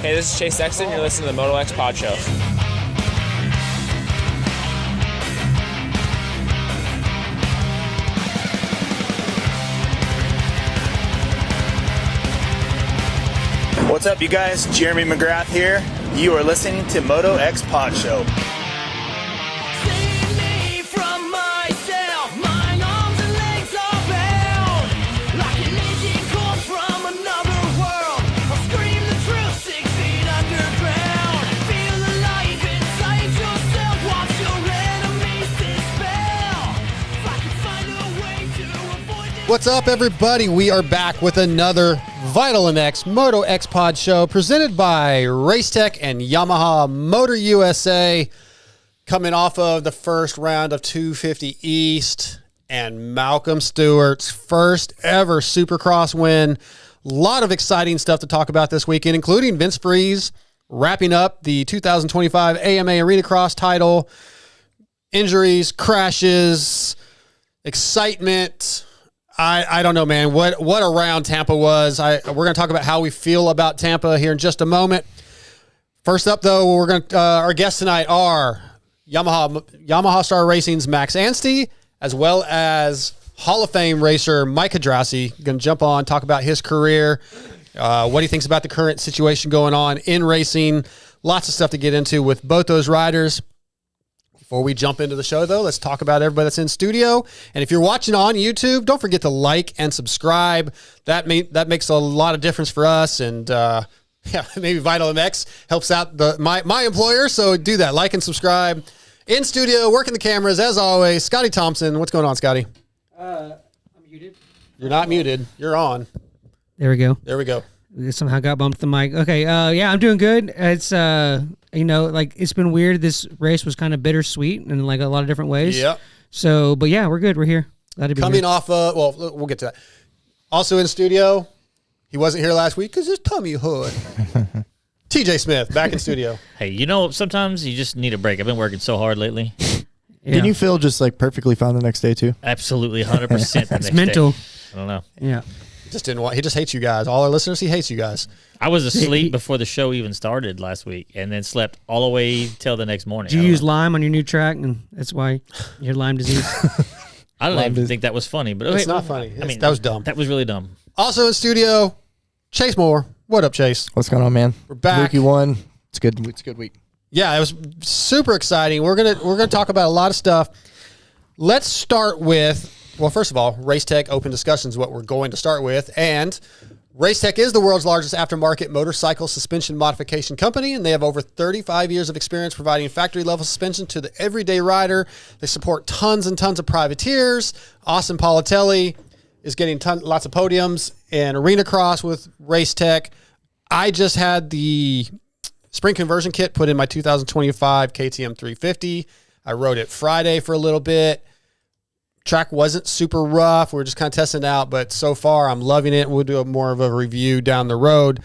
Hey, this is Chase Sexton. You're listening to the MotoXpod show. What's up, you guys? Jeremy McGrath here. You are listening to MotoXpod show. What's up, everybody? We are back with another Vital MX MotoXpod show presented by Racetech and Yamaha Motor USA, coming off of the first round of 250 East and Malcolm Stewart's first ever Supercross win. A lot of exciting stuff to talk about this weekend, including Vince Freeze wrapping up the 2025 AMA Arena Cross title, injuries, crashes, excitement. I don't know, man. What a round Tampa was. We're going to talk about how we feel about Tampa here in just a moment. First up, though, our guests tonight are Yamaha Star Racing's Max Anstie, as well as Hall of Fame racer Mike Kiedrowski. Going to jump on, talk about his career, what he thinks about the current situation going on in racing. Lots of stuff to get into with both those riders. Before we jump into the show, though, let's talk about everybody that's in studio. And if you're watching on YouTube, don't forget to like and subscribe. That makes a lot of difference for us. And maybe Vital MX helps out my employer. So do that. Like and subscribe. In studio, working the cameras, as always, Scotty Thompson. What's going on, Scotty? I'm muted. You're not muted. You're on. There we go. There we go. Somehow got bumped the mic. Okay. Yeah, I'm doing good. It's it's been weird. This race was kind of bittersweet in like a lot of different ways. Yep. So, but yeah, we're good. We're here. Glad to be coming here. off. We'll get to that. Also in studio, he wasn't here last week because his tummy hurt. TJ Smith back in studio. Hey, sometimes you just need a break. I've been working so hard lately. Yeah. Didn't you feel just like perfectly fine the next day too? Absolutely, 100%. It's mental. I don't know. Yeah. He just hates you guys. All our listeners, he hates you guys. I was asleep before the show even started last week, and then slept all the way till the next morning. Did you use Lyme on your new track, and that's why you had Lyme disease? I don't even think that was funny, but it's not funny. That was dumb. That was really dumb. Also in studio, Chase Moore. What up, Chase? What's going on, man? We're back. Week one. It's good. It's a good week. Yeah, it was super exciting. We're gonna talk about a lot of stuff. Let's start with, well, first of all, Racetech Open Discussions is what we're going to start with. And Racetech is the world's largest aftermarket motorcycle suspension modification company, and they have over 35 years of experience providing factory-level suspension to the everyday rider. They support tons and tons of privateers. Austin Politelli is getting lots of podiums in Arena Cross with Racetech. I just had the spring conversion kit put in my 2025 KTM 350. I rode it Friday for a little bit. Track wasn't super rough. We were just kind of testing it out, but so far I'm loving it. We'll do more of a review down the road.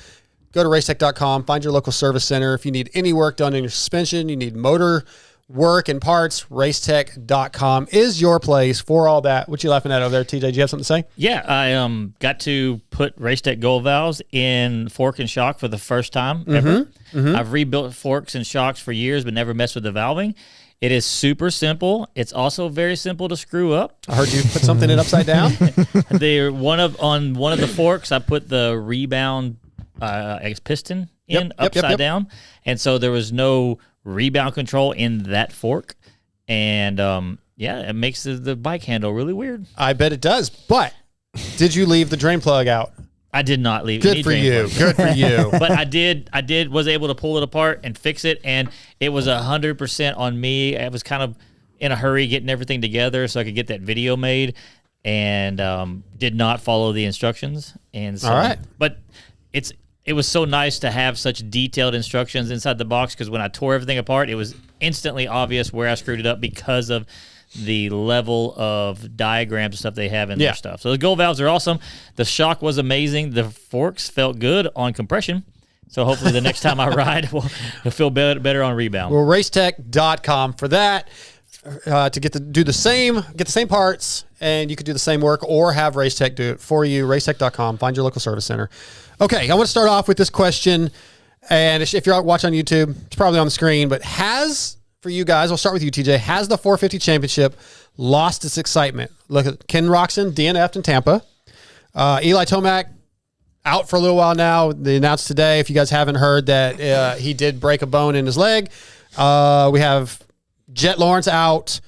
Go to racetech.com, find your local service center. If you need any work done in your suspension, you need motor work and parts, racetech.com is your place for all that. What you laughing at over there, TJ? Do you have something to say? Yeah, I got to put Racetech Gold valves in fork and shock for the first time ever. Mm-hmm. I've rebuilt forks and shocks for years, but never messed with the valving. It is super simple. It's also very simple to screw up. I heard you put something in upside down. On one of the forks, I put the rebound piston in upside down, and so there was no rebound control in that fork, and it makes the bike handle really weird. I bet it does. But did you leave the drain plug out? I did not leave. Good for you. Good for you. But I was able to pull it apart and fix it, and it was 100% on me. I was kind of in a hurry getting everything together so I could get that video made, and did not follow the instructions. And so, all right. But it was so nice to have such detailed instructions inside the box, because when I tore everything apart, it was instantly obvious where I screwed it up because of the level of diagrams and stuff they have in their stuff. So the gold valves are awesome. The shock was amazing. The forks felt good on compression. So hopefully the next time I ride, we'll feel better on rebound. Well, racetech.com for that. To get the same parts, and you could do the same work, or have Racetech do it for you. Racetech.com. Find your local service center. Okay, I want to start off with this question. And if you're watching on YouTube, it's probably on the screen, but for you guys, I'll start with you, TJ, has the 450 championship lost its excitement? Look at Ken Roczen, DNF'd in Tampa. Eli Tomac, out for a little while now. They announced today, if you guys haven't heard, that he did break a bone in his leg. We have Jet Lawrence out.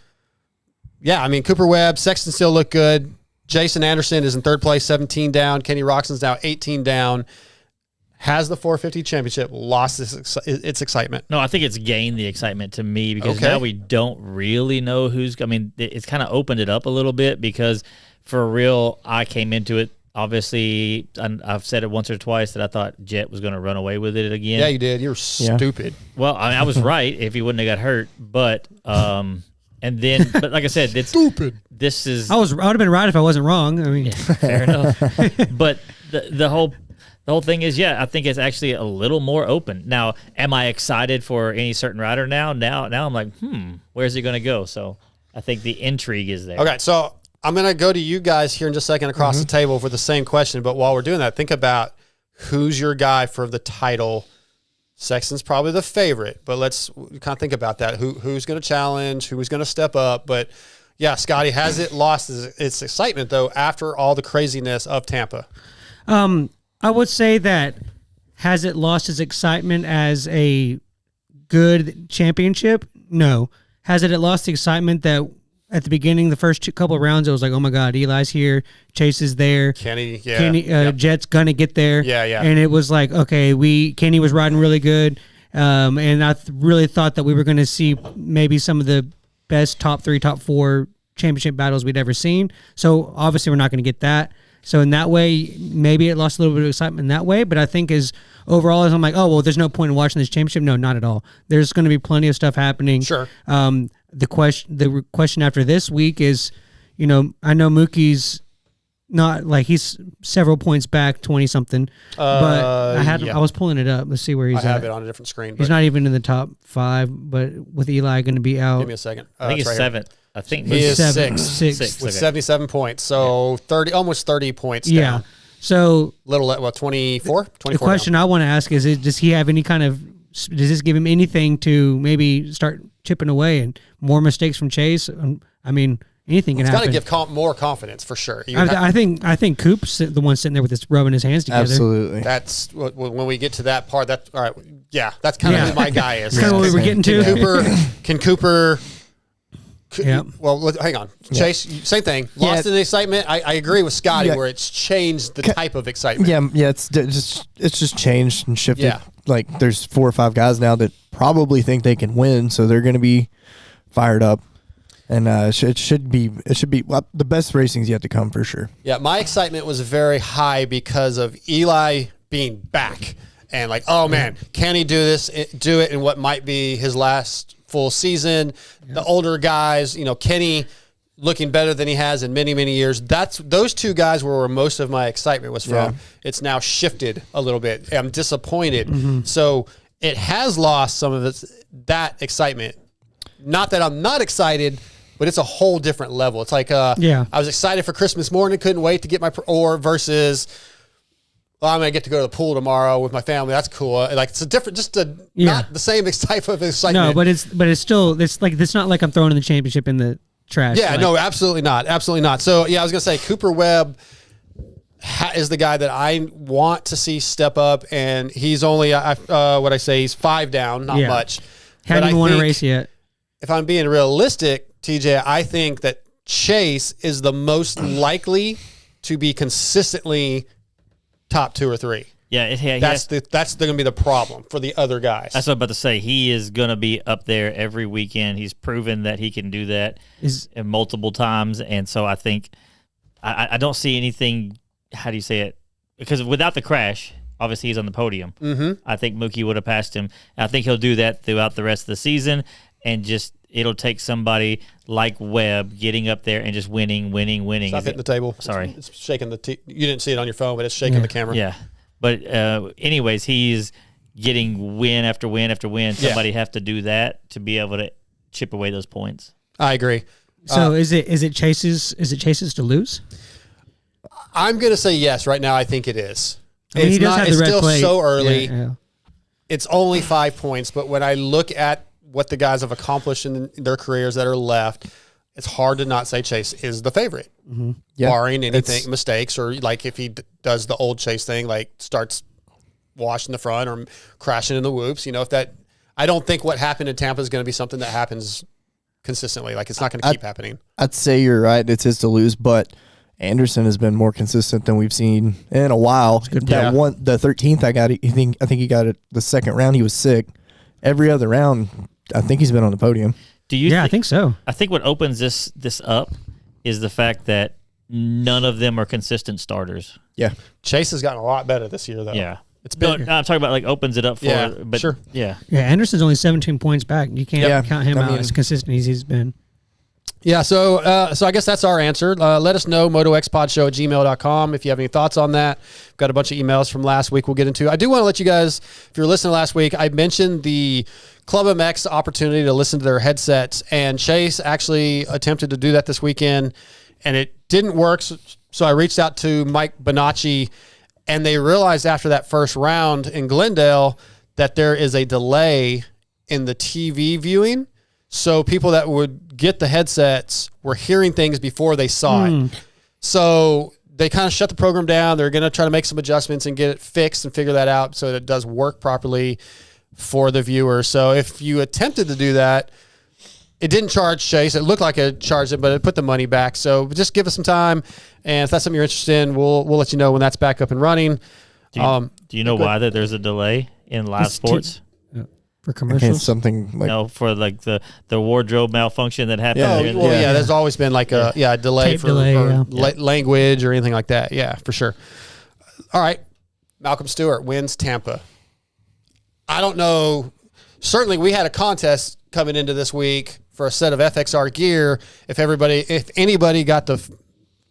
Yeah, I mean, Cooper Webb, Sexton still look good. Jason Anderson is in third place, 17 down. Kenny Roczen's now 18 down. Has the 450 championship lost its excitement? No, I think it's gained the excitement to me because now we don't really know who's. I mean, it's kind of opened it up a little bit because for real, I came into it. Obviously, I've said it once or twice that I thought Jet was going to run away with it again. Yeah, you did. You were stupid. Well, I mean, I was right if he wouldn't have got hurt, but and then, but like I said, it's Stupid. This is. I would have been right if I wasn't wrong. I mean, fair enough. But the whole thing is, I think it's actually a little more open. Now, am I excited for any certain rider now? Now I'm like, where's he going to go? So I think the intrigue is there. Okay, so I'm going to go to you guys here in just a second across the table for the same question. But while we're doing that, think about who's your guy for the title. Sexton's probably the favorite, but let's kind of think about that. Who's going to challenge? Who's going to step up? But yeah, Scotty, has it lost its excitement, though, after all the craziness of Tampa? I would say that has it lost its excitement as a good championship? No. Has it lost the excitement that at the beginning, the first couple of rounds, it was like, oh my God, Eli's here, Chase is there, Kenny, Jet's gonna get there, and it was like, okay, Kenny was riding really good, and I really thought that we were going to see maybe some of the best top 3, top 4 championship battles we'd ever seen. So obviously, we're not going to get that. So in that way, maybe it lost a little bit of excitement in that way. But I think overall, I'm like, oh, well, there's no point in watching this championship. No, not at all. There's going to be plenty of stuff happening. Sure. The question after this week is, I know Mookie's not like he's several points back, 20 something. But I was pulling it up. Let's see where he's at. I have it on a different screen. He's not even in the top 5. But with Eli going to be out, Give me a second. I think he's right 7th. I think he is sixth with 77 points. So 30, almost 30 points down. Yeah. So 24? 24 the question I want to ask is, does he have any kind of, does this give him anything to maybe start chipping away and more mistakes from Chase? I mean, anything can happen. It's got to give more confidence for sure. I think Coop's the one sitting there with his rubbing his hands together. Absolutely. That's when we get to that part. That's all right. Yeah, that's kind of who my guy is. Kind of what we were getting to. Can Cooper? Yeah. Well, hang on. Chase, same thing. Lost in the excitement. I agree with Scotty where it's changed the type of excitement. Yeah. It's just changed and shifted. Yeah. Like there's 4 or 5 guys now that probably think they can win, so they're going to be fired up. And it should be the best racing's yet to come for sure. Yeah, my excitement was very high because of Eli being back and like, oh man, can he do it in what might be his last full season? Yeah. The older guys, Kenny looking better than he has in many, many years. Those 2 guys were where most of my excitement was from. Yeah. It's now shifted a little bit. I'm disappointed. Mm-hmm. So it has lost some of that excitement. Not that I'm not excited, but it's a whole different level. It's like, I was excited for Christmas morning, couldn't wait to get versus, well, I'm going to get to go to the pool tomorrow with my family. That's cool. Like it's a different, not the same type of excitement. No, but it's still, it's not like I'm throwing in the championship in the trash. Yeah, no, absolutely not. Absolutely not. So yeah, I was going to say Cooper Webb is the guy that I want to see step up, and he's only, he's 5 down, not much. Hadn't even won a race yet. If I'm being realistic, TJ, I think that Chase is the most likely to be consistently top 2 or 3. Yeah, that's going to be the problem for the other guys. That's what I'm about to say. He is going to be up there every weekend. He's proven that he can do that multiple times, and so I think I don't see anything. How do you say it? Because without the crash, obviously he's on the podium. Mm-hmm. I think Mookie would have passed him. I think he'll do that throughout the rest of the season, and just it'll take somebody like Webb getting up there and just winning. Stop hitting the table. Sorry. It's shaking you didn't see it on your phone, but it's shaking the camera. Yeah. But anyways, he's getting win after win after win. Somebody have to do that to be able to chip away those points. I agree. So is it Chase's to lose? I'm going to say yes right now. I think it is. I mean, he does have the red plate. Still so early. Yeah. it's only 5 points, but when I look at what the guys have accomplished in their careers that are left, it's hard to not say Chase is the favorite, barring anything mistakes, or like if he does the old Chase thing, like starts washing the front or crashing in the whoops. If that, I don't think what happened in Tampa is going to be something that happens consistently. Like, it's not going to keep happening. I'd say you're right. It's his to lose, but Anderson has been more consistent than we've seen in a while. The 13th, I think he got it the second round. He was sick. Every other round, I think he's been on the podium. I think so. I think what opens this up is the fact that none of them are consistent starters. Yeah. Chase has gotten a lot better this year, though. Yeah. It's been. No, I'm talking about like opens it up for. But sure. Yeah. Yeah, Anderson's only 17 points back. You can't count him out as consistent as he's been. Yeah, so I guess that's our answer. Let us know, motoxpodshow@gmail.com, if you have any thoughts on that. We've got a bunch of emails from last week we'll get into. I do want to let you guys, if you're listening last week, I mentioned the Club MX opportunity to listen to their headsets, and Chase actually attempted to do that this weekend, and it didn't work, so I reached out to Mike Bonacci, and they realized after that first round in Glendale that there is a delay in the TV viewing. So people that would get the headsets were hearing things before they saw it. So they kind of shut the program down. They're going to try to make some adjustments and get it fixed and figure that out so that it does work properly for the viewer. So if you attempted to do that, it didn't charge Chase. It looked like it charged it, but it put the money back. So just give us some time. And if that's something you're interested in, we'll let you know when that's back up and running. Do you know why that there's a delay in live sports? For commercials? Something like for like the wardrobe malfunction that happened. There's always been like a delay Tape for delay, language or anything like that. Yeah, for sure. All right. Malcolm Stewart wins Tampa. I don't know. Certainly we had a contest coming into this week for a set of FXR gear. If anybody got the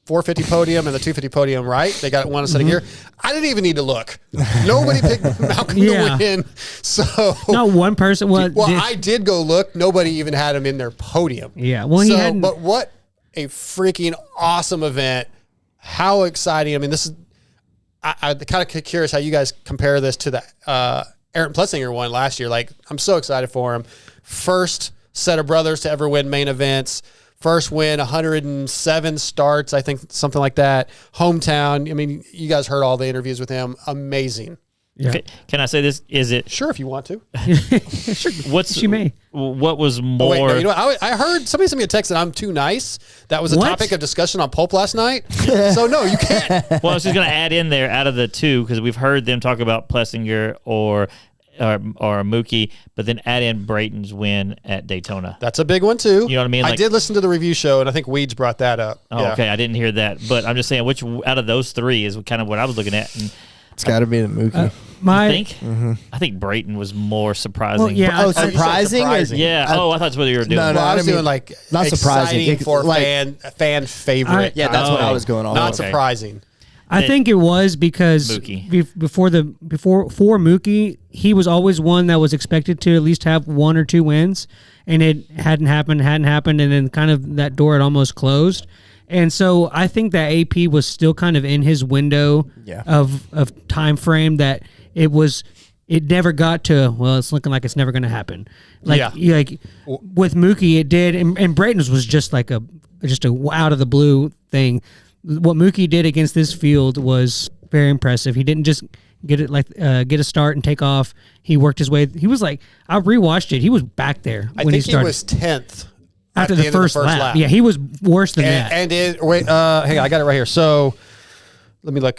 450 podium and the 250 podium right, they got one set of gear. I didn't even need to look. Nobody picked Malcolm to win. So not one person. I did go look. Nobody even had him in their podium. Yeah. Well, he hadn't. But what a freaking awesome event! How exciting! I mean, this is. I'm kind of curious how you guys compare this to the Aaron Plessinger one last year. Like, I'm so excited for him. First set of brothers to ever win main events. First win, 107 starts, I think, something like that. Hometown. I mean, you guys heard all the interviews with him. Amazing. Yeah. Okay. Can I say this? Is it sure if you want to? Sure. What was more? Wait, no, I heard somebody sent me a text that I'm too nice. That was a topic of discussion on Pulp last night. So no, you can't. Well, I was just going to add in there out of the two because we've heard them talk about Plessinger or Mookie, but then add in Brayton's win at Daytona. That's a big one too. You know what I mean? I did listen to the review show, and I think Weeds brought that up. Oh, okay. I didn't hear that, but I'm just saying which out of those three is kind of what I was looking at. And it's got to be the Mookie. I think Brayton was more surprising. Well, yeah. Surprising? Yeah. I thought that's what you were doing. No, I was doing like not surprising for fan favorite. That's what I was going on. Not surprising. I think it was because before Mookie, he was always one that was expected to at least have one or two wins, and it hadn't happened, and then kind of that door had almost closed. And so I think that AP was still kind of in his window of time frame that it never got to, well, it's looking like it's never going to happen. Like with Mookie, it did, and Brayton's was just like a out of the blue thing. What Mookie did against this field was very impressive. He didn't just get a start and take off. He worked his way. He was like, I rewatched it. He was back there when he started. He was 10th after the first lap. Yeah, he was worse than that. And hang on, I got it right here. So let me look.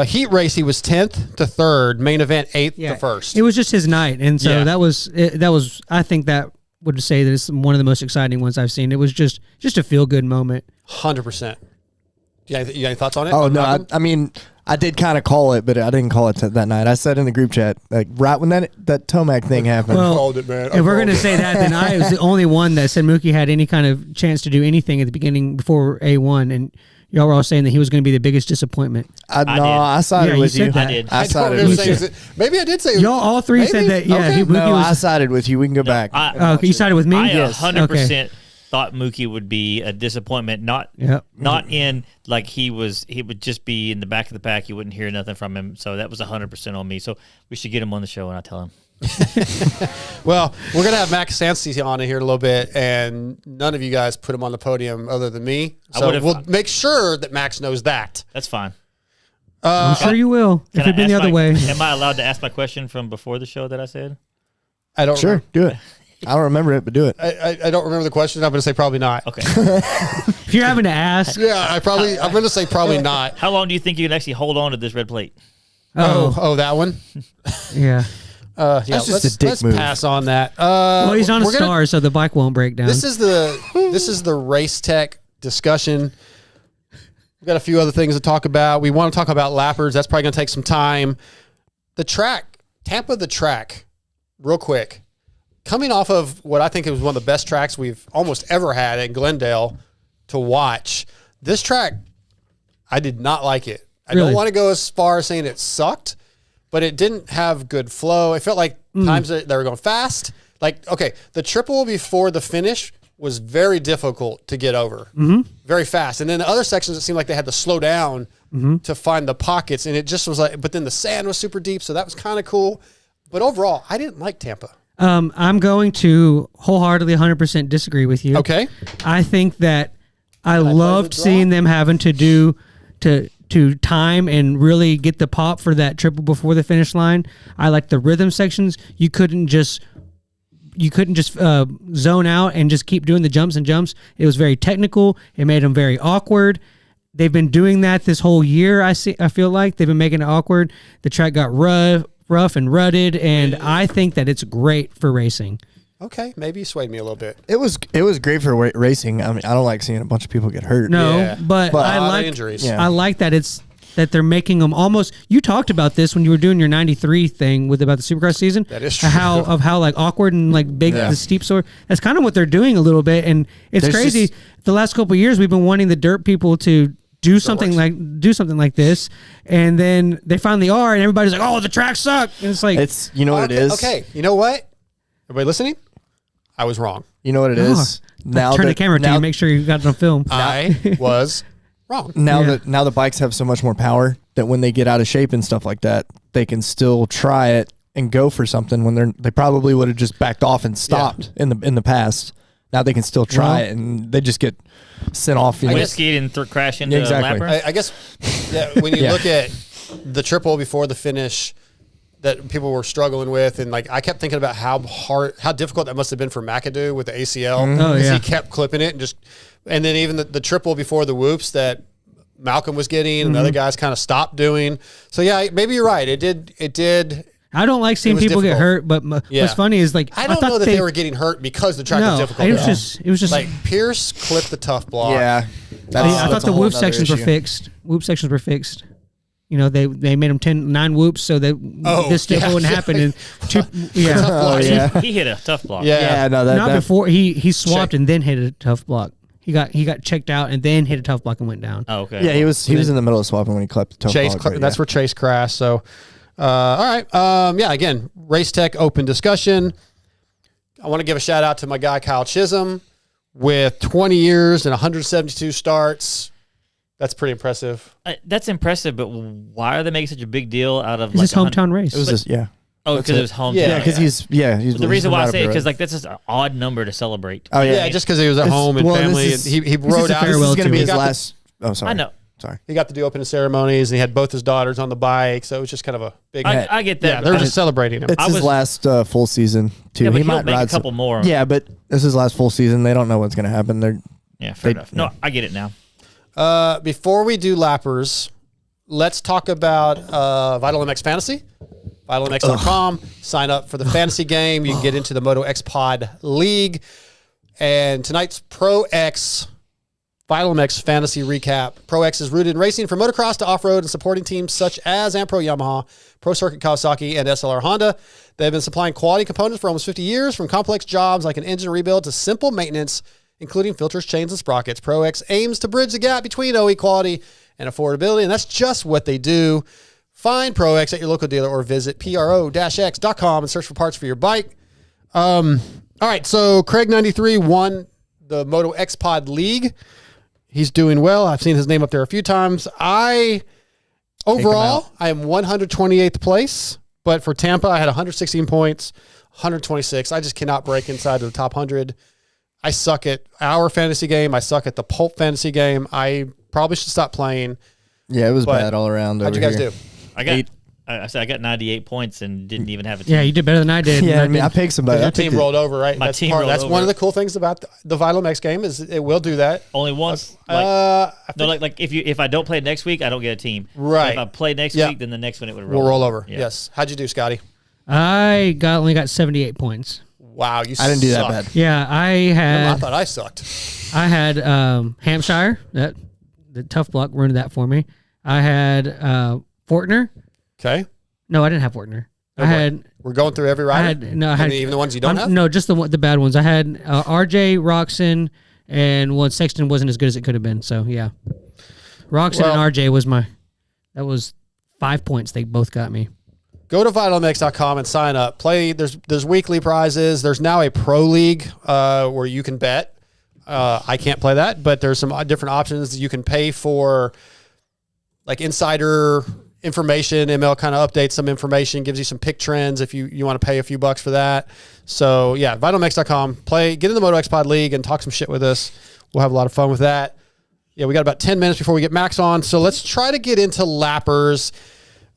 Heat race, he was 10th to 3rd. Main event, 8th to 1st. It was just his night, and so that was. I think that would say that it's one of the most exciting ones I've seen. It was just a feel good moment. 100%. You got any thoughts on it? Oh, no. I mean, I did kind of call it, but I didn't call it that night. I said in the group chat, like right when that Tomac thing happened. I called it, man. If we're going to say that, then I was the only one that said Mookie had any kind of chance to do anything at the beginning before A1, and y'all were all saying that he was going to be the biggest disappointment. I sided with you. I did. I sided with you. Maybe I did say it. Y'all all three said that, Okay. I sided with you. We can go back. Okay, you sided with me? I 100% thought Mookie would be a disappointment, not in like he would just be in the back of the pack. You wouldn't hear nothing from him. So that was 100% on me. So we should get him on the show and I'll tell him. Well, we're going to have Max Anstie on in here in a little bit, and none of you guys put him on the podium other than me. So we'll make sure that Max knows that. That's fine. I'm sure you will. If you've been the other way. Am I allowed to ask my question from before the show that I said? I don't Sure, do it. I don't remember it, but do it. I don't remember the question. I'm going to say probably not. Okay. If you're having to ask. Yeah, I'm going to say probably not. How long do you think you can actually hold on to this red plate? Oh, that one? Yeah. Yeah, That's just a dick let's move. pass on that. Well, he's on a star, so the bike won't break down. This is the race tech discussion. We've got a few other things to talk about. We want to talk about lappers. That's probably going to take some time. The track, Tampa, the track, real quick. Coming off of what I think was one of the best tracks we've almost ever had in Glendale to watch, this track, I did not like it. I don't want to go as far as saying it sucked, but it didn't have good flow. It felt like times that they were going fast. Like, okay, the triple before the finish was very difficult to get over, very fast. And then the other sections, it seemed like they had to slow down to find the pockets. And it just was like, but then the sand was super deep, so that was kind of cool. But overall, I didn't like Tampa. I'm going to wholeheartedly 100% disagree with you. Okay. I think that I loved seeing them having to do to time and really get the pop for that triple before the finish line. I like the rhythm sections. You couldn't just zone out and just keep doing the jumps and jumps. It was very technical. It made them very awkward. They've been doing that this whole year. I feel like they've been making it awkward. The track got rough and rutted, and I think that it's great for racing. Okay, maybe you swayed me a little bit. It was great for racing. I mean, I don't like seeing a bunch of people get hurt. No, but I like injuries. Yeah. I like that that they're making them almost. You talked about this when you were doing your '93 thing about the Supercross season. That is true. How like awkward and like big the steep sort. That's kind of what they're doing a little bit, and it's crazy. The last couple of years, we've been wanting the dirt people to do something like this, and then they finally are, and everybody's like, "Oh, the track sucked." And it's like, you know what it is. Okay, you know what? Everybody listening? I was wrong. You know what it is. Now turn the camera to you, make sure you got it on film. I was wrong. Now the bikes have so much more power that when they get out of shape and stuff like that, they can still try it and go for something when they probably would have just backed off and stopped in the past. Now they can still try it, and they just get sent off. Whiskey and crash into a lapper. I guess when you look at the triple before the finish that people were struggling with, and like I kept thinking about how difficult that must have been for McAdoo with the ACL. Because he kept clipping it and then even the triple before the whoops that Malcolm was getting and the other guys kind of stopped doing. So yeah, maybe you're right. It did. I don't like seeing people get hurt, but what's funny is like I don't know that they were getting hurt because the track was difficult. It was just like Pierce clipped the tough block. Yeah, I thought the whoop sections were fixed. Whoop sections were fixed. You know, they made them 9 whoops so that this stuff wouldn't happen. And he hit a tough block. Not before he swapped and then hit a tough block. He got checked out and then hit a tough block and went down. Oh, okay. Yeah, he was in the middle of swapping when he clipped the tough block. That's where Chase crashed. So, all right. Again, Race Tech open discussion. I want to give a shout out to my guy Kyle Chisholm with 20 years and 172 starts. That's pretty impressive. That's impressive, but why are they making such a big deal out of his hometown race? It was just Oh, because it was hometown. Yeah, because he's the reason why I say it because that's just an odd number to celebrate. Oh yeah, just because he was at home and family. He rode out. This is going to be his last. Oh, sorry. I know. Sorry. He got to do opening ceremonies, and he had both his daughters on the bike, so it was just kind of a big. I get that. Yeah, they're just celebrating him. It's his last full season too. Yeah, but he might make ride a couple more. Yeah, but this is his last full season. They don't know what's going to happen. Fair enough. No, I get it now. Before we do lappers, let's talk about Vital MX Fantasy. VitalMX.com. Sign up for the fantasy game. You can get into the MotoXpod League. And tonight's Pro X Vital MX Fantasy Recap. Pro X is rooted in racing from motocross to off-road and supporting teams such as Ampro Yamaha, Pro Circuit Kawasaki, and SLR Honda. They've been supplying quality components for almost 50 years, from complex jobs like an engine rebuild to simple maintenance, including filters, chains, and sprockets. Pro X aims to bridge the gap between OE quality and affordability, and that's just what they do. Find Pro X at your local dealer or visit pro-x.com and search for parts for your bike. All right, so Craig93 won the MotoXpod League. He's doing well. I've seen his name up there a few times. Overall, I am 128th place, But for Tampa, I had 116 points, 126. I just cannot break inside of the top 100. I suck at our fantasy game. I suck at the Pulp fantasy game. I probably should stop playing. Yeah, it was bad all around. How'd you guys do? I said I got 98 points and didn't even have a team. Yeah, you did better than I did. Yeah, I picked somebody. Your team rolled over, right? My team rolled over. That's one of the cool things about the Vital MX game is it will do that. Only once. If I don't play next week, I don't get a team. Right. If I play next week, then the next one it would roll. We'll roll over. Yeah. Yes. How'd you do, Scotty? I only got 78 points. Wow, you. I didn't do that bad. Yeah, I thought I sucked. I had Hampshire. The tough block ruined that for me. I had Fortner. Okay. No, I didn't have Fortner. We're going through every rider. Even the ones you don't have. No, just the bad ones. I had RJ, Roxon, and Sexton wasn't as good as it could have been. So yeah, Roxon and RJ was 5 points. They both got me. Go to vitalmx.com and sign up. Play. There's weekly prizes. There's now a pro league where you can bet. I can't play that, but there's some different options. You can pay for like insider information. ML kind of updates some information, gives you some pick trends if you want to pay a few bucks for that. So yeah, vitalmx.com. Get in the MotoXpod league and talk some shit with us. We'll have a lot of fun with that. Yeah, we got about 10 minutes before we get Max on. So let's try to get into lappers.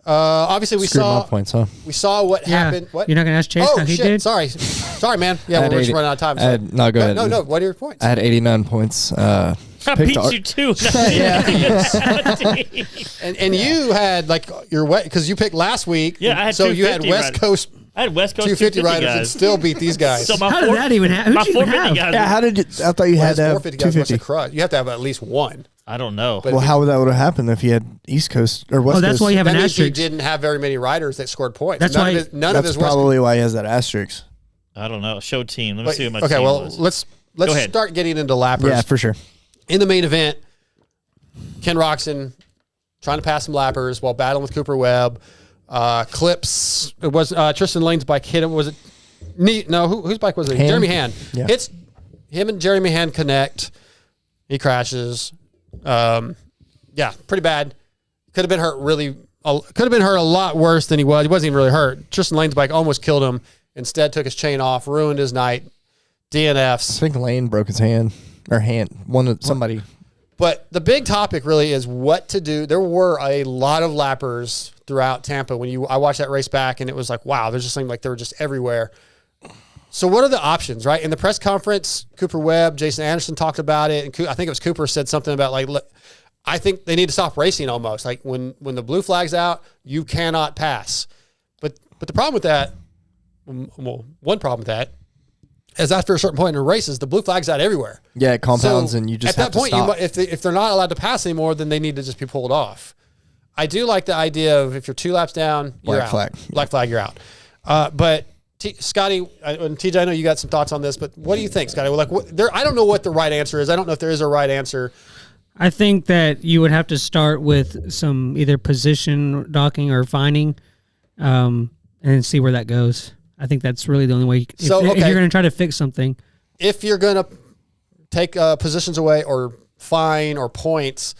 Obviously we saw points, huh? We saw what happened. What? You're not gonna ask Chase how he did? Sorry, man. Yeah, we're just running out of time. So. No, go ahead. No. What are your points? I had 89 points. I beat you too. And you had like your because you picked last week. Yeah, I had so you had West Coast. I had West Coast 250 riders guys. and still beat these guys. So how did that even happen? My 450 guys. Yeah, how did you? I thought you had to have 250. You have to have at least one. I don't know. Well, how would that have happened if you had East Coast or West Coast? That's why you have an asterisk. He didn't have very many riders that scored points. That's That's probably why he has that asterisk. I don't know. Show team. Let me see what my team was. Let's start getting into lappers. Yeah, for sure. In the main event, Ken Roczen trying to pass some lappers while battling with Cooper Webb. Clips. It was Tristan Lane's bike hit him. Was it? No, whose bike was it? Hand? Jeremy Hand. Yeah. Hits him and Jeremy Hand connect. He crashes. Yeah, pretty bad. Could have been hurt a lot worse than he was. He wasn't even really hurt. Tristan Lane's bike almost killed him. Instead, took his chain off, ruined his night. DNFs. I think Lane broke his hand or somebody. But the big topic really is what to do. There were a lot of lappers throughout Tampa. I watched that race back, and it was like, wow, there just seemed like they were just everywhere. So what are the options, right? In the press conference, Cooper Webb, Jason Anderson talked about it, and I think it was Cooper said something about like, look, I think they need to stop racing almost. Like when the blue flag's out, you cannot pass. But the problem with that, one problem with that, is after a certain point in races, the blue flag's out everywhere. Yeah, it compounds, and you just have to stop. At that point, if they're not allowed to pass anymore, then they need to just be pulled off. I do like the idea of if you're 2 laps down, you're out. Black flag, you're out. But Scotty and TJ, I know you got some thoughts on this, but what do you think, Scotty? I don't know what the right answer is. I don't know if there is a right answer. I think that you would have to start with some either position docking or finding, and see where that goes. I think that's really the only way. If you're going to try to fix something, if you're going to take positions away or fine or points,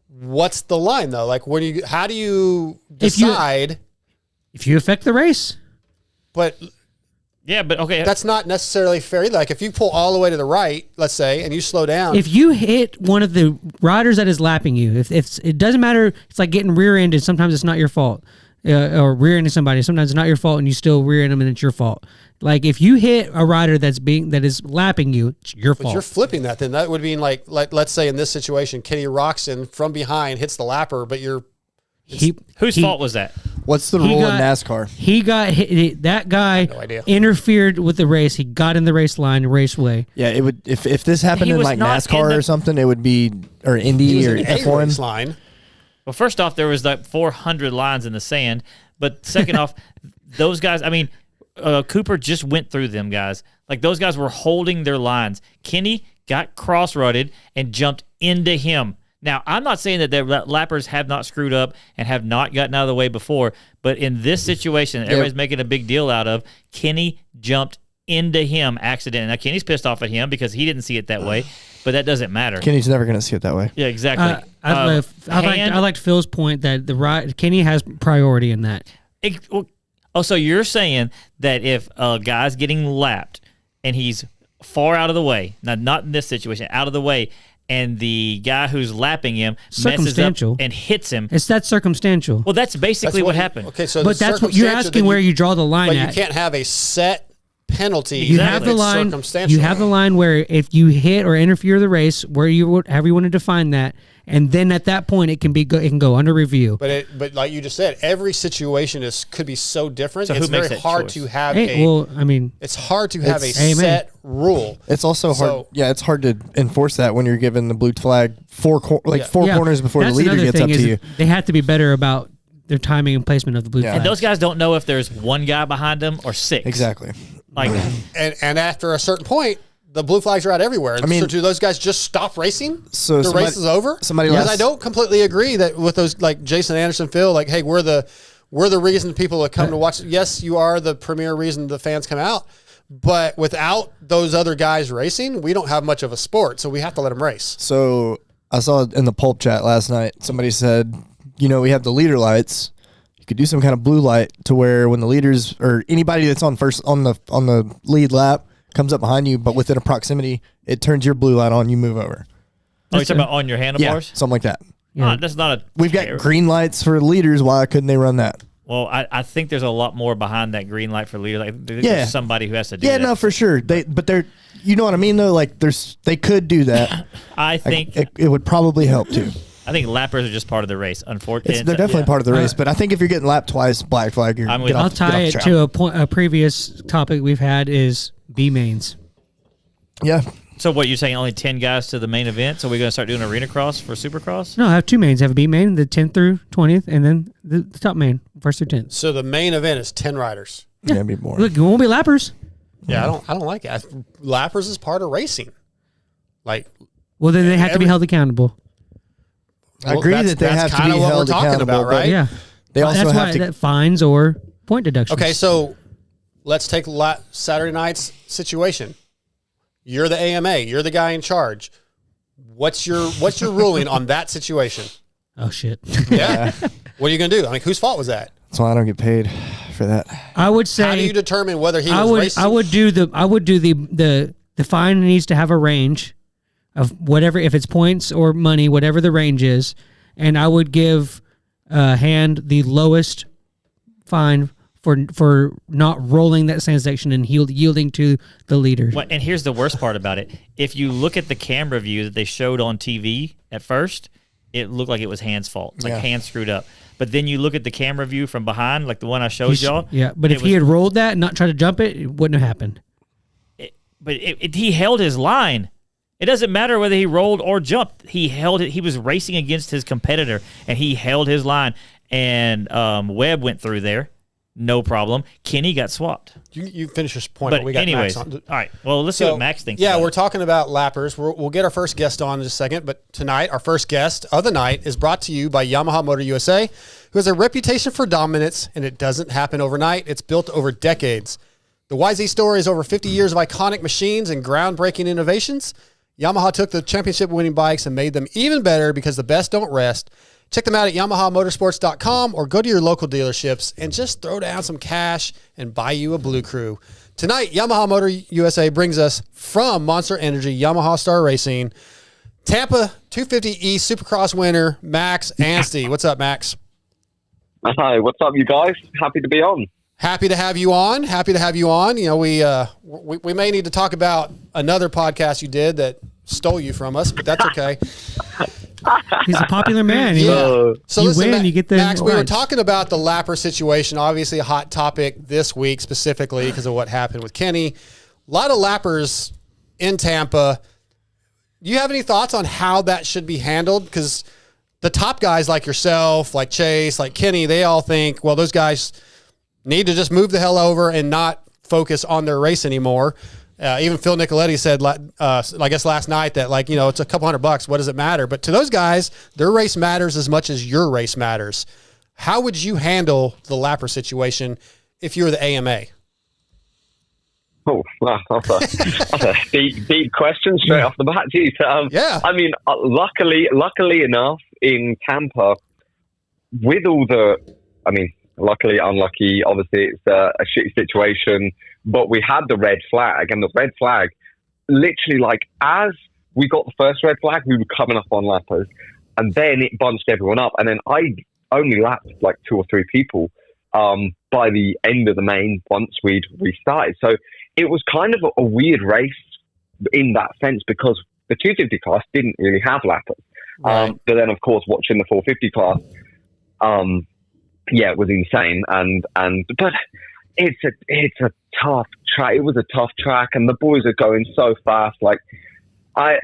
what's the line though? Like, how do you decide if you affect the race? But yeah, but okay, that's not necessarily fair either. Like if you pull all the way to the right, let's say, and you slow down. If you hit one of the riders that is lapping you, if it doesn't matter, it's like getting rear-ended. Sometimes it's not your fault. Or rear-ending somebody. Sometimes it's not your fault, and you still rear-end them, and it's your fault. Like if you hit a rider that is lapping you, it's your fault. But you're flipping that. Then that would mean like let's say in this situation, Kenny Roczen from behind hits the lapper, but whose fault was that? What's the rule in NASCAR? He got hit. That guy interfered with the race. He got in the race line, raceway. Yeah, it would. If this happened in like NASCAR or something, it would be or Indy or F1 line. Well, first off, there was like 400 lines in the sand. But second off, those guys, I mean, Cooper just went through them guys. Like those guys were holding their lines. Kenny got cross-rutted and jumped into him. Now, I'm not saying that the lappers have not screwed up and have not gotten out of the way before, but in this situation, everybody's making a big deal out of, Kenny jumped into him accidentally. Now, Kenny's pissed off at him because he didn't see it that way, but that doesn't matter. Kenny's never going to see it that way. Yeah, exactly. I liked Phil's point that Kenny has priority in that. Oh, so you're saying that if a guy's getting lapped and he's far out of the way, now not in this situation, out of the way, and the guy who's lapping him messes up and hits him. It's that circumstantial. Well, that's basically what happened. Okay, so but that's what you're asking where you draw the line but at. you can't have a set penalty. You have the line. You have the line where if you hit or interfere the race, where you however you want to define that, and then at that point it can go under review. But like you just said, every situation could be so different. So it's who makes very that hard choice? to have it's hard to have a Amen. set rule. It's also hard. Yeah, it's hard to enforce that when you're given the blue flag four corners before the leader gets up to you. They have to be better about their timing and placement of the blue flag. And those guys don't know if there's one guy behind them or six. Exactly. Like, and after a certain point, the blue flags are out everywhere. I mean, so do those guys just stop racing? So the race is over? Because I don't completely agree that with those like Jason Anderson, Phil, like, hey, we're the reason people have come to watch. Yes, you are the premier reason the fans come out. But without those other guys racing, we don't have much of a sport. So we have to let them race. So I saw in the pulp chat last night, somebody said, we have the leader lights. You could do some kind of blue light to where when the leaders or anybody that's on the lead lap comes up behind you, but within a proximity, it turns your blue light on. You move over. Oh, you're talking about on your handlebars? Yeah, something like that. Yeah. That's not We've got green lights for leaders. Why couldn't they run that? Well, I think there's a lot more behind that green light for leaders. Like, there's somebody who has to do that. Yeah, no, for sure. They're, you know what I mean though. Like, they could do that. I think it would probably help too. I think lappers are just part of the race. Unfortunately, they're definitely part of the race. But I think if you're getting lapped twice, black flag. I'll tie it to a previous topic we've had is B mains. Yeah. So what, you're saying only 10 guys to the main event? So we're going to start doing arena cross for Supercross? No, I have two mains. I have a B main, the 10th through 20th, and then the top main, 1st through 10th. So the main event is 10 riders. Yeah, be more. Look, it won't be lappers. Yeah, I don't like it. Lappers is part of racing. Like, well, then they have to be held accountable. I agree that they have to be held accountable, right? Yeah. They also that's have why to that fines or point deductions. Okay, so let's take Saturday night's situation. You're the AMA. You're the guy in charge. What's your ruling on that situation? Oh shit! Yeah. What are you going to do? I mean, whose fault was that? That's why I don't get paid for that. I would say. How do you determine whether he was racing? I would do the fine needs to have a range of whatever, if it's points or money, whatever the range is, and I would give Hand the lowest fine for not rolling that sand section and yielding to the leader. Well, and here's the worst part about it. If you look at the camera view that they showed on TV at first, it looked like it was Hand's fault. Like Hand screwed up. But then you look at the camera view from behind, like the one I showed y'all. Yeah, but if he had rolled that and not tried to jump it, it wouldn't have happened. He held his line. It doesn't matter whether he rolled or jumped. He held it. He was racing against his competitor, and he held his line. And Webb went through there. No problem. Kenny got swapped. You finish your point. But we got anyways, Max on. All right. Well, let's see what Max thinks. Yeah, we're talking about lappers. We'll get our first guest on in just a second. But tonight, our first guest of the night is brought to you by Yamaha Motor USA, who has a reputation for dominance, and it doesn't happen overnight. It's built over decades. The YZ story is over 50 years of iconic machines and groundbreaking innovations. Yamaha took the championship-winning bikes and made them even better because the best don't rest. Check them out at YamahaMotorsports.com or go to your local dealerships and just throw down some cash and buy you a Blue Crew. Tonight, Yamaha Motor USA brings us from Monster Energy, Yamaha Star Racing, Tampa 250E Supercross winner, Max Anstie. What's up, Max? Hi, what's up, you guys? Happy to be on. Happy to have you on. Happy to have you on. You know, we may need to talk about another podcast you did that stole you from us, but that's okay. He's a popular man. Yeah. So you listen, win, you get the Max, we were rights. talking about the lapper situation, obviously a hot topic this week specifically because of what happened with Kenny. A lot of lappers in Tampa. Do you have any thoughts on how that should be handled? Because the top guys like yourself, like Chase, like Kenny, they all think, well, those guys need to just move the hell over and not focus on their race anymore. Even Phil Nicoletti said, I guess last night that, like, you know, it's a couple $100. What does it matter? But to those guys, their race matters as much as your race matters. How would you handle the lapper situation if you were the AMA? Oh, wow, that's a deep question straight off the bat, geez. Yeah. I mean, luckily enough, in Tampa, with all the, luckily, unlucky. Obviously, it's a shitty situation, but we had the red flag, and the red flag, literally, like, as we got the first red flag, we were coming up on lappers, and then it bunched everyone up, and then I only lapped like 2 or 3 people by the end of the main once we'd restarted. So it was kind of a weird race in that sense, because the 250 class didn't really have lappers. Right. But then, of course, watching the 450 class, it was insane. But it's a tough track. It was a tough track, and the boys are going so fast. Like, I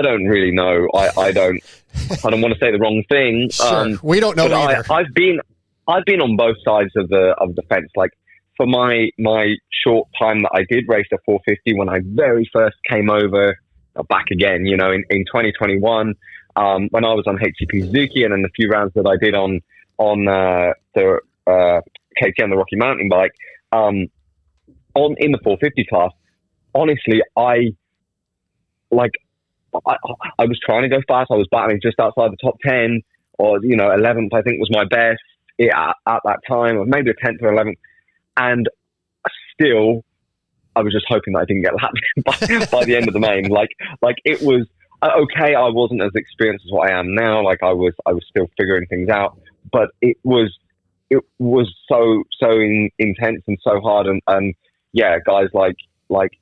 don't really know. I don't want to say the wrong thing. Sure. We don't know either. I've been on both sides of the fence. Like, for my short time that I did race a 450 when I very first came over, back again, in 2021, when I was on HCP Suzuki, and then the few rounds that I did on the KTM, the Rocky Mountain bike, in the 450 class, honestly, I was trying to go fast. I was battling just outside the top 10, or 11th, I think was my best at that time, or maybe a 10th or 11th. And still, I was just hoping that I didn't get lapped by the end of the main. Like it was okay. I wasn't as experienced as what I am now. Like, I was still figuring things out, but it was so intense and so hard. And yeah, guys like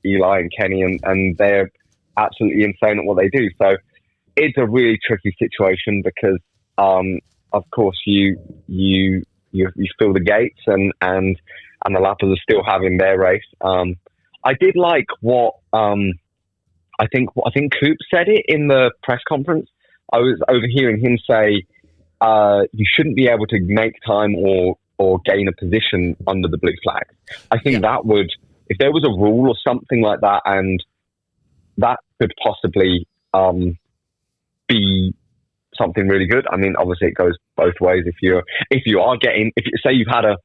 Eli and Kenny, and they're absolutely insane at what they do. So it's a really tricky situation, because of course you fill the gates, and the lappers are still having their race. I did like what I think Coop said it in the press conference. I was overhearing him say you shouldn't be able to make time or gain a position under the blue flag. I think that would, if there was a rule or something like that, and that could possibly be something really good. I mean, obviously it goes both ways. If you say you've had a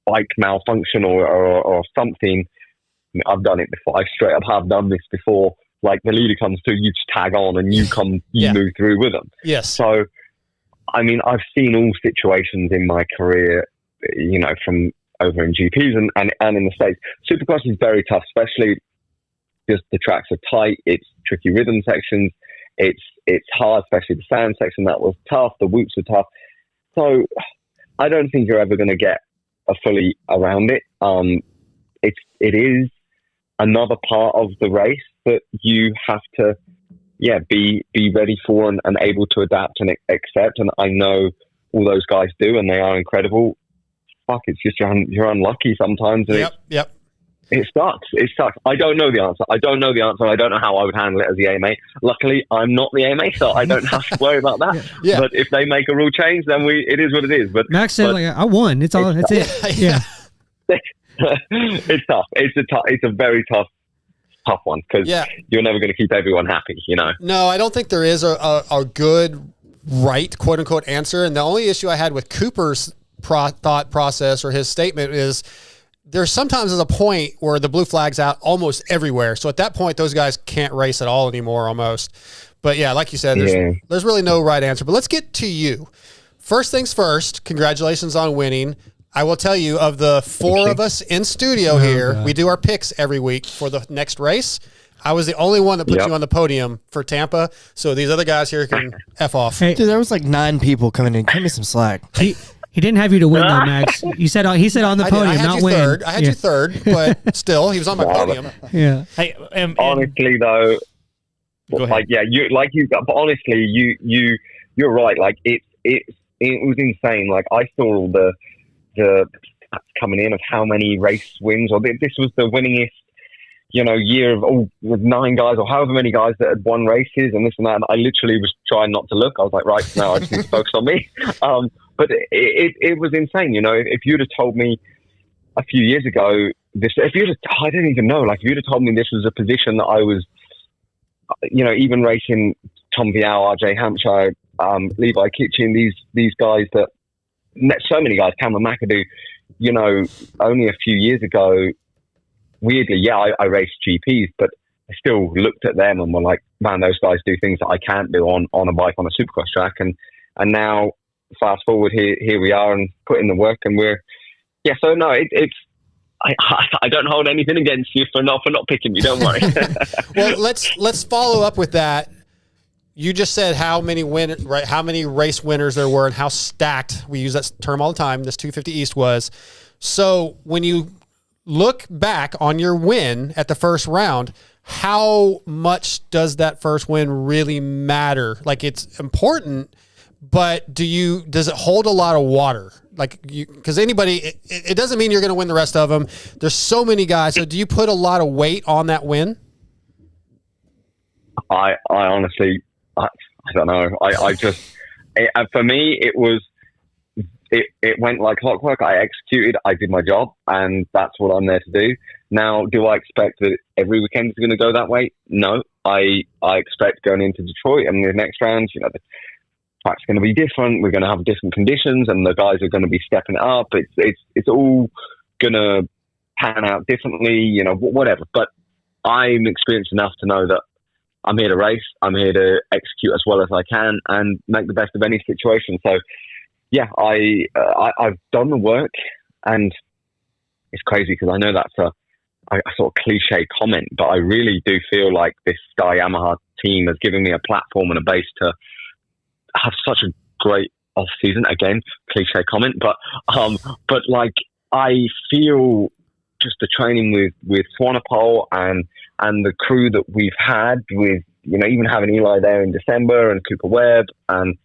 bike malfunction or something, I mean, I've done it before. I straight up have done this before. Like, the leader comes through, you just tag on and you move through with them. Yes. So, I mean, I've seen all situations in my career, from over in GPs and in the States. Supercross is very tough, especially because the tracks are tight. It's tricky rhythm sections. It's hard, especially the sand section. That was tough. The whoops are tough. So I don't think you're ever going to get a fully around it. It is another part of the race that you have to, be ready for and able to adapt and accept. And I know all those guys do, and they are incredible. Fuck, it's just you're unlucky sometimes. Yep. It sucks. I don't know the answer. I don't know how I would handle it as the AMA. Luckily, I'm not the AMA, so I don't have to worry about that. Yeah. But if they make a rule change, then it is what it is. But Max said, I won. That's it. Yeah. It's tough. It's a very tough one, because you're never going to keep everyone happy, No, I don't think there is a good, right, quote unquote, answer. And the only issue I had with Cooper's thought process or his statement is, there's sometimes a point where the blue flag's out almost everywhere. So at that point, those guys can't race at all anymore almost. But yeah, like you said, there's really no right answer. But let's get to you. First things first, congratulations on winning. I will tell you, of the 4 of us in studio here, we do our picks every week for the next race. I was the only one that put you on the podium for Tampa. So these other guys here can F off. Hey, dude, there was like 9 people coming in. Give me some slack. He didn't have you to win though, Max. He said on the podium, not win. I had you third, but still, he was on my podium. Yeah. Hey, honestly though, go ahead. but honestly, you're right. Like, it was insane. Like, I saw all the stats coming in of how many race wins, or this was the winningest, year of with 9 guys or however many guys that had won races and this and that. And I literally was trying not to look. I was like, right, now I just need to focus on me. But it was insane. If you'd have told me a few years ago, I didn't even know, like, if you'd have told me this was a position that I was, even racing Tom Vial, RJ Hampshire, Levi Kitchen, these guys that met so many guys, Cameron McAdoo, only a few years ago, weirdly, I raced GPs, but I still looked at them and were like, man, those guys do things that I can't do on a bike on a supercross track. And now fast forward, here we are, and put in the work, and so no, it's. I don't hold anything against you for not picking me. Don't worry. Well, let's follow up with that. You just said how many race winners there were and how stacked, we use that term all the time, this 250 East was. So when you look back on your win at the first round, how much does that first win really matter? Like, it's important, but does it hold a lot of water? Like, because it doesn't mean you're going to win the rest of them. There's so many guys. So do you put a lot of weight on that win? I honestly, I don't know. For me, it went like clockwork. I executed, I did my job, and that's what I'm there to do. Now, do I expect that every weekend is going to go that way? No. I expect going into Detroit and the next round, the track's going to be different. We're going to have different conditions, and the guys are going to be stepping it up. It's all going to pan out differently, whatever. But I'm experienced enough to know that I'm here to race. I'm here to execute as well as I can and make the best of any situation. So, yeah, I've done the work, and it's crazy because I know that's a sort of cliche comment, but I really do feel like this Star Yamaha team has given me a platform and a base to have such a great off season. Again, cliche comment, but like, I feel just the training with Swanepoel and the crew that we've had with, even having Eli there in December and Cooper Webb and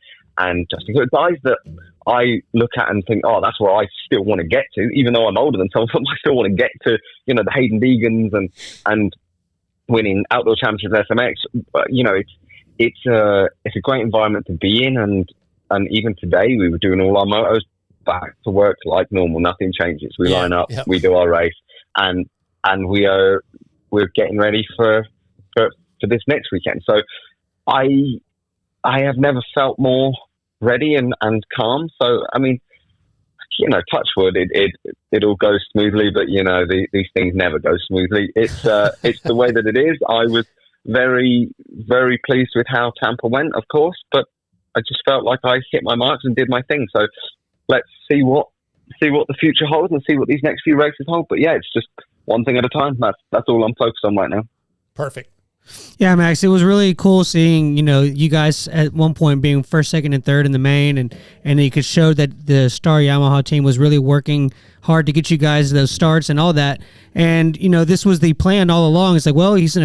Justin Hood, guys that I look at and think, oh, that's where I still want to get to, even though I'm older than some of them. I still want to get to, the Hayden Degans and winning outdoor championships SMX. It's a great environment to be in, and even today we were doing all our motos back to work like normal. Nothing changes. We line up, we do our race, and we're getting ready for this next weekend. So I have never felt more ready and calm. So I mean, touch wood, it all goes smoothly, but these things never go smoothly. It's the way that it is. I was very, very pleased with how Tampa went, of course, but I just felt like I hit my marks and did my thing. So let's see what the future holds and see what these next few races hold. But yeah, it's just one thing at a time. That's all I'm focused on right now. Perfect. Yeah, Max, it was really cool seeing, you guys at one point being first, second, and third in the main, and you could show that the Star Yamaha team was really working hard to get you guys those starts and all that. And, this was the plan all along. It's like, well, he's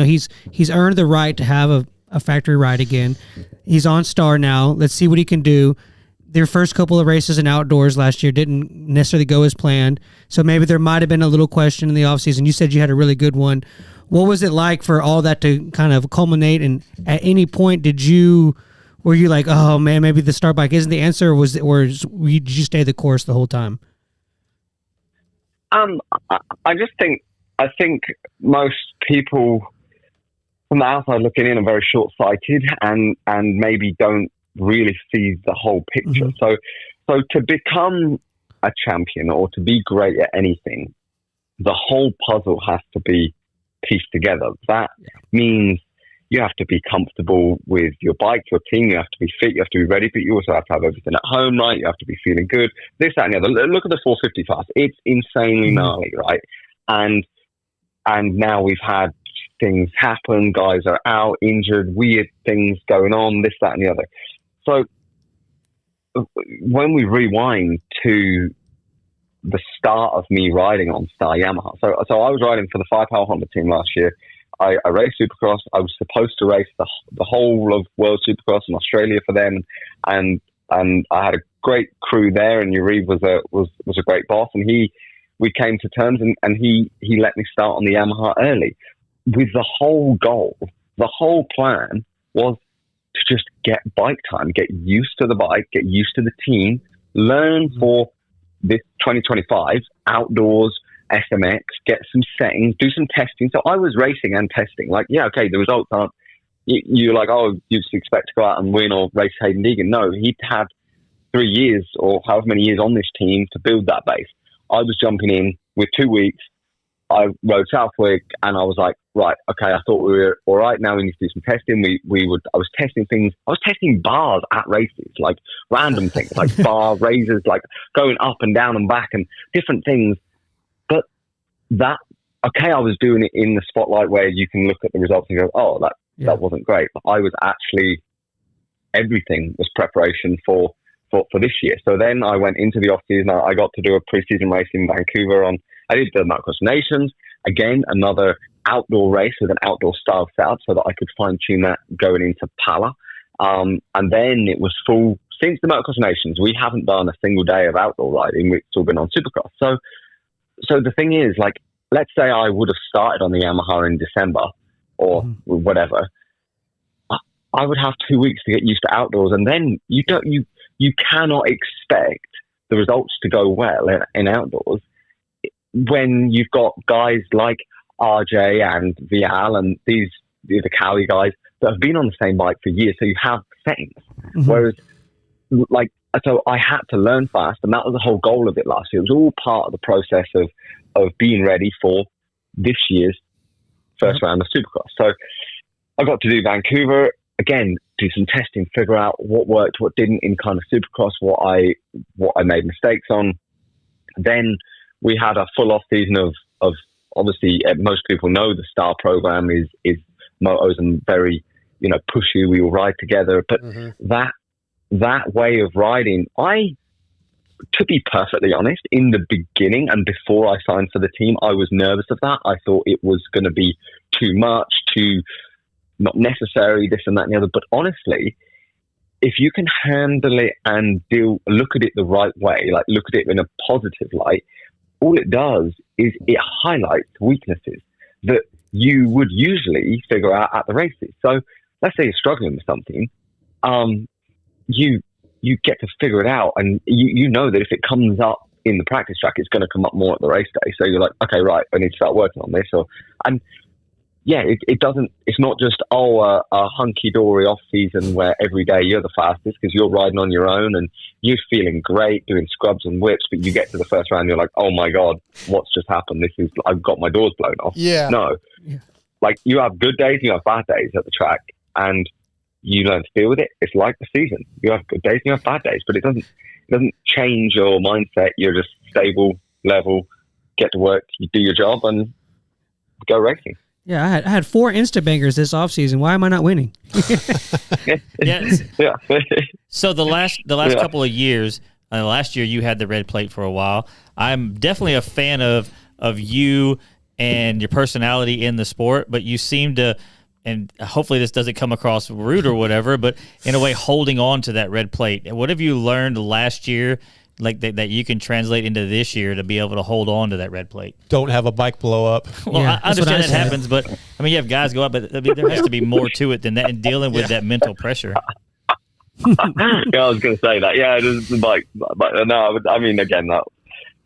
earned the right to have a factory ride again. He's on Star now. Let's see what he can do. Their first couple of races in outdoors last year didn't necessarily go as planned. So maybe there might have been a little question in the offseason. You said you had a really good one. What was it like for all that to kind of culminate? And at any point, were you like, oh man, maybe the start bike isn't the answer, or did you stay the course the whole time? I think most people from the outside looking in are very short-sighted and maybe don't really see the whole picture. Mm-hmm. So to become a champion or to be great at anything, the whole puzzle has to be pieced together. That means you have to be comfortable with your bike, your team, you have to be fit, you have to be ready, but you also have to have everything at home, right? You have to be feeling good, this, that, and the other. Look at the 450 class. It's insanely gnarly, right? And now we've had things happen, guys are out, injured, weird things going on, this, that, and the other. So when we rewind to the start of me riding on Star Yamaha. So I was riding for the 5-hour Honda team last year. I raced Supercross. I was supposed to race the whole of World Supercross in Australia for them, and I had a great crew there. And Yuriv was a great boss, and we came to terms, and he let me start on the Yamaha early, with the whole goal, the whole plan was to just get bike time, get used to the bike, get used to the team, learn for this 2025 outdoors SMX, get some settings, do some testing. So I was racing and testing. Like, yeah, okay, the results aren't, you're like, oh, you just expect to go out and win or race Hayden Deegan. No, he'd had 3 years or however many years on this team to build that base. I was jumping in with 2 weeks. I rode Southwick, and I was like, right, okay, I thought we were all right. Now we need to do some testing. I was testing things. I was testing bars at races, like random things, like bar raises, like going up and down and back and different things. But I was doing it in the spotlight where you can look at the results and go, oh, that wasn't great. But I was actually, everything was preparation for this year. So then I went into the off season. I got to do a preseason race in Vancouver I did the Motocross Nations, again, another outdoor race with an outdoor style setup so that I could fine tune that going into Pala. And then it was full, since the Motocross Nations, we haven't done a single day of outdoor riding. It's all been on Supercross. So the thing is, like, let's say I would have started on the Yamaha in December or whatever, I would have 2 weeks to get used to outdoors. And then you cannot expect the results to go well in outdoors when you've got guys like RJ and Vial and the Cali guys that have been on the same bike for years, so you have settings. Whereas, so I had to learn fast, and that was the whole goal of it last year. It was all part of the process of being ready for this year's first round of Supercross. So I got to do Vancouver, again, do some testing, figure out what worked, what didn't in kind of Supercross, what I made mistakes on. Then we had a full off season of obviously, most people know the Star program is motos and very, pushy. We will ride together, but that way of riding, to be perfectly honest, in the beginning and before I signed for the team, I was nervous of that. I thought it was going to be too much, too not necessary, this and that and the other. But honestly, if you can handle it and look at it the right way, like look at it in a positive light, all it does is it highlights weaknesses that you would usually figure out at the races. So let's say you're struggling with something, you get to figure it out, and you know that if it comes up in the practice track, it's going to come up more at the race day. So you're like, okay, right, I need to start working on this. It doesn't. It's not just a hunky dory off season where every day you're the fastest because you're riding on your own and you're feeling great doing scrubs and whips. But you get to the first round, you're like, oh my god, what's just happened? I've got my doors blown off. Yeah. No, like you have good days, you have bad days at the track, and you learn to deal with it. It's like the season. You have good days, and you have bad days, but it doesn't change your mindset. You're just stable, level, get to work, you do your job, and go racing. Yeah, I had 4 Insta bangers this offseason. Why am I not winning? Yeah. So the last couple of years, last year you had the red plate for a while. I'm definitely a fan of you and your personality in the sport, but you seem to, and hopefully this doesn't come across rude or whatever, but in a way holding on to that red plate. What have you learned last year like that you can translate into this year to be able to hold on to that red plate? Don't have a bike blow up. Well, yeah, I understand that happens, but I mean, you have guys go up, but there has to be more to it than that, and dealing with that mental pressure. Yeah, I was going to say that. Yeah, it is the bike, but no, I mean, again,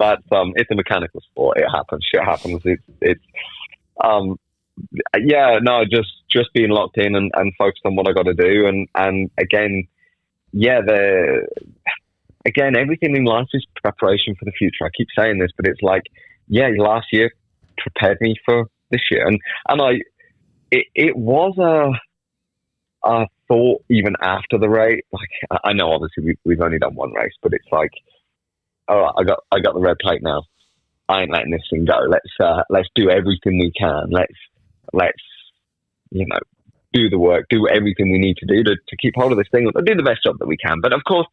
that's it's a mechanical sport. It happens. Shit happens. It's just being locked in and focused on what I got to do, and again, Again, everything in life is preparation for the future. I keep saying this, but it's like, last year prepared me for this year, and it was a thought even after the race. Like I know, obviously we've only done one race, but it's like, all right, I got the red plate now. I ain't letting this thing go. Let's do everything we can. Let's do the work, do everything we need to do to keep hold of this thing, do the best job that we can. But of course,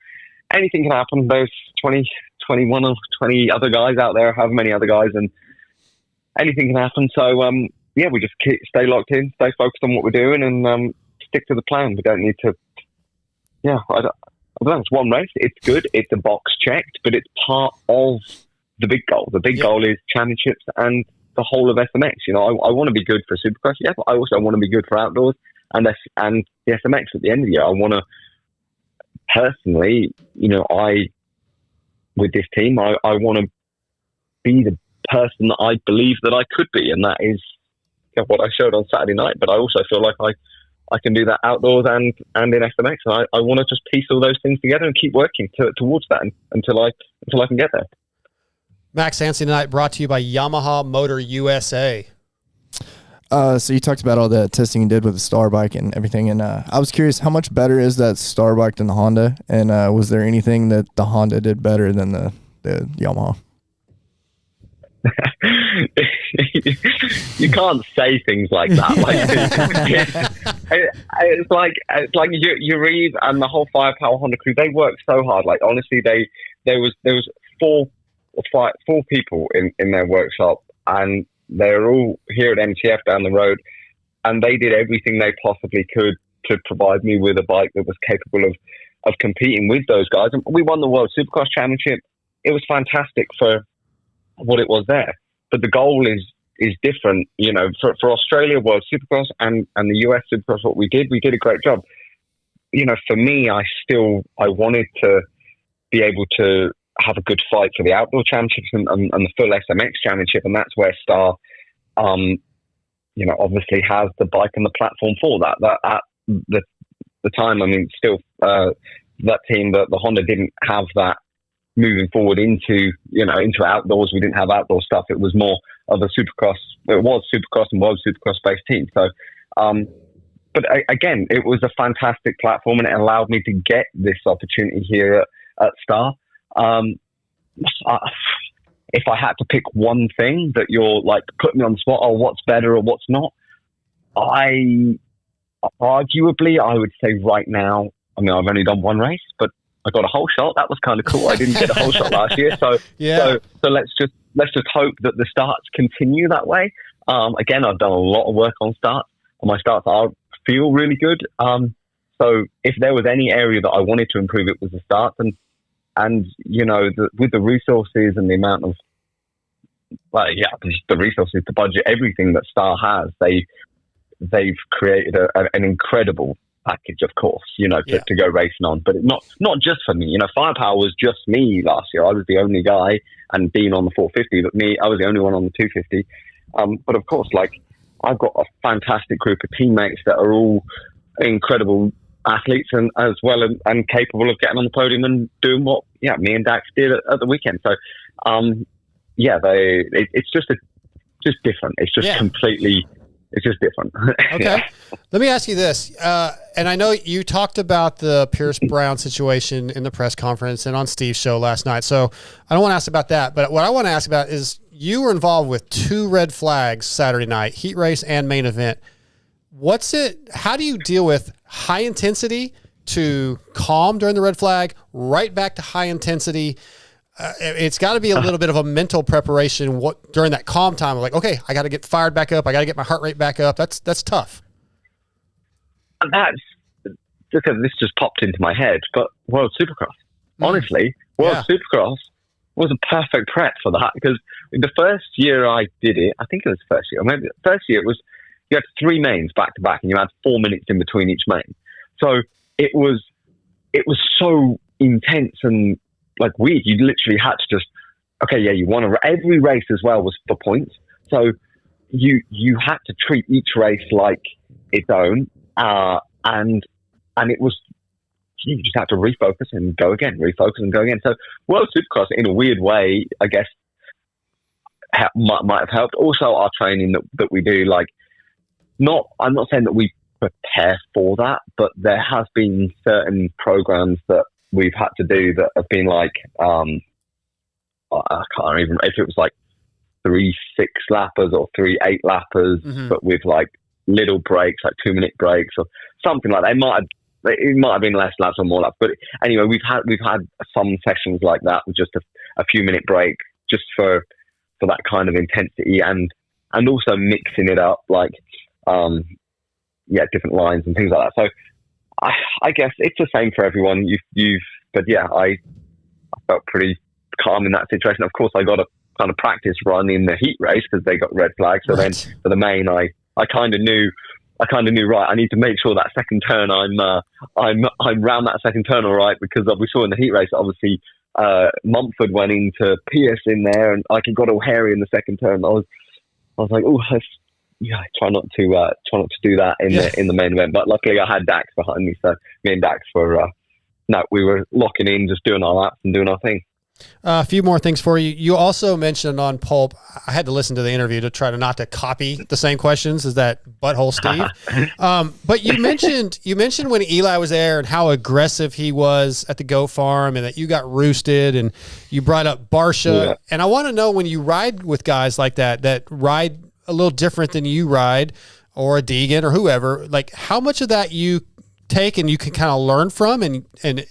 anything can happen. There's 20, 21 or 20 other guys out there, however many other guys, and anything can happen. So, we just stay locked in, stay focused on what we're doing, and stick to the plan. We don't need to, I don't know. It's one race. It's good. It's a box checked, but it's part of the big goal. The big goal is championships and the whole of SMX. I want to be good for Supercross, but I also want to be good for outdoors and the SMX at the end of the year. I want to, personally, with this team, I want to be the person that I believe that I could be, and that is what I showed on Saturday night. But I also feel like I can do that outdoors and in SMX, and I want to just piece all those things together and keep working towards that until I can get there. Max Anstie tonight brought to you by Yamaha Motor USA. So you talked about all the testing you did with the Star bike and everything, and I was curious, how much better is that Star bike than the Honda? And was there anything that the Honda did better than the Yamaha? You can't say things like that. It's like you read, and the whole Firepower Honda crew, they worked so hard. Like, honestly, there was four people in their workshop, and they're all here at MTF down the road, and they did everything they possibly could to provide me with a bike that was capable of competing with those guys. And we won the World Supercross Championship. It was fantastic for what it was there, but the goal is different. You know, for Australia World Supercross and the US Supercross, what we did a great job. You know, for me, I wanted to be able to have a good fight for the outdoor championships and the full SMX championship, and that's where Star, you know, obviously has the bike and the platform for that. That at the time, I mean, still that team, the Honda didn't have that moving forward into outdoors. We didn't have outdoor stuff. It was more of a Supercross. It was Supercross and World Supercross based team. So, but again, it was a fantastic platform, and it allowed me to get this opportunity here at Star. If I had to pick one thing that you're like put me on the spot, or what's better or what's not, arguably I would say right now, I mean, I've only done one race, but I got a whole shot. That was kind of cool. I didn't get a whole shot last year, so yeah. So let's just hope that the starts continue that way. Again, I've done a lot of work on starts, and my starts feel really good. So if there was any area that I wanted to improve, it was the starts, and you know, with the resources and the amount of, the resources, the budget, everything that Star has, they've created an incredible package, of course, you know, to go racing on. But not just for me. You know, Firepower was just me last year. I was the only guy, and being on the 450, but I was the only one on the 250. But of course, like, I've got a fantastic group of teammates that are all incredible athletes and as well and capable of getting on the podium and doing what me and Dax did at the weekend. So it's just different. It's just completely, it's just different. Okay. Let me ask you this. And I know you talked about the Pierce Brown situation in the press conference and on Steve's show last night. So I don't want to ask about that, but what I want to ask about is you were involved with 2 red flags Saturday night, heat race and main event. How do you deal with high intensity to calm during the red flag, right back to high intensity? It's got to be a little bit of a mental preparation during that calm time. Like, okay, I got to get fired back up. I got to get my heart rate back up. That's tough. And that's because this just popped into my head. But World Supercross, honestly, World Supercross was a perfect prep for that, because the first year I did it, I think it was the first year, or maybe the first year, it was, you had 3 mains back to back, and you had 4 minutes in between each main. So it was so intense and like weird. You literally had to just, you won every race as well was for points. So you had to treat each race like its own, and it was, you just had to refocus and go again, refocus and go again. So World Supercross, in a weird way, I guess, might have helped. Also, our training that we do, like, I'm not saying that we prepare for that, but there has been certain programs that we've had to do that have been like, I can't even, if it was like 3 6-lappers or 3 8-lappers, but with like little breaks, like 2-minute breaks or something like that. It might have been less laps or more laps, but anyway, we've had some sessions like that with just a few minute break, just for that kind of intensity, and also mixing it up, like different lines and things like that. So I guess it's the same for everyone. I felt pretty calm in that situation. Of course, I got to kind of practice running the heat race because they got red flags. So then for the main, I kind of knew, right, I need to make sure that second turn I'm round that second turn all right, because we saw in the heat race, obviously, Mumford went into Pierce in there, and I got all hairy in the second turn. I was like, try not to do that in the main event. But luckily, I had Dax behind me, so me and Dax we were locking in, just doing our laps and doing our thing. A few more things for you. You also mentioned on Pulp, I had to listen to the interview to try to not to copy the same questions as that butthole Steve. But you mentioned when Eli was there and how aggressive he was at the goat farm and that you got roosted, and you brought up Barsha. Yeah. And I want to know, when you ride with guys like that ride a little different than you ride, or a Deegan or whoever, like how much of that you take and you can kind of learn from and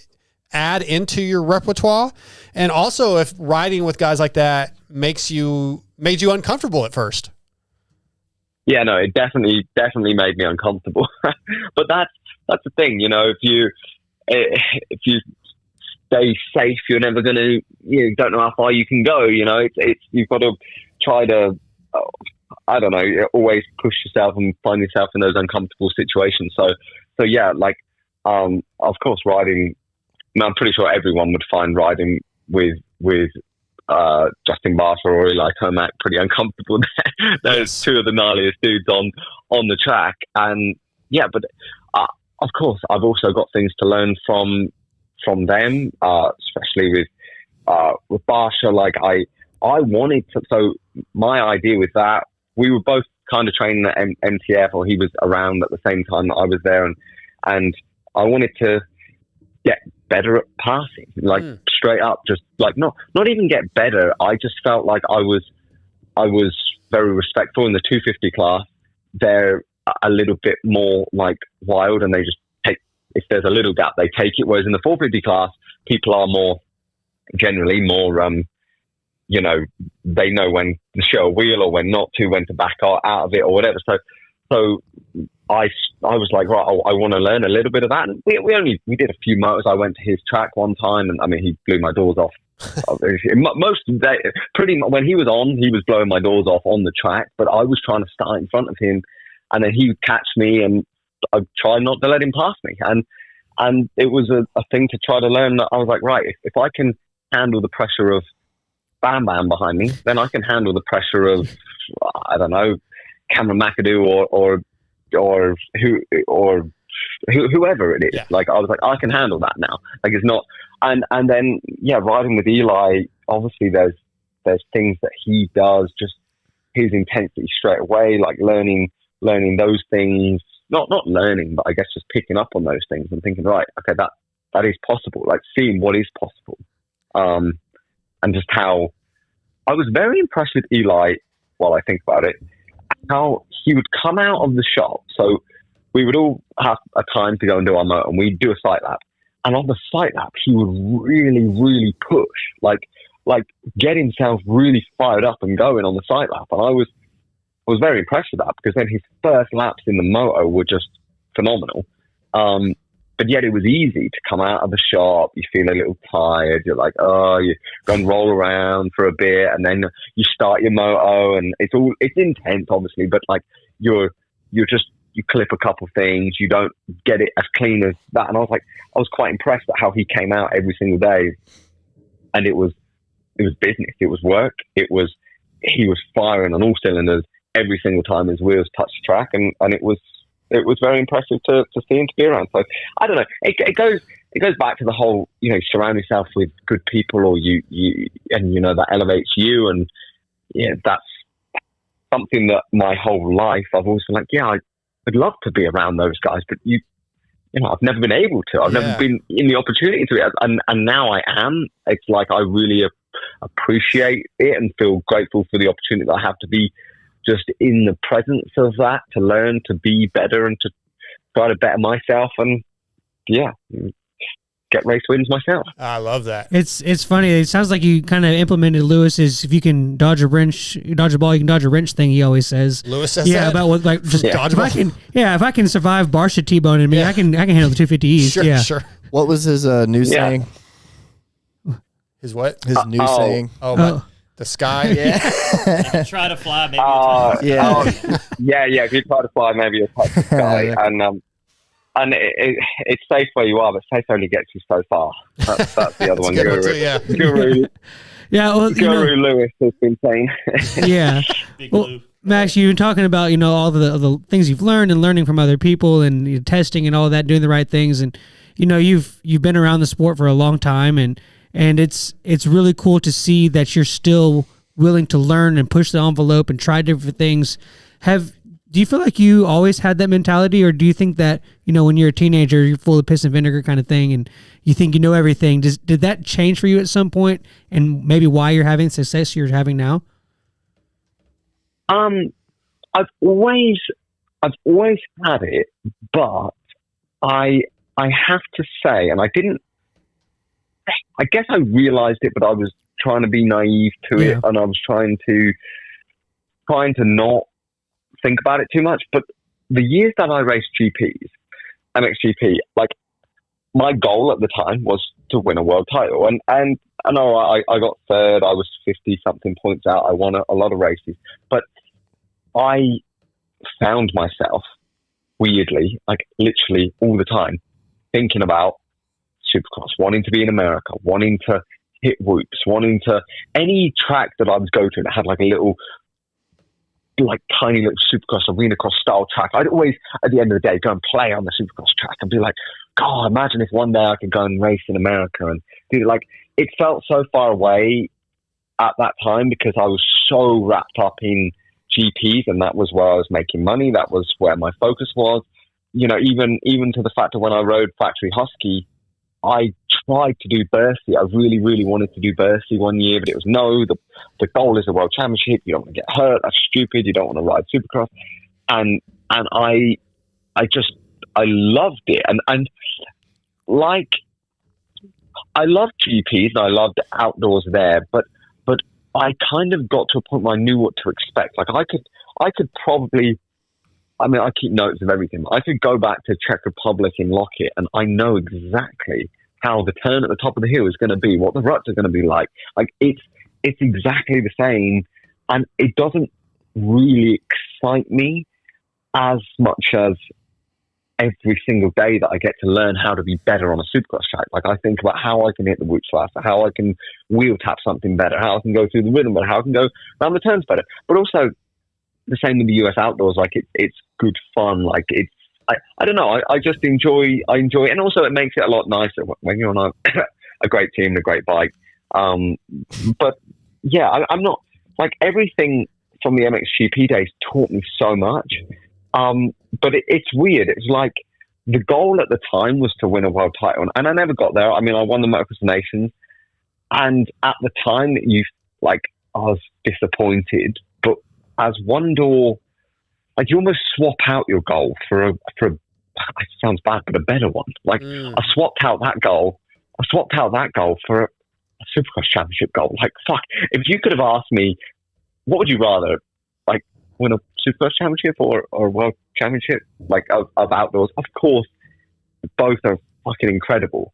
add into your repertoire. And also, if riding with guys like that made you uncomfortable at first. Yeah, no, it definitely made me uncomfortable. But that's the thing, if you stay safe, you're never going to, you don't know how far you can go. It's you've got to try to, I don't know, always push yourself and find yourself in those uncomfortable situations. So yeah, like, of course, riding. I'm pretty sure everyone would find riding with Justin Barsha or Eli Tomac pretty uncomfortable. Those two of the gnarliest dudes on the track, and yeah, but of course, I've also got things to learn from them, especially with Barsha. Like I wanted to. So my idea with that, we were both kind of training at MTF, or he was around at the same time that I was there, and I wanted to get better at passing, like straight up, just like not even get better. I just felt like I was very respectful in the 250 class. They're a little bit more like wild, and they just take, if there's a little gap, they take it. Whereas in the 450 class, people are generally more, they know when to show a wheel or when not to, when to back out of it or whatever. So I was like, right, I want to learn a little bit of that. And we did a few motors. I went to his track one time, and I mean, he blew my doors off. Most of the day, pretty much when he was on, he was blowing my doors off on the track. But I was trying to start in front of him, and then he would catch me, and I'd try not to let him pass me. And it was a thing to try to learn. I was like, right, if I can handle the pressure of Bam Bam behind me, then I can handle the pressure of, I don't know, Cameron McAdoo or whoever it is. Yeah. Like I was like, I can handle that now. Like it's not, and then yeah, riding with Eli, obviously there's things that he does, just his intensity straight away, like learning those things, not learning, but I guess just picking up on those things and thinking, right, okay, that is possible. Like seeing what is possible, and just how I was very impressed with Eli. While I think about it, how he would come out of the shop. So we would all have a time to go and do our motor, and we'd do a sight lap. And on the sight lap, he would really, really push, like get himself really fired up and going on the sight lap. And I was very impressed with that, because then his first laps in the moto were just phenomenal. But yet it was easy to come out of the shop. You feel a little tired. You're like, oh, you go and roll around for a bit, and then you start your moto, and it's intense, obviously, but like you clip a couple things. You don't get it as clean as that. And I was quite impressed at how he came out every single day, and it was business. It was work. He was firing on all cylinders every single time his wheels touched the track, and it was very impressive to see him to be around. So I don't know. It goes back to the whole, surround yourself with good people, or you that elevates you. And yeah, that's something that my whole life I've always been like, yeah, I'd love to be around those guys, but I've never been able to. I've never been in the opportunity to, and now I am. It's like I really appreciate it and feel grateful for the opportunity that I have to be just in the presence of that, to learn, to be better, and to try to better myself, and yeah, get race wins myself. I love that. It's funny. It sounds like you kind of implemented Lewis's, if you can dodge a ball, you can dodge a wrench thing. He always says. Lewis says that? About what, like, just dodge a ball. If I can survive Barsha T-boning me, I can handle the 250Es. Sure. What was his new saying? His what? His new saying. The sky. If you try to fly, maybe if you try to fly, maybe you'll touch the sky. And it's safe where you are, but safe only gets you so far. That's the other one. Guru. Guru Lewis has been saying. Yeah. Well, Max, you've been talking about all the things you've learned and learning from other people, and testing and all that, doing the right things, and you've been around the sport for a long time, and And it's really cool to see that you're still willing to learn and push the envelope and try different things. Do you feel like you always had that mentality, or do you think that, when you're a teenager, you're full of piss and vinegar kind of thing, and you think you know everything? Did that change for you at some point, and maybe why you're having success you're having now? I've always had it, but I have to say, and I guess I realized it, but I was trying to be naive to it, and I was trying to not think about it too much. But the years that I raced GPs, MXGP, like, my goal at the time was to win a world title. And I know I got third, I was 50 something points out, I won a lot of races, but I found myself weirdly, like literally all the time, thinking about Supercross, wanting to be in America, wanting to hit whoops, wanting to any track that I would go to that had like a little, like tiny little Supercross, arena cross style track. I'd always, at the end of the day, go and play on the Supercross track and be like, God, imagine if one day I could go and race in America. And do like, it felt so far away at that time because I was so wrapped up in GPs, and that was where I was making money. That was where my focus was. Even to the fact that when I rode Factory Husky, I tried to do Bercy. I really, really wanted to do Bercy one year, but it was no. The goal is a world championship. You don't want to get hurt. That's stupid. You don't want to ride Supercross. And I loved it. And like, I loved GPs and I loved outdoors there, but I kind of got to a point where I knew what to expect. Like I could probably, I keep notes of everything. I could go back to Czech Republic in Lockett and I know exactly how the turn at the top of the hill is going to be, what the ruts are going to be like. Like it's exactly the same, and it doesn't really excite me as much as every single day that I get to learn how to be better on a Supercross track. Like I think about how I can hit the whoops faster, how I can wheel tap something better, how I can go through the rhythm better, how I can go around the turns better. But also the same with the US outdoors. Like it's good fun. Like I don't know. I just enjoy it, and also it makes it a lot nicer when you're on a great team and a great bike. But yeah, I'm not like everything from the MXGP days taught me so much. But it's weird. It's like the goal at the time was to win a world title, and I never got there. I won the Motocross Nations, and at the time, I was disappointed. But as one door, like you almost swap out your goal for a it sounds bad, but a better one. Like I swapped out that goal for a Supercross championship goal. Like fuck, if you could have asked me, what would you rather, like win a Supercross championship or a world championship, like of outdoors? Of course, both are fucking incredible,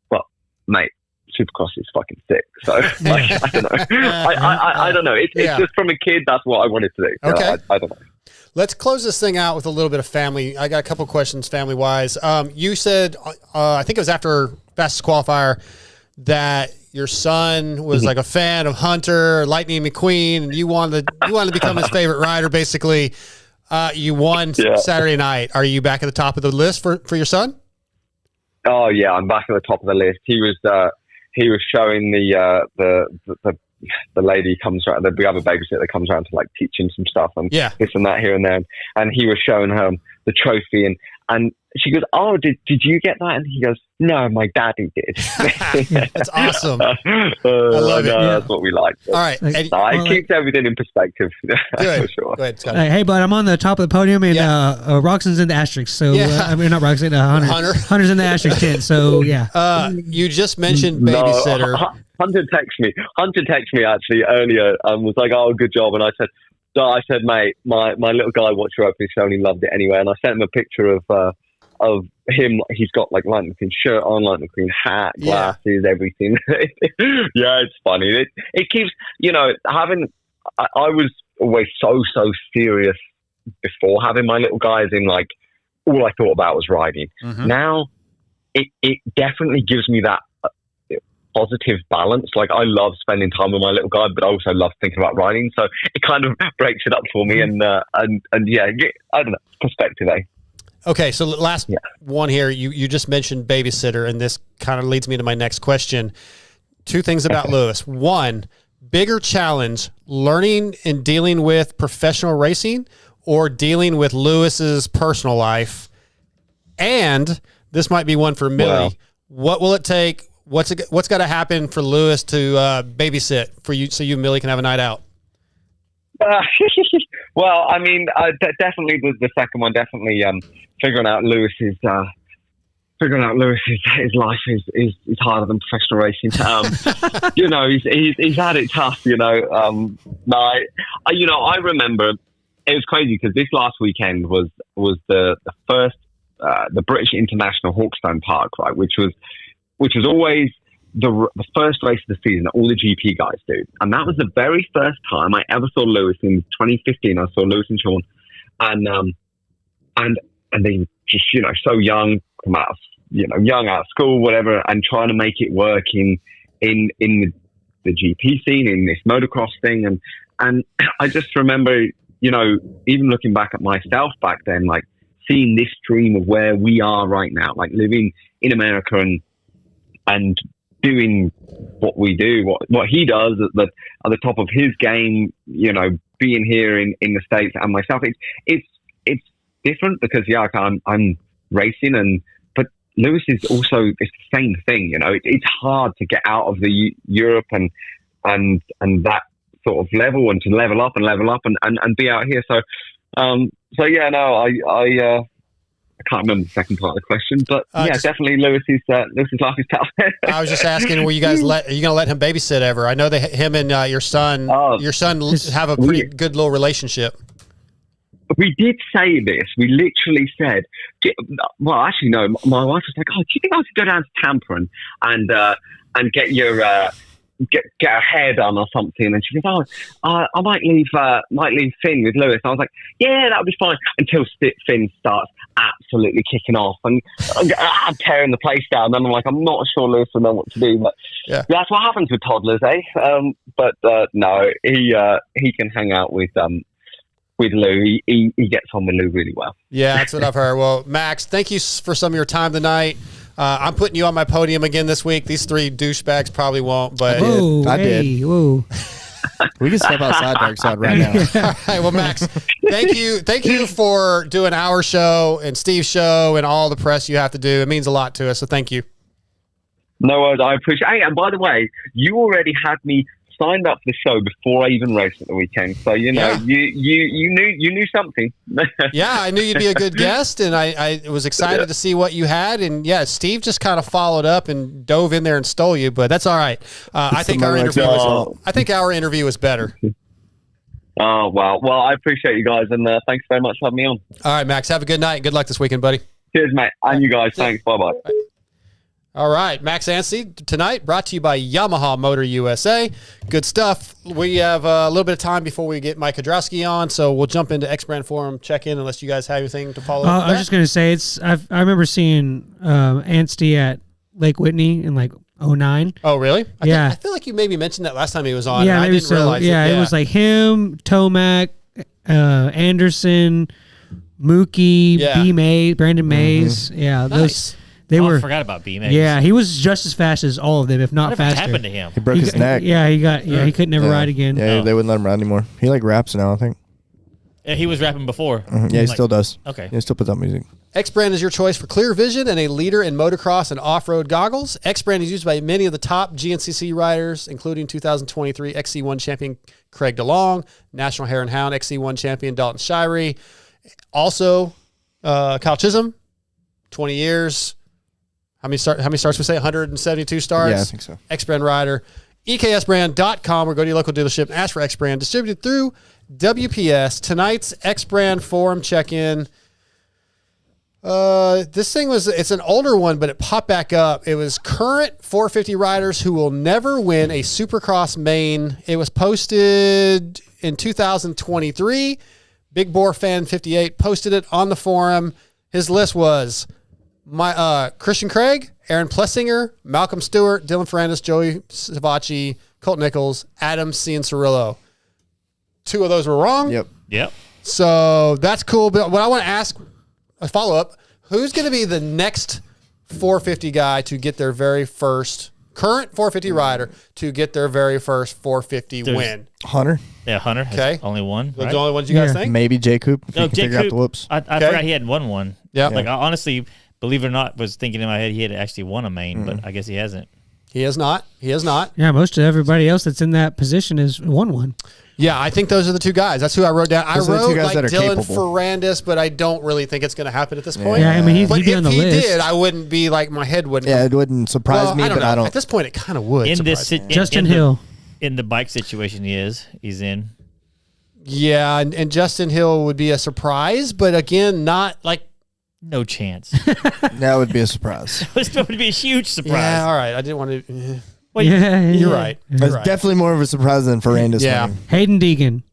but mate, Supercross is fucking sick. So like, I don't know. I don't know. It's just from a kid. That's what I wanted to do. So okay. I don't know. Let's close this thing out with a little bit of family. I got a couple questions family wise. You said, I think it was after fastest qualifier, that your son was like a fan of Hunter, Lightning McQueen, and you wanted to become his favorite rider. Basically, you won Saturday night. Are you back at the top of the list for your son? Oh yeah, I'm back at the top of the list. He was showing the lady comes around, the other babysitter that comes around to like teach him some stuff and this and that here and there, and he was showing her the trophy, and she goes, "Oh, did you get that?" And he goes, "No, my daddy did." That's awesome. I love it. That's what we like. All right, it keeps everything in perspective. Good. For sure. Go ahead, Scott. Hey, bud, I'm on the top of the podium, and Roxon's in the asterisk. So not Roxon, Hunter's in the asterisk tent. So you just mentioned babysitter. No, Hunter texted me actually earlier and was like, "Oh, good job." And I said, "Mate, my little guy watched your opening show and he loved it anyway." And I sent him a picture of him. He's got like Lightning McQueen shirt on, Lightning McQueen hat, glasses, everything. Yeah, it's funny. It keeps, having. I was always so serious before having my little guys. In like, all I thought about was riding. Mm-hmm. Now, it definitely gives me that positive balance. Like I love spending time with my little guy, but I also love thinking about riding. So it kind of breaks it up for me. And I don't know, perspective, eh? Okay, so last one here. You just mentioned babysitter, and this kind of leads me to my next question. two things about Lewis. One, bigger challenge, learning and dealing with professional racing or dealing with Lewis's personal life. And this might be one for Millie. Wow. What will it take? What's got to happen for Lewis to babysit for you so you and Millie can have a night out? Well, I mean, definitely the second one. Definitely figuring out Lewis's his life is harder than professional racing. You know, he's had it tough. You know, I remember it was crazy because this last weekend was the first the British International Hawkstone Park, right, which was always the first race of the season that all the GP guys do. And that was the very first time I ever saw Lewis in 2015. I saw Lewis and Sean. And they were just, you know, so young, come out, young out of school, whatever, and trying to make it work in the GP scene, in this motocross thing. And I just remember, you know, even looking back at myself back then, like seeing this dream of where we are right now, like living in America and doing what we do, what he does at the top of his game, you know, being here in the States and myself, it's different because I'm racing but Lewis is also, it's the same thing, you know, it's hard to get out of the Europe and that sort of level and to level up and be out here. So yeah, no, I can't remember the second part of the question, but definitely Lewis's life is tough. I was just asking, are you going to let him babysit ever? I know that him and your son have a pretty good little relationship. We did say this. We literally said, well, actually, no, my wife was like, oh, do you think I should go down to Tampa and get your, get a hair done or something? And she goes, I might leave Finn with Lewis. I was like, yeah, that would be fine, until Finn starts absolutely kicking off and tearing the place down. And I'm like, I'm not sure Lewis will know what to do, but that's what happens with toddlers, eh? But no, he can hang out with Lou. He gets on with Lou really well. Yeah, that's what I've heard. Well, Max, thank you for some of your time tonight. I'm putting you on my podium again this week. These three douchebags probably won't, but I did. Whoa. We can step outside Dark Side right now. All right, well, Max, thank you for doing our show and Steve's show and all the press you have to do. It means a lot to us, so thank you. No worries, I appreciate it. Hey, and by the way, you already had me signed up for the show before I even raced at the weekend, so you know, you knew something. Yeah, I knew you'd be a good guest, and I was excited to see what you had. And yeah, Steve just kind of followed up and dove in there and stole you, but that's all right. I think our interview was better. Oh well, I appreciate you guys, and thanks very much for having me on. All right, Max, have a good night. Good luck this weekend, buddy. Cheers, mate, and you guys. Thanks. Bye. All right, Max Anstie tonight, brought to you by Yamaha Motor USA. Good stuff. We have a little bit of time before we get Mike Kiedrowski on, so we'll jump into X Brand Forum, check in, unless you guys have anything to follow up. I was just going to say, I remember seeing Anstie at Lake Whitney in like 2009. Oh, really? I feel like you maybe mentioned that last time he was on. Yeah, I didn't realize it. Yeah, it was like him, Tomac, Anderson, Mookie, B. May, Brandon Mays. Yeah, nice. I forgot about B. Mays. Yeah, he was just as fast as all of them, if not faster. What happened to him? He broke his neck. Yeah, he could never ride again. Yeah, they wouldn't let him ride anymore. He like raps now, I think. Yeah, he was rapping before. Yeah, he still does. Okay. He still puts out music. X-Brand is your choice for clear vision and a leader in motocross and off-road goggles. X-Brand is used by many of the top GNCC riders, including 2023 XC1 champion Craig DeLong, National Hare and Hound XC1 champion Dalton Shirey. Also, Kyle Chisholm, 20 years. How many starts we say? 172 stars? Yeah, I think so. X-Brand rider. EKSbrand.com or go to your local dealership and ask for X-Brand. Distributed through WPS. Tonight's X-Brand Forum check-in. This thing it's an older one, but it popped back up. It was current 450 riders who will never win a Supercross main. It was posted in 2023. Big Bore Fan 58 posted it on the forum. His list was Christian Craig, Aaron Plessinger, Malcolm Stewart, Dylan Ferrandis, Joey Savacci, Colt Nichols, Adam Cianciarulo. 2 of those were wrong. Yep. So that's cool. But what I want to ask, a follow-up, who's going to be the next 450 guy to get their very first current 450 rider to get their very first 450 win? Hunter. Yeah, Hunter. Okay. Only one. Those right? the only ones you guys think? Maybe J. Coop. No, If you J. can figure out Coop. the whoops. I forgot he had won one. Yeah. Like, I honestly, believe it or not, was thinking in my head he had actually won a main, but I guess he hasn't. He has not. He has not. Yeah, most of everybody else that's in that position is won one. Yeah, I think those are the two guys. That's who I wrote down. Those are the I two wrote guys like that are Dylan capable. Ferrandis, but I don't really think it's going to happen at this point. Yeah, I mean, he'd But be if on the he list. did, I wouldn't be like, my head wouldn't. Yeah, it wouldn't surprise me, I don't but know. I don't. At this point, it kind of would. In this, surprise me. Justin in Hill. In the bike situation he's in. Yeah, and Justin Hill would be a surprise, but again, not like. No chance. That would be a surprise. It's going to be a huge surprise. Yeah, all right. I didn't want to. Well, You're right. You're That's right. definitely more of a surprise than Ferrandis winning Hayden Deegan.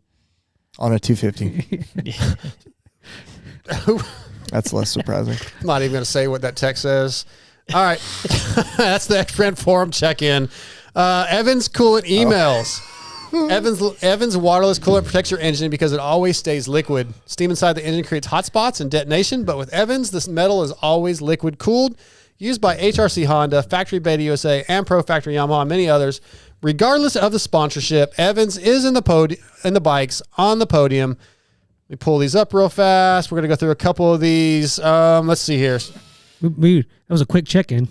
on a 250. That's less surprising. I'm not even going to say what that text says. All right. That's the X-Brand Forum check-in. Evans Coolant emails. Evans waterless coolant protects your engine because it always stays liquid. Steam inside the engine creates hot spots and detonation, but with Evans, this metal is always liquid cooled. Used by HRC Honda, Factory Beta USA, and Pro Factory Yamaha, and many others. Regardless of the sponsorship, Evans is in the bikes on the podium. Let me pull these up real fast. We're going to go through a couple of these. Let's see here. That was a quick check-in.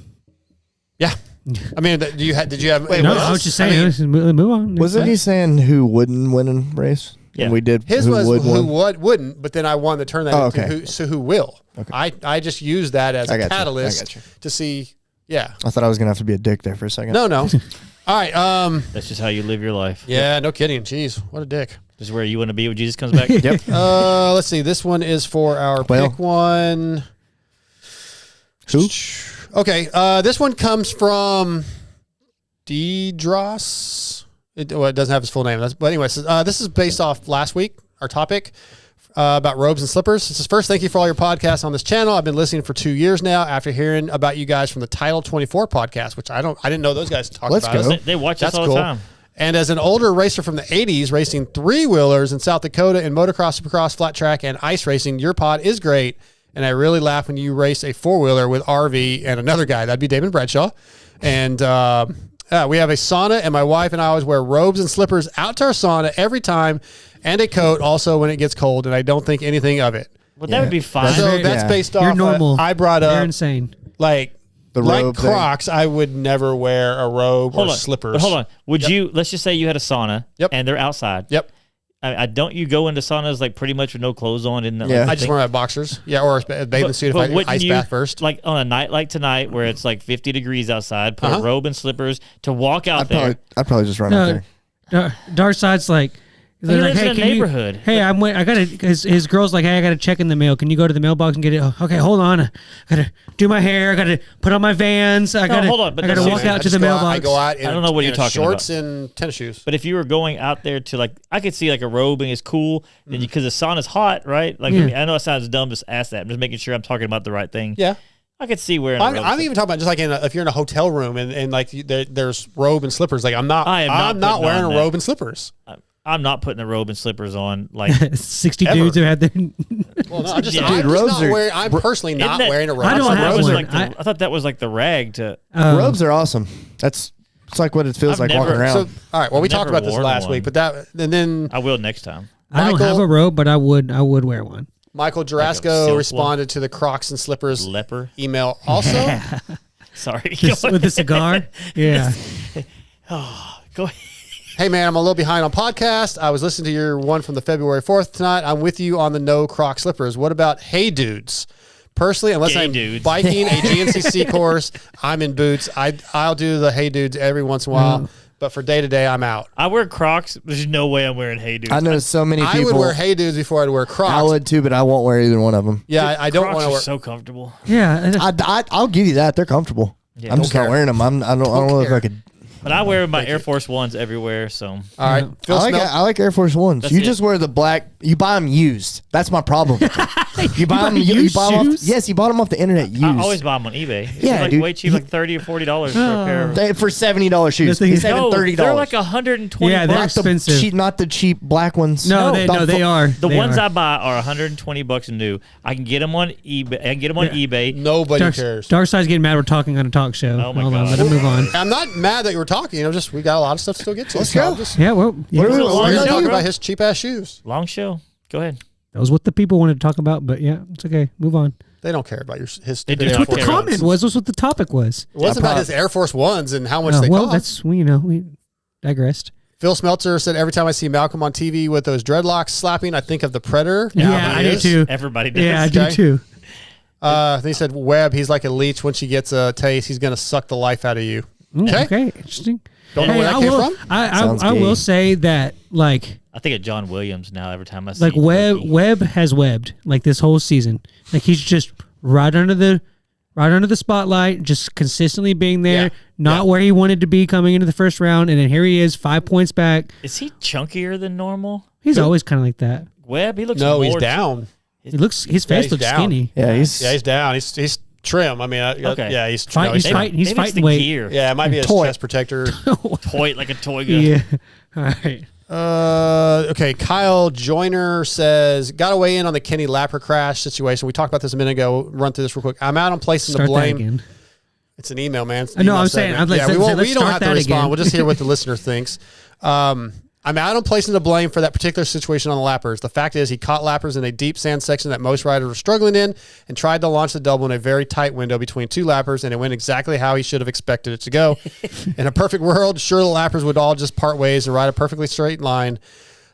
Yeah. I mean, did you have? Wait, No, I was just saying. Move on. Wasn't he saying who wouldn't win a race? Yeah. And we did. His who was would who win? wouldn't, but then I wanted to turn that into who will. Okay. I just used that as a catalyst you. to see. Yeah. I thought I was gonna have to be a dick there for a second. No. All right. That's just how you live your life. Yeah. No kidding. Jeez, what a dick. This is where you want to be when Jesus comes back. Yep. Let's see. This one is for our pick one. Who? Okay. This one comes from Kiedrowski. It doesn't have his full name. But anyway, this is based off last week, our topic about robes and slippers. This is first, thank you for all your podcasts on this channel. I've been listening for 2 years now after hearing about you guys from the Title 24 podcast, which I didn't know those guys talked about us. They watch us all the time. And as an older racer from the 80s, racing three-wheelers in South Dakota in motocross, supercross, flat track, and ice racing, your pod is great. And I really laugh when you race a four-wheeler with RV and another guy. That'd be David Bradshaw. And we have a sauna, and my wife and I always wear robes and slippers out to our sauna every time, and a coat also when it gets cold, and I don't think anything of it. Well, that would be fine. So that's based off. You're normal. I brought up. You're insane. Like Crocs, I would never wear a robe or slippers. But hold on. Would you, let's just say you had a sauna and they're outside. Yep. Don't you go into saunas like pretty much with no clothes on? I just wear my boxers. Yeah, or a bathing suit if I ice bath first. Like on a night like tonight where it's like 50 degrees outside, put a robe and slippers to walk out there. I'd probably just run out there. Dark Side's like, He lives in a can neighborhood. I gotta. His girl's like, hey, I gotta check in the mail. Can you go to the mailbox and get it? Oh, okay, hold on. I gotta do my hair. I gotta put on my Vans. I gotta walk out to the mailbox. I go out in, I don't know what you're talking shorts about. and tennis shoes. But if you were going out there to like, I could see like a robe and it's cool, then because the sauna's hot, right? Like, I know it sounds dumb to ask that. I'm just making sure I'm talking about the right thing. Yeah. I could see where I'm even talking about just like if you're in a hotel room and like there's robe and slippers. Like I'm not wearing a robe and slippers. I'm not putting a robe and slippers on like 60 dudes who had their. Well, no, I'm personally not wearing a robe. I don't have one. I thought that was like the rag to. Robes are awesome. It's like what it feels walking around. So, all right. Well, we talked about this last week, but then I will next time. I don't have a robe, but I would wear one. Michael Jarasco responded to the Crocs and slippers email also. Sorry, with the cigar. Yeah. Go ahead. Hey, man, I'm a little behind on podcast. I was listening to your one from the February 4th tonight. I'm with you on the no Croc slippers. What about Hey Dudes? Personally, unless I'm biking a GNCC course, I'm in boots. I'll do the Hey Dudes every once in a while, but for day-to-day, I'm out. I wear Crocs. There's no way I'm wearing Hey Dudes. I know so many people. I would wear Hey Dudes before I'd wear Crocs. I would too, but I won't wear either one of them. Yeah, I don't want to wear. So comfortable. Yeah. I'll give you that. They're comfortable. Yeah, I'm just not wearing them. I don't know if I could. But I wear my Air Force Ones everywhere, so. All right. I like Air Force Ones. That's you it. just wear the black. You buy them used. That's my problem. You buy them. You buy them off. Yes, you bought them off the internet used. I always buy them on eBay. It's Yeah, like dude. way cheap, like $30 or $40 for a pair of. For $70 shoes. thing He's is- saving No, $30. they're like $120. Yeah, they're bucks. expensive. Not the cheap black ones. No, they are. The They ones are. I buy are $120 new. I can get them on eBay. I can get them on eBay. Nobody cares. Dark Side's getting mad. We're talking on a talk show. Oh my Hold on, God. let him move on. I'm not mad that you were talking. Just we got a lot of stuff to still get to. Let's so go. I'm just- Yeah, well, yeah. What are we- Long We're show, not talking bro. about his cheap ass shoes. Long show. Go ahead. That was what the people wanted to talk about, but yeah, it's okay. Move on. They don't care about his. They stupid do Air not What the Force care. Ones. comment was. Was what the topic was. It wasn't about his Air Force Ones and how much Oh, they well, cost. that's we digressed. Phil Smeltzer said every time I see Malcolm on TV with those dreadlocks slapping, I think of the Predator. Yeah, I do too. Everybody does. Yeah, I do Okay. too. Then he said Webb, he's like a leech. Once he gets a taste, he's going to suck the life out of you. Okay, interesting. Don't know Hey, where that I came will, from. Sounds I gay. will say that like I think of John Williams now every time I see Webb has webbed like this whole season. Like he's just right under the spotlight, just consistently being there, Yeah. not where he wanted to be coming into the first round, and then here he is, 5 points back. Is he chunkier than normal? He's always kind of like that. Webb, he looks No, he's more- down. His face he's looks down. skinny. Yeah, he's down. He's trim. I mean, Okay. yeah, he's Fight- no, he's trim. fighting. He's Maybe it's fighting the weight. gear. Yeah, it might be his Toy. chest protector. Toy like a toy gun. Yeah. All right. Okay, Kyle Joyner says, got to weigh in on the Kenny Lapper crash situation. We talked about this a minute ago. Run through this real quick. I'm out on placing Start the that blame. again. It's an email, man. It's I know, email I'm saying, segment. I'm like, yeah, we, let's won't, we don't start have to that respond. again. We'll just hear what the listener thinks. I'm out on placing the blame for that particular situation on the lappers. The fact is he caught lappers in a deep sand section that most riders were struggling in and tried to launch the double in a very tight window between two lappers, and it went exactly how he should have expected it to go. In a perfect world, sure, the lappers would all just part ways and ride a perfectly straight line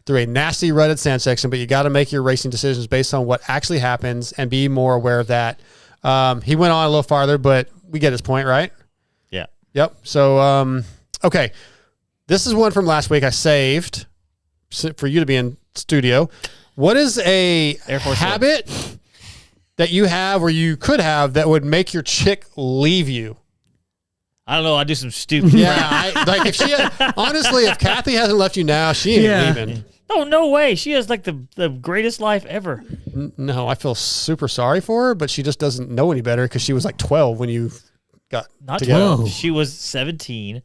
through a nasty rutted sand section, but you got to make your racing decisions based on what actually happens and be more aware of that. He went on a little farther, but we get his point, right? Yeah. Yep. So, okay. This is one from last week I saved for you to be in studio. What is a Air Force habit that you have or you could have that would make your chick leave you? I don't know. I do some stupid. Yeah. Like if she honestly, if Kathy hasn't left you now, she ain't leaving. Oh, no way. She has like the greatest life ever. No, I feel super sorry for her, but she just doesn't know any better because she was like 12 when you got Not together. 12. Whoa. She was 17.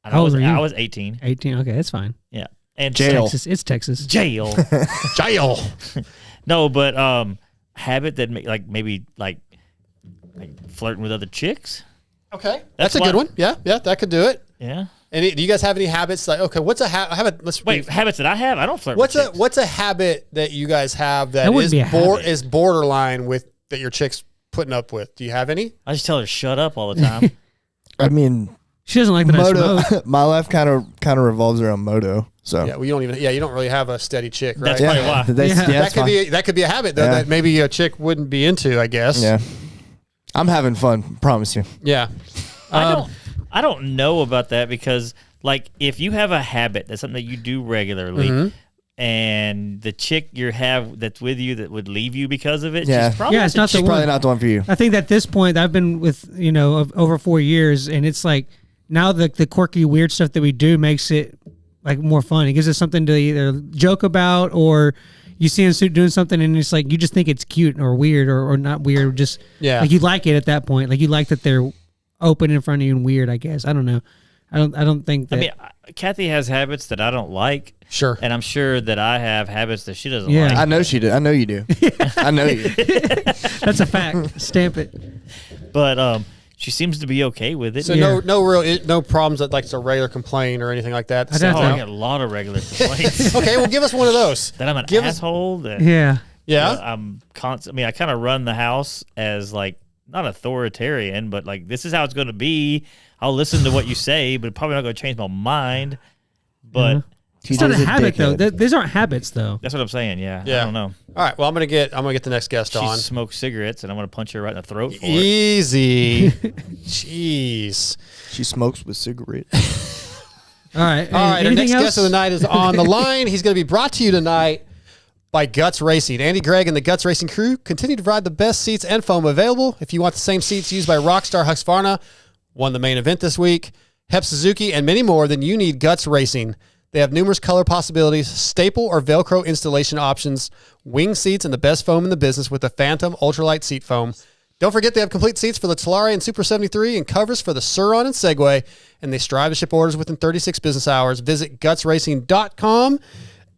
And How old were you? I was 18. 18. Okay, that's fine. Yeah. And Jail. Texas. It's Texas. Jail. Jail. No, but habit that maybe flirting with other chicks. Okay. That's a what- good one. Yeah. Yeah. That could do it. Yeah. And do you guys have any habits? Like, okay, what's a habit? Let's Wait, habits that I have? I don't flirt What's with a chicks. what's a habit that you guys have that That wouldn't is be a habit. is borderline with that your chick's putting up with? Do you have any? I just tell her to shut up all the time. I mean, She doesn't like that I smoke. moto. My life kind of revolves around moto. So Yeah, well, you don't even. Yeah, you don't really have a steady chick, right? That's probably why. that's- Yeah. That could be a habit though Yeah. that maybe a chick wouldn't be into. I guess. yeah. I'm having fun. Promise you. Yeah. I don't know about that because like if you have a habit that's something that you do regularly Mm-hmm. and the chick you have that's with you that would leave you because of it, Yeah. she's probably Yeah, it's not She's the probably one. not the one for you. I think at this point I've been with of over 4 years, and it's like now the quirky weird stuff that we do makes it like more fun. It gives us something to either joke about, or you see him doing something and it's like you just think it's cute or weird or not weird, just like you like it at that point. Like you like that they're open in front of you and weird. I guess I don't know. I don't think that. I mean, Kathy has habits that I don't like. Sure. And I'm sure that I have habits that she doesn't Yeah. like. I know she did. I know you do. I know you. that's a fact. Stamp it. But she seems to be okay with it. So Yeah. no problems that like it's a regular complaint or anything like that. I'd have Oh, to- I get a lot of regular complaints. Okay, well, give us one of those. That I'm an Give us- asshole. That Yeah. Yeah. I'm constant. I mean, I kind of run the house as like not authoritarian, but like this is how it's going to be. I'll listen to what you say, but probably not going to change my mind. But It's not a habit though. These aren't habits though. that's what I'm saying. Yeah. Yeah. I don't know. All right. Well, I'm gonna get the next guest She on. smokes cigarettes, and I'm going to punch her right in the throat for it. Easy. Jeez. She smokes with cigarettes. All right. All right. Our Anything next else? guest of the night is on the line. He's going to be brought to you tonight by Guts Racing. Andy Gregg and the Guts Racing crew continue to provide the best seats and foam available. If you want the same seats used by Rockstar Husqvarna, won the main event this week, Hep Suzuki, and many more, then you need Guts Racing. They have numerous color possibilities, staple or Velcro installation options, wing seats, and the best foam in the business with the Phantom Ultralight Seat Foam. Don't forget they have complete seats for the Talari and Super 73 and covers for the Suron and Segway, and they strive to ship orders within 36 business hours. Visit gutsracing.com,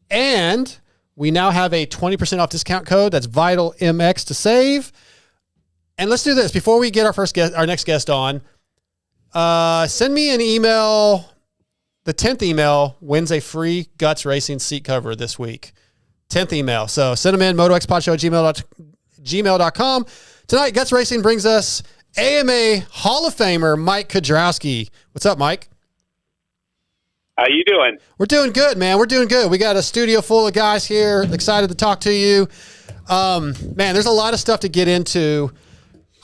and we now have a 20% off discount code. That's VitalMX to save. And let's do this. Before we get our next guest on, send me an email. The 10th email wins a free Guts Racing seat cover this week. 10th email. So send them in, motoxpodshow@gmail.com. Tonight, Guts Racing brings us AMA Hall of Famer Mike Kiedrowski. What's up, Mike? How you doing? We're doing good, man. We're doing good. We got a studio full of guys here. Excited to talk to you. Man, there's a lot of stuff to get into.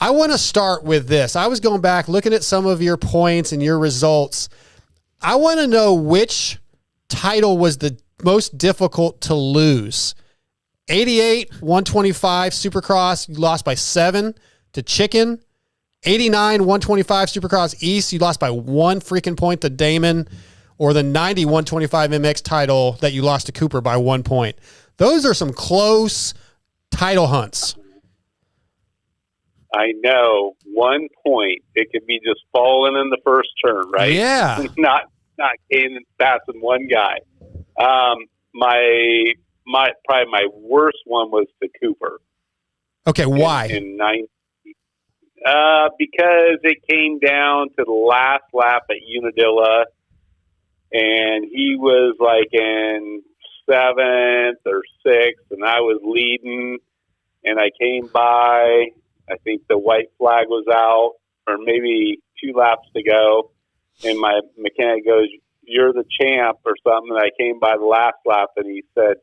I want to start with this. I was going back, looking at some of your points and your results. I want to know which title was the most difficult to lose. 88, 125 Supercross, you lost by 7 to Chicken. 89, 125 Supercross East, you lost by 1 freaking point to Damon. Or the 90, 125 MX title that you lost to Cooper by 1 point. Those are some close title hunts. I know. 1 point. It could be just falling in the first turn, right? Yeah. not getting passing one guy. Probably my worst one was to Cooper. Okay, why? In 90. Because it came down to the last lap at Unadilla, and he was like in 7th or 6th, and I was leading, and I came by. I think the white flag was out, or maybe 2 laps to go, and my mechanic goes, "You're the champ," or something. And I came by the last lap, and he said,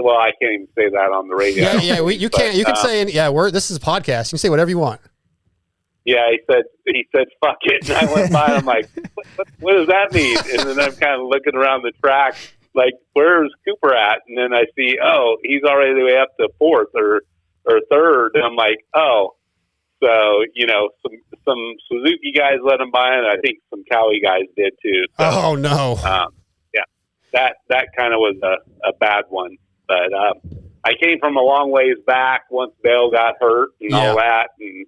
well, I can't even say that on the radio. You can't. You can say, this is a podcast. You can say whatever you want. Yeah, he said, "Fuck it," and I went by. And I'm like, what does that mean? And then I'm kind of looking around the track, like, where's Cooper at? And then I see, he's already the way up to 4th or 3rd, and I'm like, oh. So, some Suzuki guys let him by, and I think some Cowie guys did too. So, oh no. That kind of was a bad one. But I came from a long ways back once Bale got hurt and all that and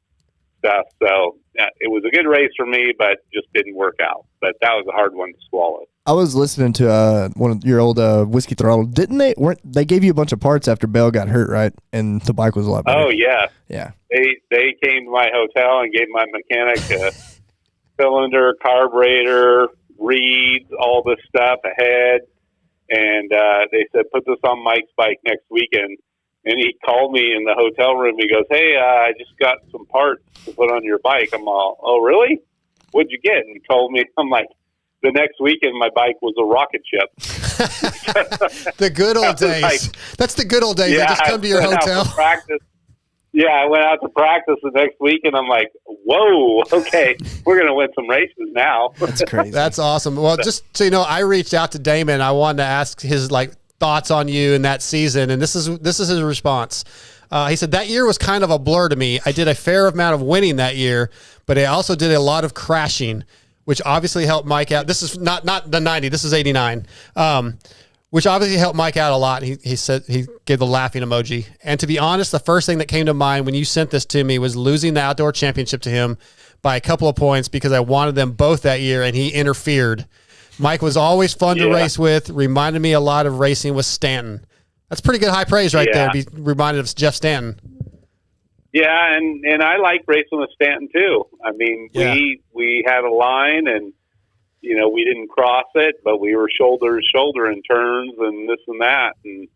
stuff. So it was a good race for me, but just didn't work out. But that was a hard one to swallow. I was listening to one of your old Whiskey Throttle. Didn't they? They gave you a bunch of parts after Bale got hurt, right? And the bike was a lot better. Oh yeah, yeah. They came to my hotel and gave my mechanic a cylinder, carburetor, reeds, all this stuff ahead. And they said, put this on Mike's bike next weekend. And he called me in the hotel room. He goes, "Hey, I just got some parts to put on your bike." I'm all, "Oh, really? What'd you get?" And he told me, I'm like, the next weekend, my bike was a rocket ship. The good old days. Like, that's the good old days. Yeah, I just come to your hotel. I went out to practice the next week, and I'm like, whoa, okay, we're going to win some races now. That's crazy. That's awesome. Well, just so you know, I reached out to Damon. I wanted to ask his thoughts on you in that season, and this is his response. He said, "That year was kind of a blur to me. I did a fair amount of winning that year, but I also did a lot of crashing, which obviously helped Mike out." This is not the 90. This is 89. Which obviously helped Mike out a lot. He said, he gave the laughing emoji. And to be honest, the first thing that came to mind when you sent this to me was losing the outdoor championship to him by a couple of points because I wanted them both that year and he interfered. Mike was always fun to race with, reminded me a lot of racing with Stanton. That's pretty good high praise right there, to be reminded of Jeff Stanton. Yeah, and I like racing with Stanton too. I mean, we had a line and, we didn't cross it, but we were shoulder to shoulder in turns and this and that. And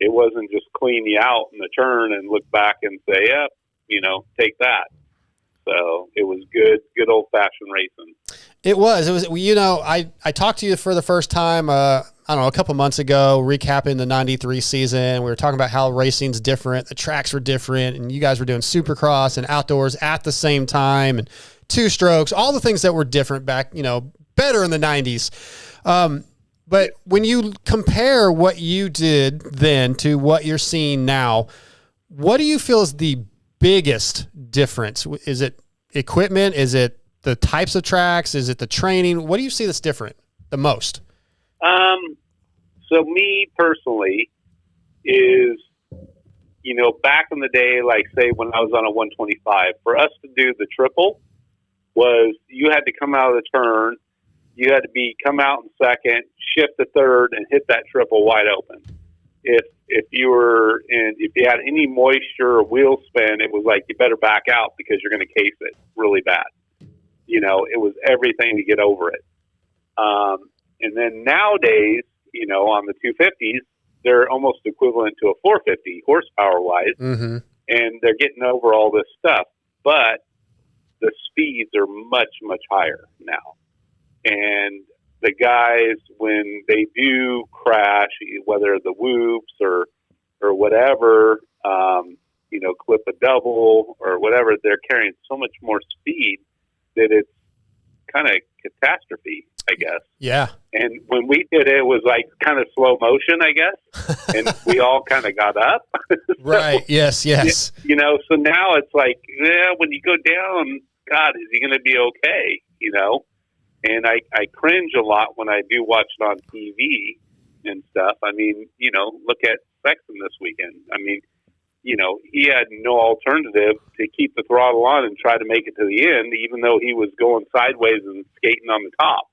it wasn't just clean you out in the turn and look back and say, yep, take that. So it was good old fashioned racing. It was, I talked to you for the first time, a couple months ago, recapping the 93 season. We were talking about how racing's different. The tracks were different and you guys were doing Supercross and outdoors at the same time and 2 strokes, all the things that were different back, better in the 90s. But when you compare what you did then to what you're seeing now, what do you feel is the biggest difference? Is it equipment? Is it the types of tracks? Is it the training? What do you see that's different the most? So me personally is, back in the day, like say when I was on a 125, for us to do the triple was you had to come out of the turn, you had to come out in second, shift to third, and hit that triple wide open. If you had any moisture or wheel spin, it was like you better back out because you're going to case it really bad. It was everything to get over it. And then nowadays, on the 250s, they're almost equivalent to a 450 horsepower wise, and they're getting over all this stuff. But the speeds are much, much higher now. And the guys, when they do crash, whether the whoops or whatever, clip a double or whatever, they're carrying so much more speed that it's kind of catastrophe, I guess. Yeah. And when we did it, it was like kind of slow motion, I guess. And we all kind of got up. Right. Yes. So now it's like, when you go down, God, is he going to be okay? And I cringe a lot when I do watch it on TV and stuff. I mean, look at Sexton this weekend. I mean, he had no alternative to keep the throttle on and try to make it to the end, even though he was going sideways and skating on the top.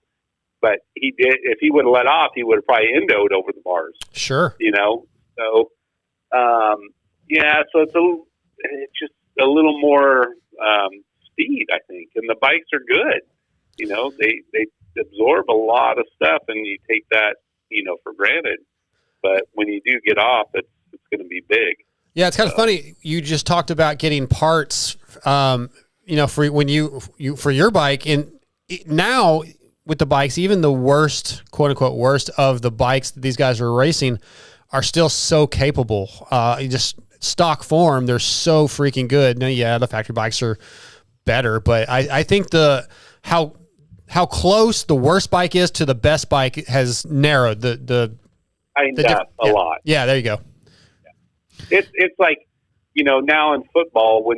But he did. If he would have let off, he would have probably endoed over the bars. Sure. So, so it's just a little more speed, I think. And the bikes are good. They absorb a lot of stuff, and you take that, for granted. But when you do get off, it's going to be big. Yeah, it's kind of funny. You just talked about getting parts, for when you for your bike, and now with the bikes, even the worst, quote unquote, worst of the bikes that these guys are racing are still so capable. Just stock form, they're so freaking good. Now, yeah, the factory bikes are better, but I think how close the worst bike is to the best bike has narrowed a lot. Yeah, there you go. It's like, now in football, when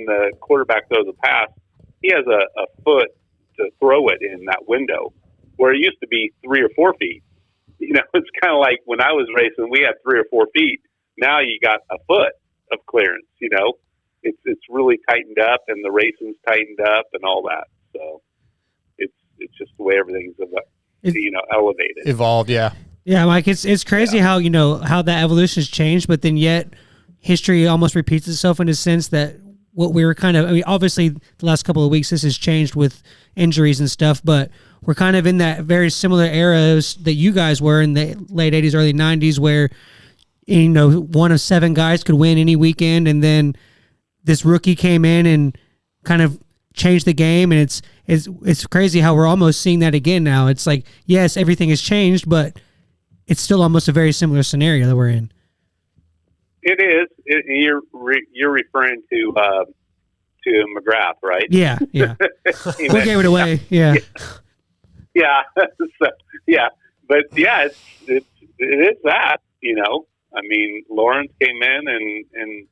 the quarterback throws a pass, he has a foot to throw it in that window, where it used to be 3 or 4 feet. It's kind of like when I was racing, we had 3 or 4 feet. Now you got a foot of clearance. It's really tightened up, and the racing's tightened up, and all that. So it's just the way everything's elevated, evolved. Yeah, Mike, it's crazy how how that evolution has changed, but then yet history almost repeats itself in a sense that what we were obviously the last couple of weeks this has changed with injuries and stuff, but we're kind of in that very similar eras that you guys were in the late 80s, early 90s, where one of 7 guys could win any weekend, and then this rookie came in and kind of changed the game, and it's crazy how we're almost seeing that again now. It's like, yes, everything has changed, but it's still almost a very similar scenario that we're in. It is. You're referring to McGrath, right? Yeah. We gave it away. Yeah. But it is that. I mean, Lawrence came in and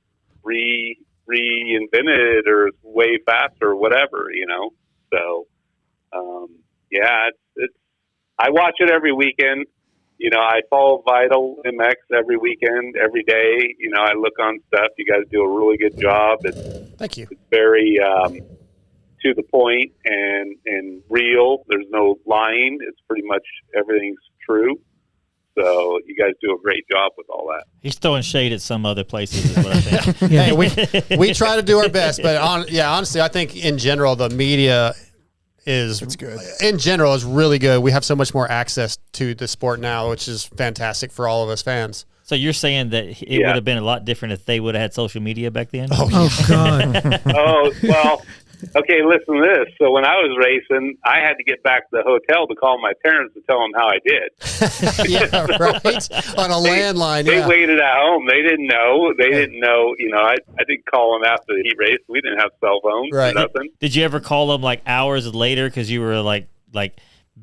reinvented it, or way faster, or whatever. So it's. I watch it every weekend. I follow Vital MX every weekend, every day. I look on stuff. You guys do a really good job. Thank you. It's very to the point and real. There's no lying. It's pretty much everything's true. So you guys do a great job with all that. He's throwing shade at some other places, is what I think. Hey, we try to do our best, but honestly, I think in general the media it's good. In general is really good. We have so much more access to the sport now, which is fantastic for all of us fans. So you're saying that it would have been a lot different if they would have had social media back then? Oh God. Oh, well, okay, listen to this. So when I was racing, I had to get back to the hotel to call my parents to tell them how I did. Yeah, right. On a landline. They waited at home. They didn't know. I didn't call them after the heat race. We didn't have cell phones or nothing. Did you ever call them like hours later because you were like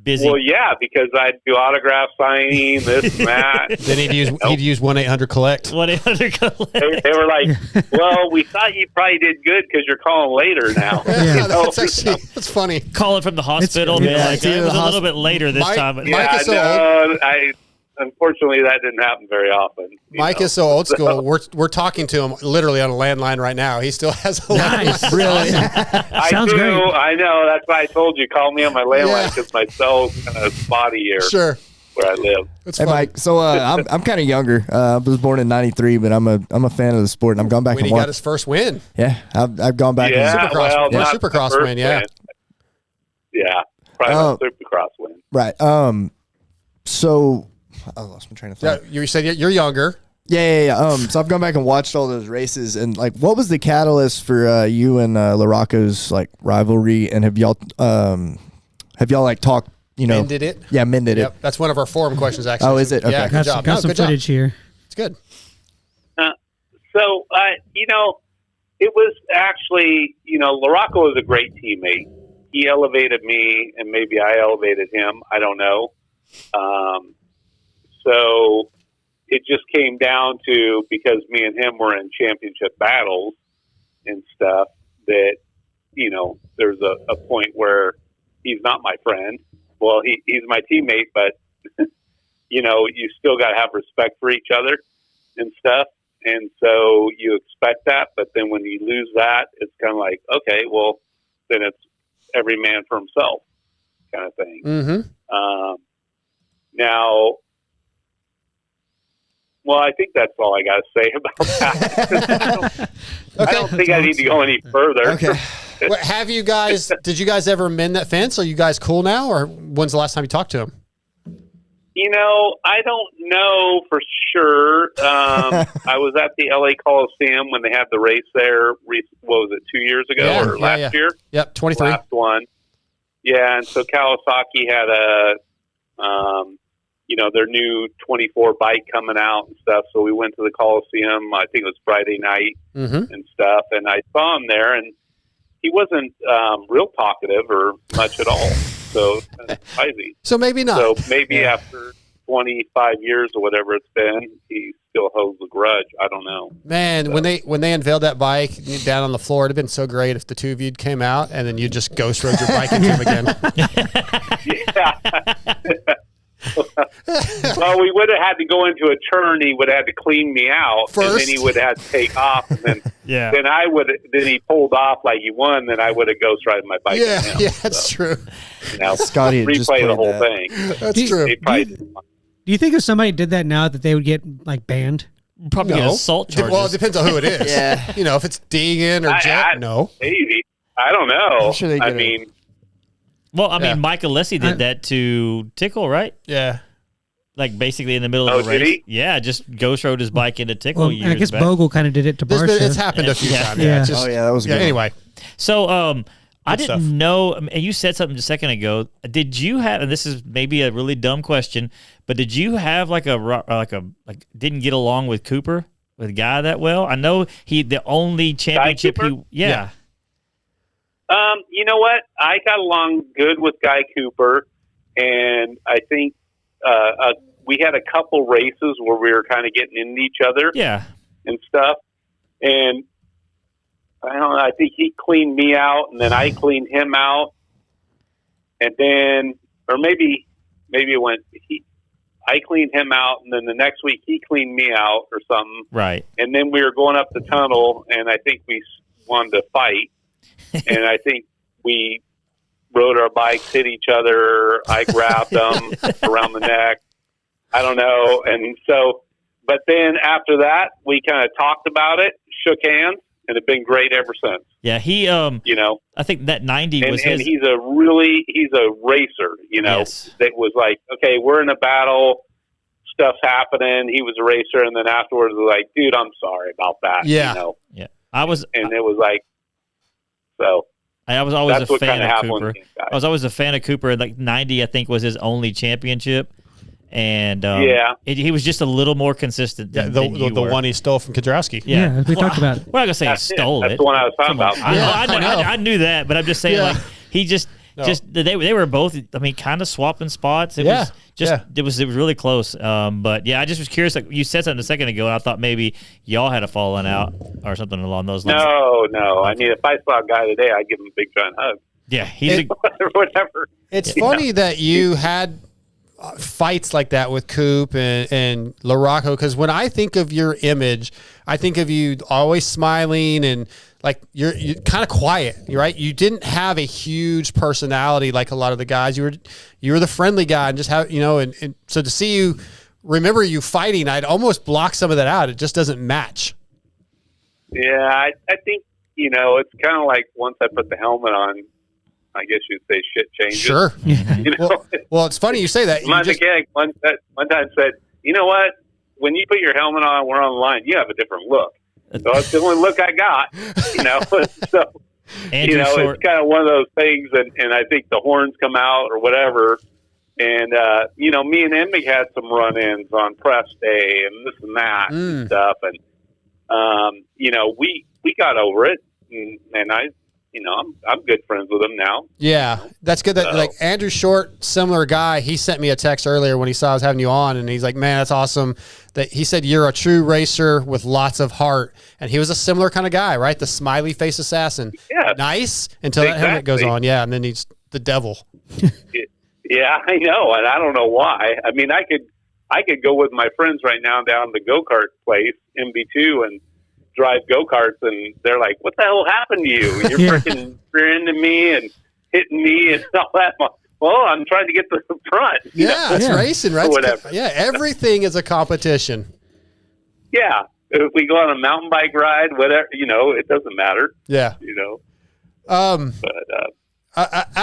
busy. Well, yeah, because I'd do autograph signing, this and that. Then he'd use 1-800-COLLECT. 1-800-COLLECT. They were like, well, we thought you probably did good because you're calling later now. That's funny. Call it from the hospital. It was a little bit later this time. But Mike is so old. Unfortunately, that didn't happen very often. Mike is so old school. We're talking to him literally on a landline right now. He still has a landline. Really? Sounds great. I know. That's why I told you, call me on my landline because my cell's kind of spotty here. Sure. Where I live. Hey, Mike. So I'm kind of younger. I was born in '93, but I'm a fan of the sport, and I've gone back when and he got his first win. Yeah, I've gone back. Yeah, Supercross win. Yeah. Yeah, probably Supercross win. Right. So I lost my train of thought. Yeah, you said you're younger. Yeah. So I've gone back and watched all those races, and like, what was the catalyst for you and LaRocco's like rivalry? And have y'all like talked? Mended it? Yeah, mended it. That's one of our forum questions, actually. Oh, is it? Okay. Yeah, good job. Got some footage here. It's good. So, it was actually, LaRocco was a great teammate. He elevated me, and maybe I elevated him. I don't know. So it just came down to, because me and him were in championship battles and stuff, that, there's a point where he's not my friend. Well, he's my teammate, but, you still got to have respect for each other and stuff. And so you expect that. But then when you lose that, it's kind of like, okay, well, then it's every man for himself kind of thing. Mm-hmm. Now, well, I think that's all I got to say about that. I don't think I need to go any further. Okay. Did you guys ever mend that fence? Are you guys cool now, or when's the last time you talked to him? I don't know for sure. I was at the LA Coliseum when they had the race there. What was it, 2 years ago or last year? Yep, 23. Last one. Yeah, and so Kawasaki had their new 24 bike coming out and stuff. So we went to the Coliseum. I think it was Friday night and stuff. And I saw him there, and he wasn't real talkative or much at all. So kind of surprising. So maybe not. So maybe after 25 years or whatever it's been, he still holds a grudge. I don't know. Man, so, when they unveiled that bike down on the floor, it'd have been so great if the two of you came out and then you just ghost rode your bike into him again. Yeah. Well, we would have had to go into a turn. He would have had to clean me out, first, and then he would have had to take off, and then then he pulled off like he won. Then I would have ghost ridden my bike. Yeah, that's true. Scotty replay the whole thing. That's true. Do you think if somebody did that now that they would get like banned? Probably get assault charges. Well, it depends on who it is. Yeah. If it's Deegan or Jet, no. Maybe. I don't know. I'm sure they get Well, Mike Alessi did that to Tickle, right? Yeah. Like basically in the middle of the race. Did he? Yeah, just ghost rode his bike into Tickle years I guess back. Bogle kind of did it to Barsha. It's happened a few times. Yeah. That was good. Anyway. So, I didn't stuff. know, and you said something a second ago. Did you have, and this is maybe a really dumb question, but did you have didn't get along with Cooper, with Guy that well? I know the only championship You know what? I got along good with Guy Cooper, and I think we had a couple races where we were kind of getting into each other and stuff. And I don't know, I think he cleaned me out, and then I cleaned him out. And then, or maybe it went, I cleaned him out, and then the next week he cleaned me out or something. Right. And then we were going up the tunnel, and I think we wanted to fight. And I think we rode our bikes, hit each other. I grabbed them around the neck. I don't know. And so, but then after that, we kind of talked about it, shook hands, and have been great ever since. Yeah, he, I think that 90 was his. And he's a racer, Yes. that was like, okay, we're in a battle, stuff's happening. He was a racer, and then afterwards, was like, dude, I'm sorry about that. Yeah. Yeah. It was like, so. I was always that's a what fan kinda of Cooper. happened. I was always a fan of Cooper. Like 90, I think, was his only championship. And he was just a little more consistent than you the were. one he stole from Kiedrowski. Yeah, we talked about it. We're not going to say he stole That's it. the one I was talking about. I knew that, but I'm just saying, like, he just No. Just they were both. I mean, kind of swapping spots. It was really close. But yeah, I just was curious. Like you said something a second ago, and I thought maybe y'all had a falling out or something along those lines. No. I mean, if I saw a guy today, I'd give him a big giant hug. Yeah, he's whatever. It's funny that you had fights like that with Coop and LaRocco, because when I think of your image, I think of you always smiling and like you're kind of quiet, right? You didn't have a huge personality like a lot of the guys. You were the friendly guy, and just have and so to see you, remember you fighting, I'd almost block some of that out. It just doesn't match. Yeah, I think it's kind of like once I put the helmet on, I guess you'd say shit changes. Sure. Well, it's funny you say that. My mechanic one time said, "You know what? When you put your helmet on, we're on the line. You have a different look." So it's the only look I got. So it's kind of one of those things, and I think the horns come out or whatever. And me and Emmy had some run-ins on press day and this and that and stuff, and we got over it, and I'm good friends with him now. Yeah, that's good. That like Andrew Short, similar guy. He sent me a text earlier when he saw I was having you on, and he's like, "Man, that's awesome." That he said you're a true racer with lots of heart, and he was a similar kind of guy, right? The smiley face assassin. Yeah, nice until that helmet goes on. Yeah, and then he's the devil. Yeah, I know, and I don't know why. I mean, I could go with my friends right now down to the go-kart place, MB2, and drive go-karts, and they're like, "What the hell happened to you? You're freaking rear ending me and hitting me and all that." Well, I'm trying to get to the front. Yeah, it's racing, right? Whatever. Yeah, everything is a competition. Yeah, if we go on a mountain bike ride, whatever, it doesn't matter. Yeah, out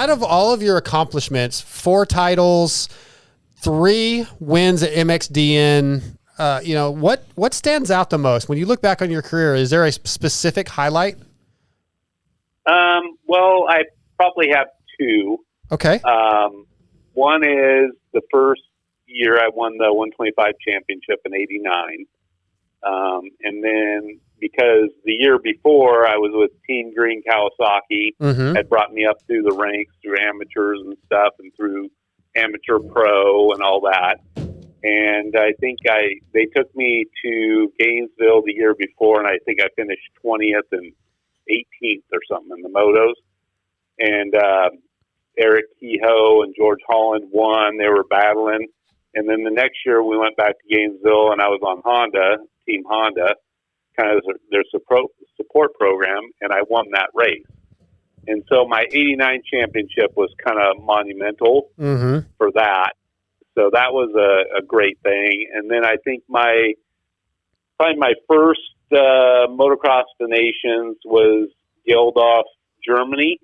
of all of your accomplishments, 4 titles, 3 wins at MXDN. What stands out the most when you look back on your career? Is there a specific highlight? Well, I probably have 2. Okay. One is the first year I won the 125 championship in '89. And then because the year before I was with Team Green Kawasaki, had brought me up through the ranks through amateurs and stuff and through amateur pro and all that. And I think they took me to Gainesville the year before, and I think I finished 20th and 18th or something in the motos. And Eric Kehoe and George Holland won. They were battling. And then the next year we went back to Gainesville, and I was on Honda, Team Honda, kind of their support program, and I won that race. And so my '89 championship was kind of monumental for that. So that was a great thing. And then I think probably my first motocross to nations was Geldorf, Germany.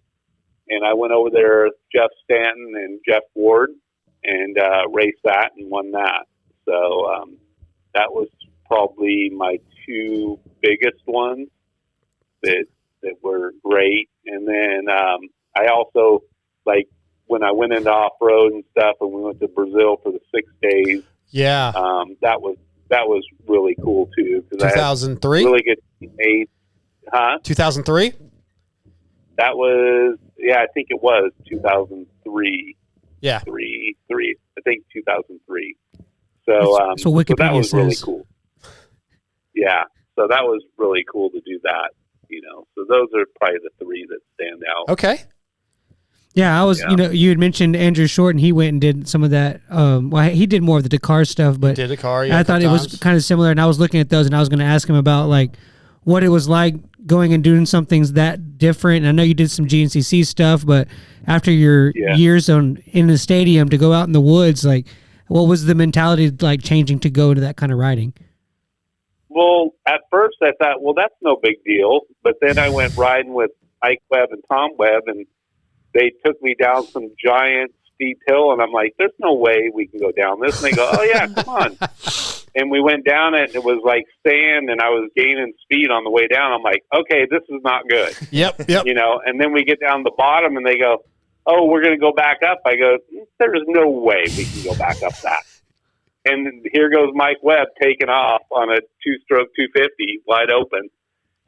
And I went over there with Jeff Stanton and Jeff Ward and raced that and won that. So that was probably my 2 biggest ones that were great. And then I also, like, when I went into off-road and stuff and we went to Brazil for the 6 days, that was really cool too. 2003? Really good teammates. 2003? That was, I think it was 2003. Yeah. I think 2003. So Wikipedia that was really says. cool. Yeah. So that was really cool to do that, So those are probably the 3 that stand out. Okay. Yeah, I was, you had mentioned Andrew Short, and he went and did some of that. He did more of the Dakar stuff, but did Dakar, I thought it was kind of similar, and I was looking at those, and I was going to ask him about, like, what it was like going and doing something that different. And I know you did some GNCC stuff, but after your years in the stadium to go out in the woods, like, what was the mentality like changing to go to that kind of riding? Well, at first I thought, well, that's no big deal. But then I went riding with Ike Webb and Tom Webb, and they took me down some giant steep hill, and I'm like, there's no way we can go down this. And they go, oh, yeah, come on. And we went down it, and it was like sand, and I was gaining speed on the way down. I'm like, okay, this is not good. Yep. And then we get down the bottom, and they go, oh, we're going to go back up. I go, there's no way we can go back up that. And here goes Mike Webb taking off on a 2-stroke 250 wide open.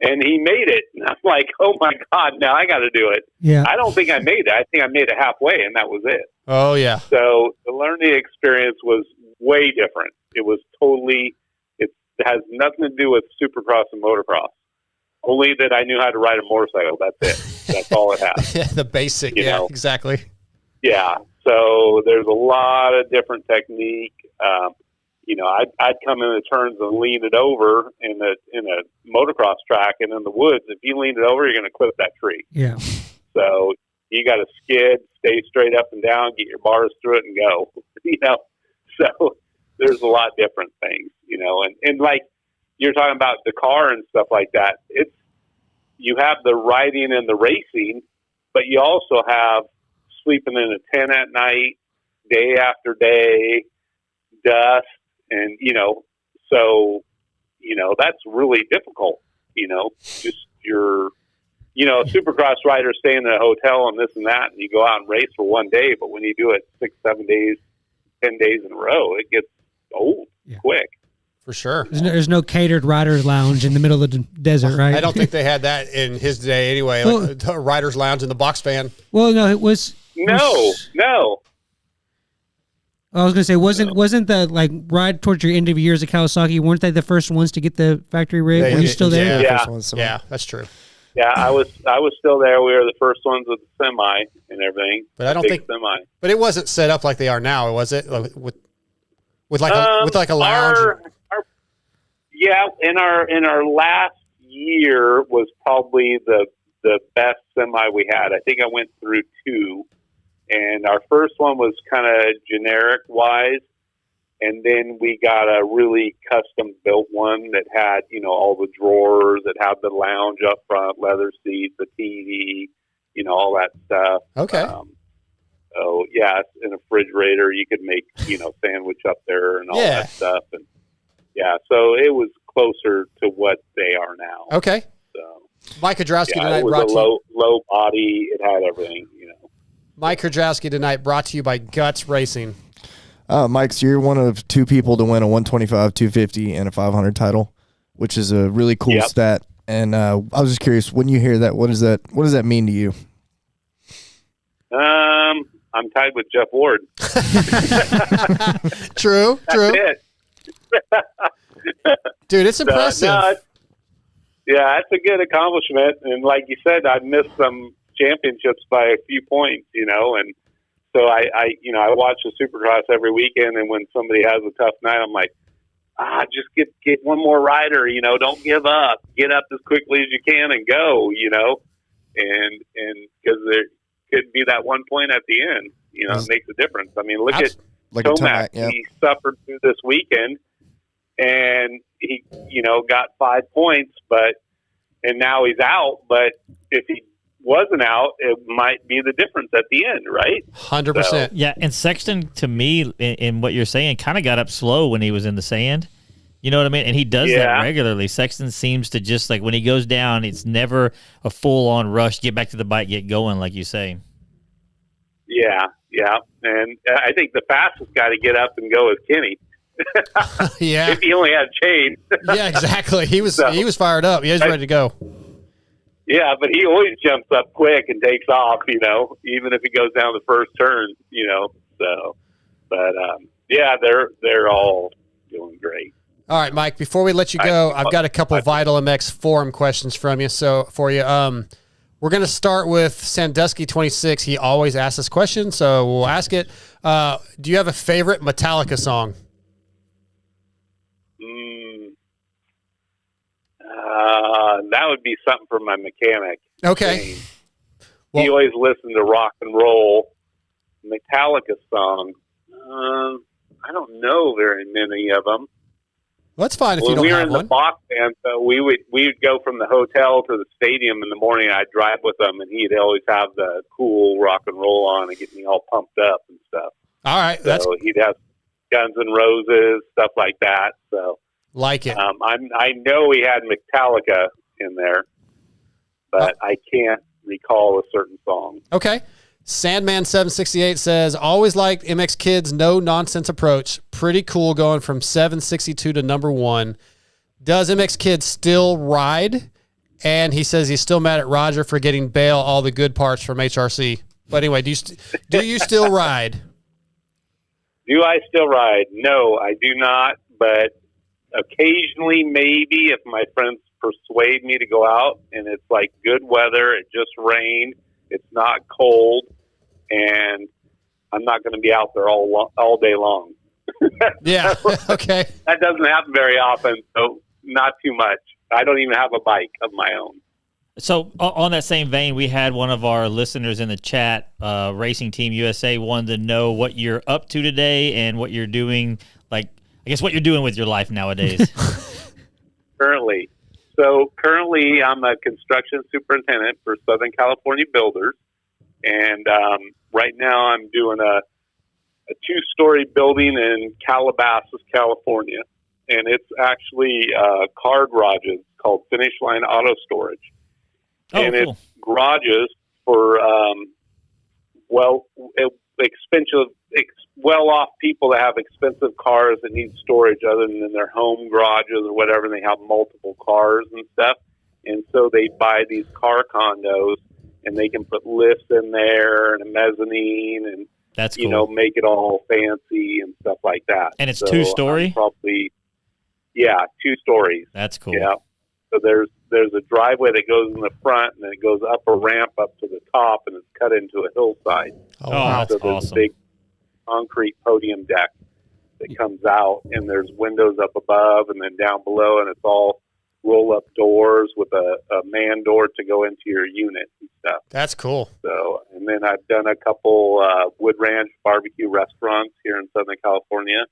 And he made it. And I'm like, oh, my God, now I got to do it. Yeah. I don't think I made it. I think I made it halfway, and that was it. Oh, yeah. So the learning experience was way different. It was totally – it has nothing to do with Supercross and motocross. Only that I knew how to ride a motorcycle. That's it. That's all it has. Yeah, the basic. You know? Exactly. Yeah. So there's a lot of different technique. You know, I'd come in the turns and lean it over in a motocross track, and in the woods, if you lean it over, you're going to clip that tree. Yeah. So you got to skid, stay straight up and down, get your bars through it, and go. You know, so there's a lot of different things. You know, and like you're talking about the car and stuff like that. You have the riding and the racing, but you also have sleeping in a tent at night, day after day, dust. And, you know, so, you know, that's really difficult, you know, just a Supercross rider staying in a hotel and this and that, and you go out and race for one day. But when you do it 6, 7 days, 10 days in a row, it gets old quick. For sure. There's no catered rider's lounge in the middle of the desert, right? I don't think they had that in his day anyway, like the rider's lounge in the box fan. Well, no, it was. No. I was gonna say, wasn't the like ride towards your end of years at Kawasaki? Weren't they the first ones to get the factory rig? Were you still there? Yeah, that's true. Yeah, I was still there. We were the first ones with the semi and everything. But I don't think semi. But it wasn't set up like they are now, was it? With like a lounge. In our last year was probably the best semi we had. I think I went through 2. And our first one was kind of generic wise. And then we got a really custom built one that had, you know, all the drawers, that had the lounge up front, leather seats, the TV, you know, all that stuff. Okay. So yeah, in a refrigerator, you could make, you know, sandwich up there and all that stuff. And yeah, so it was closer to what they are now. Okay. So Mike Kiedrowski tonight it was brought a low body. It had everything, you know. Mike Kiedrowski tonight brought to you by Guts Racing. Mike, so you're one of 2 people to win a 125, 250, and a 500 title, which is a really cool stat. And I was just curious, when you hear that, what does that mean to you? I'm tied with Jeff Ward. True. That's it. Dude, it's impressive. It's a good accomplishment. And like you said, I missed some championships by a few points, you know, and so I watch the Supercross every weekend, and when somebody has a tough night, I'm like, just get one more rider, you know, don't give up, get up as quickly as you can and go, you know, and because there could be that one point at the end, you know, it makes a difference. I mean, look at Tomac. He suffered through this weekend, and he, you know, got 5 points, and now he's out, but if he wasn't out, it might be the difference at the end, right? 100%. So, yeah, and Sexton, to me, in what you're saying, kind of got up slow when he was in the sand. You know what I mean? And he does that regularly. Sexton seems to just, like, when he goes down, it's never a full-on rush, get back to the bike, get going, like you say. Yeah. And I think the fastest guy to get up and go is Kenny. Yeah. If he only had chain. Yeah, exactly. He was fired up. He was ready to go. Yeah, but he always jumps up quick and takes off, you know, even if he goes down the first turn, you know. So, but they're all doing great. All right, Mike, before we let you go, I've got a couple Vital MX forum questions from you. So for you, we're going to start with Sandusky 26. He always asks this question, so we'll ask it. Do you have a favorite Metallica song? That would be something for my mechanic. Okay. He always listened to rock and roll. Metallica song. I don't know very many of them. Well, that's fine if you don't have one. When we were in the box band, so we would go from the hotel to the stadium in the morning. I'd drive with him, and he'd always have the cool rock and roll on and get me all pumped up and stuff. All right. So he'd have Guns N' Roses, stuff like that. So like it. I know he had Metallica in there, but I can't recall a certain song. Okay. Sandman768 says, always liked MX Kids' no-nonsense approach. Pretty cool going from 762 to number 1. Does MX Kids still ride? And he says he's still mad at Roger for getting Bale all the good parts from HRC. But anyway, do you still ride? Do I still ride? No, I do not. But occasionally, maybe if my friends persuade me to go out and it's like good weather, it just rained, it's not cold, and I'm not going to be out there all day long. Yeah. Okay. That doesn't happen very often, so not too much. I don't even have a bike of my own. So on that same vein, we had one of our listeners in the chat, Racing Team USA, wanted to know what you're up to today and what you're doing, like, I guess what you're doing with your life nowadays. Currently, I'm a construction superintendent for Southern California Builders, and right now I'm doing a two-story building in Calabasas, California, and it's actually car garages called Finish Line Auto Storage. And cool. It's garages for expensive, well-off people that have expensive cars that need storage other than their home garages or whatever, and they have multiple cars and stuff. And so they buy these car condos, and they can put lifts in there and a mezzanine, and that's cool. Make it all fancy and stuff like that. And it's two-story? Probably, 2 stories. That's cool. Yeah. So there's a driveway that goes in the front, and then it goes up a ramp up to the top, and it's cut into a hillside. Oh, that's so there's awesome. a big concrete podium deck that comes out, and there's windows up above and then down below, and it's all roll-up doors with a man door to go into your unit and stuff. That's cool. So, and then I've done a couple Wood Ranch barbecue restaurants here in Southern California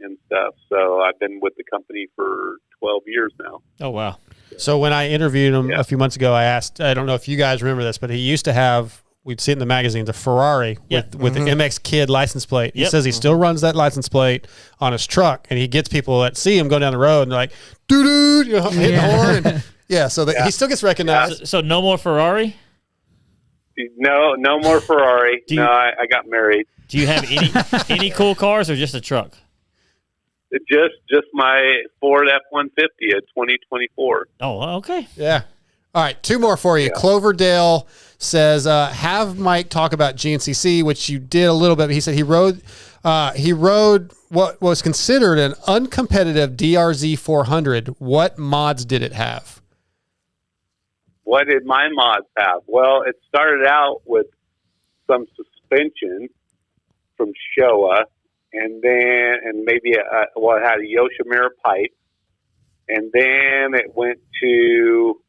and stuff. So I've been with the company for 12 years now. Oh, wow. So when I interviewed him a few months ago, I asked, I don't know if you guys remember this, but he used to have, we'd see it in the magazines, a Ferrari with the MX Kid license plate. He says he still runs that license plate on his truck, and he gets people that see him go down the road and they're like, doo-doo, hitting the horn. And, so he still gets recognized. So no more Ferrari? No more Ferrari. I got married. Do you have any cool cars or just a truck? Just my Ford F-150, a 2024. Oh, okay. Yeah. All right, 2 more for you. Yeah. Cloverdale says, have Mike talk about GNCC, which you did a little bit. But he said he rode what was considered an uncompetitive DRZ 400. What mods did it have? What did my mods have? Well, it started out with some suspension from Showa, and maybe it had a Yoshimura pipe, and then it went to,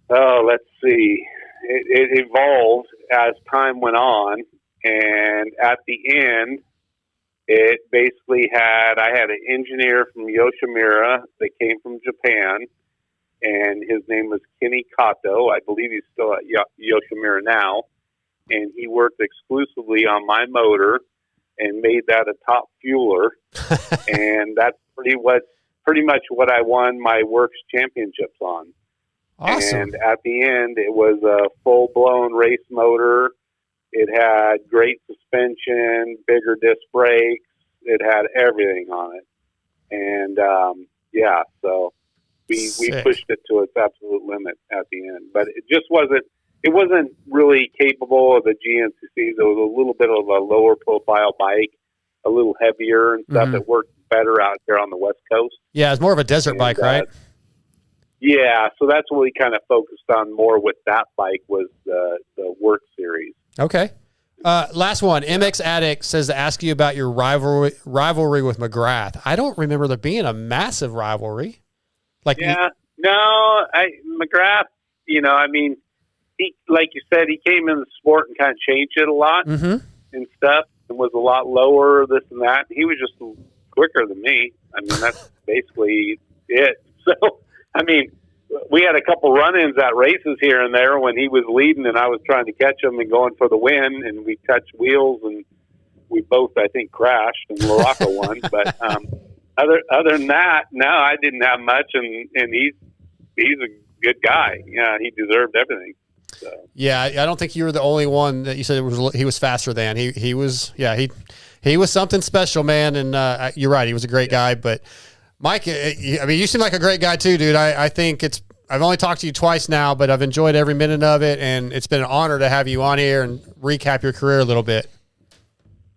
let's see, it evolved as time went on, and at the end, it basically I had an engineer from Yoshimura that came from Japan, and his name was Kenny Kato. I believe he's still at Yoshimura now, and he worked exclusively on my motor and made that a top fueler, and that's pretty much what I won my works championships on. Awesome. And at the end, it was a full-blown race motor. It had great suspension, bigger disc brakes. It had everything on it. And, so we pushed it to its absolute limit at the end. But it wasn't really capable of the GNCC. There was a little bit of a lower profile bike, a little heavier and stuff. It worked better out here on the West Coast. Yeah, it's more of a desert bike, right? Yeah, so that's what we kind of focused on more with that bike was the work series. Okay. Last one. MX Addict says to ask you about your rivalry with McGrath. I don't remember there being a massive rivalry. McGrath, he, like you said, he came in the sport and kind of changed it a lot and stuff, and was a lot lower, this and that. He was just quicker than me. I mean, that's basically it. So, I mean, we had a couple run-ins at races here and there when he was leading and I was trying to catch him and going for the win, and we touched wheels and we both, I think, crashed and Laraca won. But other than that, no, I didn't have much, and he's a good guy. Yeah, he deserved everything. So. Yeah, I don't think you were the only one that you said he was faster than. He was something special, man, and you're right, he was a great guy, but Mike, I mean, you seem like a great guy too, dude. I think it's I've only talked to you twice now, but I've enjoyed every minute of it, and it's been an honor to have you on here and recap your career a little bit.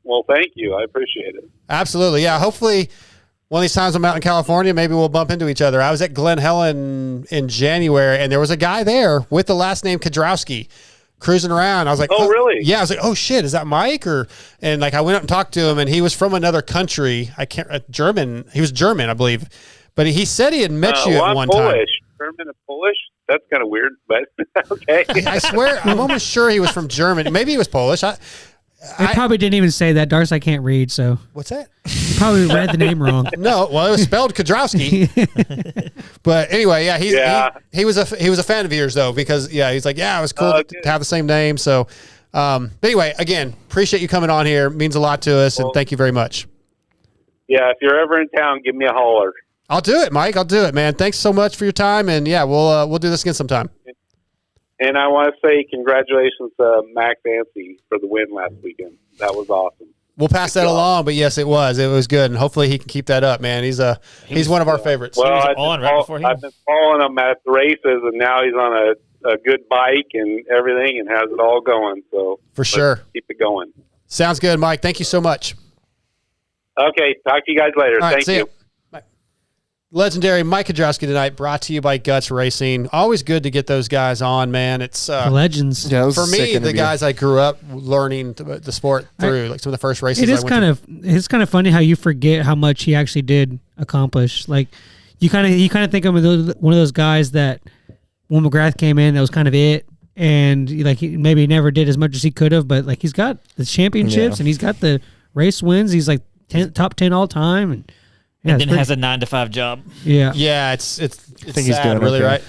Well, thank you. I appreciate it. Absolutely. Yeah. Hopefully one of these times I'm out in California, maybe we'll bump into each other. I was at Glen Helen in January, and there was a guy there with the last name Kiedrowski cruising around. I was like, oh, really? Yeah. I was like, oh shit, is that Mike? And like, I went up and talked to him, and he was from another country. German. He was German, I believe. But he said he had met you at one Polish. time. German and Polish? That's kind of weird, but okay. I swear, I'm almost sure he was from Germany. Maybe he was Polish. I probably didn't even say that. Darce, I can't read, so. What's that? You probably read the name wrong. No, well, it was spelled Kiedrowski. But anyway, he was a fan of yours, though, because, he's like, it was cool to have the same name. So, but anyway, again, appreciate you coming on here. It means a lot to us, and thank you very much. Yeah, if you're ever in town, give me a holler. I'll do it, Mike. I'll do it, man. Thanks so much for your time, and we'll do this again sometime. And I want to say congratulations to Max Anstie for the win last weekend. That was awesome. We'll pass that along, but yes, it was good, and hopefully he can keep that up, man. He's one of our favorites. Well, I've been following him at the races, and now he's on a good bike and everything, and has it all going. So for sure, keep it going. Sounds good, Mike. Thank you so much. Okay, talk to you guys later. All right, Thank you. Legendary Mike Kiedrowski tonight, brought to you by Guts Racing. Always good to get those guys on, man. It's legends. Yeah, for me, the guys I grew up learning the sport through, like some of the first races. It's kind of funny how you forget how much he actually did accomplish. Like you kind of think of one of those guys that when McGrath came in, that was kind of it, and like he maybe never did as much as he could have, but like he's got the championships and he's got the race wins. He's like top 10 all time, and then has a 9-to-5 job. Yeah. It's I think he's sad, doing really, okay. right?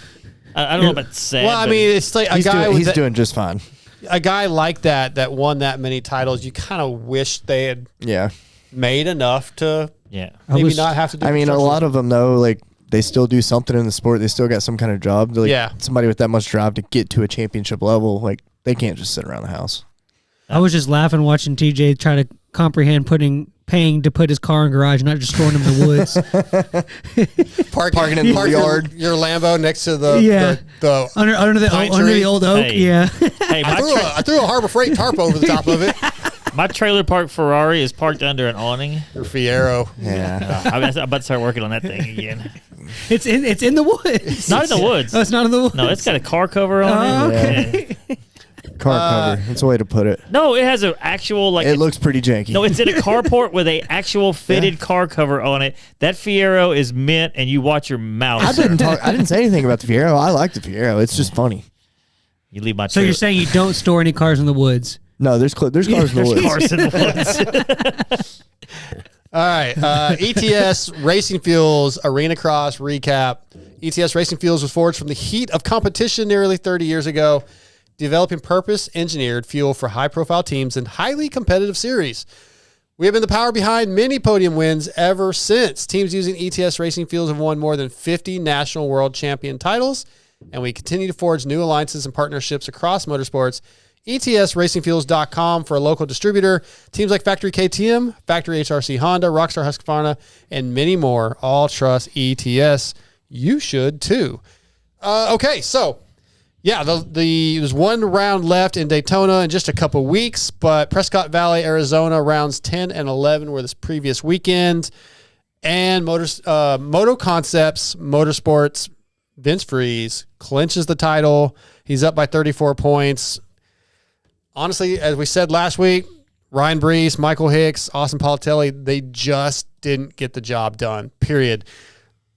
I don't know about sad. Well, I mean, it's like he's doing just fine. A guy like that won that many titles, you kind of wish they had made enough to maybe not have to do. I mean, a lot of them though, like they still do something in the sport. They still got some kind of job. Like, somebody with that much drive to get to a championship level, like they can't just sit around the house. I was just laughing watching TJ try to comprehend paying to put his car in garage, not just throwing him in the woods. Parking in the yard. Your Lambo next to the under the old oak. Hey. Yeah. Hey, I threw a Harbor Freight tarp over the top of it. My trailer park Ferrari is parked under an awning. Your Fiero. Yeah. I'm about to start working on that thing again. It's in the woods. Not in the woods. Oh, it's not in the woods. No, it's got a car cover on it. Okay. Yeah. Car cover. That's a way to put it. No, it has an actual like. It looks pretty janky. No, it's in a carport with a actual fitted car cover on it. That Fiero is mint, and you watch your mouth. I didn't say anything about the Fiero. I like the Fiero. It's just funny. You leave my. So you're saying you don't store any cars in the woods? No, there's cars in the woods. Cars in the woods. All right. ETS Racing Fuels Arena Cross recap. ETS Racing Fuels was forged from the heat of competition nearly 30 years ago, developing purpose-engineered fuel for high-profile teams in highly competitive series. We have been the power behind many podium wins ever since. Teams using ETS Racing Fuels have won more than 50 national world champion titles, and we continue to forge new alliances and partnerships across motorsports. ETSRacingFuels.com for a local distributor. Teams like Factory KTM, Factory HRC Honda, Rockstar Husqvarna, and many more all trust ETS. You should too. Okay, so there's one round left in Daytona in just a couple weeks, but Prescott Valley, Arizona, rounds 10 and 11 were this previous weekend. And Moto Concepts Motorsports, Vince Freeze clinches the title. He's up by 34 points. Honestly, as we said last week, Ryan Brees, Michael Hicks, Austin Politelli, they just didn't get the job done, period.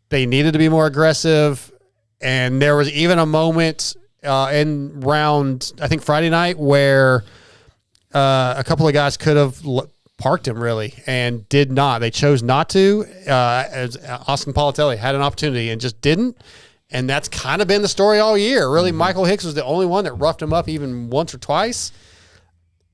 They needed to be more aggressive, and there was even a moment in round, I think Friday night, where a couple of guys could have parked him really and did not. They chose not to. As Austin Politelli had an opportunity and just didn't. And that's kind of been the story all year. Really, Michael Hicks was the only one that roughed him up even once or twice.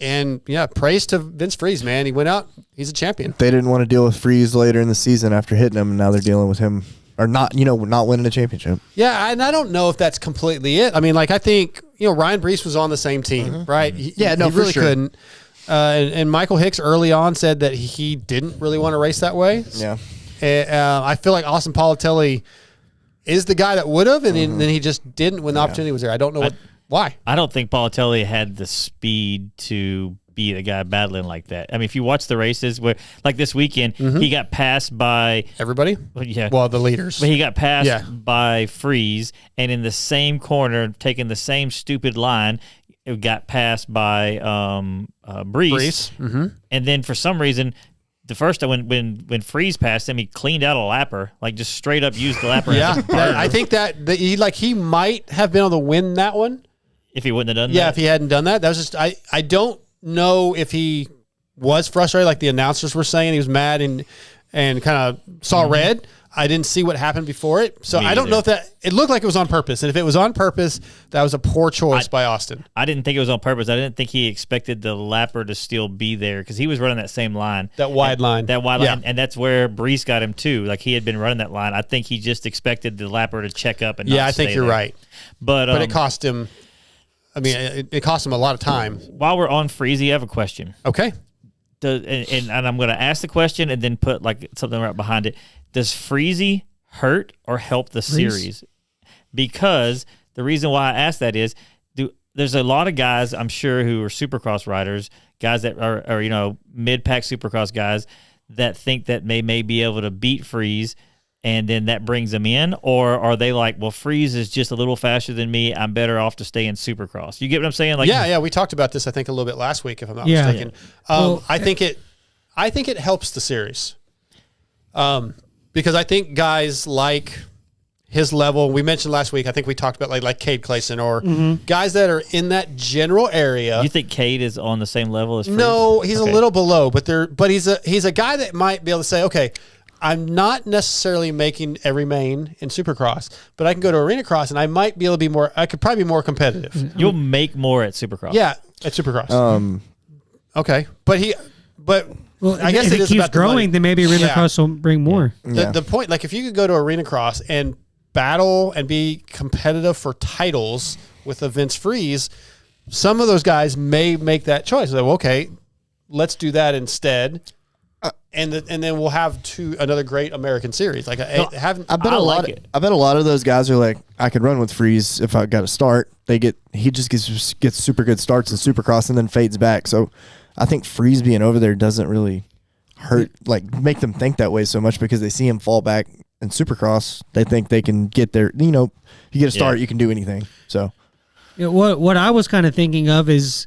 And, praise to Vince Freeze, man. He went out. He's a champion. They didn't want to deal with Freeze later in the season after hitting him, and now they're dealing with him. Or not winning a championship. Yeah, and I don't know if that's completely it. I mean, I think, Ryan Brees was on the same team, right? He really couldn't. And Michael Hicks early on said that he didn't really want to race that way. Yeah. I feel like Austin Politelli is the guy that would have, and then he just didn't when the opportunity was there. I don't know why. I don't think Balotelli had the speed to be the guy battling like that. I mean, if you watch the races where, like this weekend, he got passed by everybody. Yeah, well, the leaders. But he got passed by Freeze, and in the same corner, taking the same stupid line, it got passed by Brees. And then for some reason, the first time when Freeze passed him, he cleaned out a lapper, like just straight up used the lapper. I think that he might have been able to win that one if he wouldn't have done that. Yeah, if he hadn't done that. That was just I don't know if he was frustrated, like the announcers were saying. He was mad and kind of saw red. I didn't see what happened before it, so I don't know if that. It looked like it was on purpose, and if it was on purpose, that was a poor choice by Austin. I didn't think it was on purpose. I didn't think he expected the lapper to still be there because he was running that same line, that wide line, and that's where Brees got him too. Like he had been running that line. I think he just expected the lapper to check up and not I think stay you're there. right, but it cost him. I mean, it cost him a lot of time. While we're on Freezy, I have a question. Okay. And I'm going to ask the question and then put like something right behind it. Does Freezy hurt or help the series? Because the reason why I ask that is there's a lot of guys, I'm sure, who are Supercross riders, guys that are mid-pack Supercross guys that think that they may be able to beat Freeze, and then that brings them in? Or are they like, well, Freeze is just a little faster than me, I'm better off to stay in Supercross? You get what I'm saying? Like, yeah, we talked about this, I think, a little bit last week, if I'm not mistaken. Well, I think it helps the series. Because I think guys like his level, we mentioned last week, I think we talked about like Cade Clayson or guys that are in that general area. You think Cade is on the same level as Freeze? No, he's a little below, but he's a guy that might be able to say, okay, I'm not necessarily making every main in Supercross, but I can go to Arena Cross and I might be able to be more. I could probably be more competitive. You'll make more at Supercross. Yeah, at Supercross. Okay, but well, I guess if it keeps growing, then maybe Arena Cross will bring more. The point, like if you could go to Arena Cross and battle and be competitive for titles with a Vince Freeze, some of those guys may make that choice. Like, well, okay, let's do that instead. And then we'll have another great American series. Like I bet a lot of those guys are like, I could run with Freeze if I got to start. He just gets super good starts in Supercross and then fades back. So I think Freeze being over there doesn't really make them think that way so much because they see him fall back in Supercross. They think they can get there. You get a start, you can do anything. So what I was kind of thinking of is,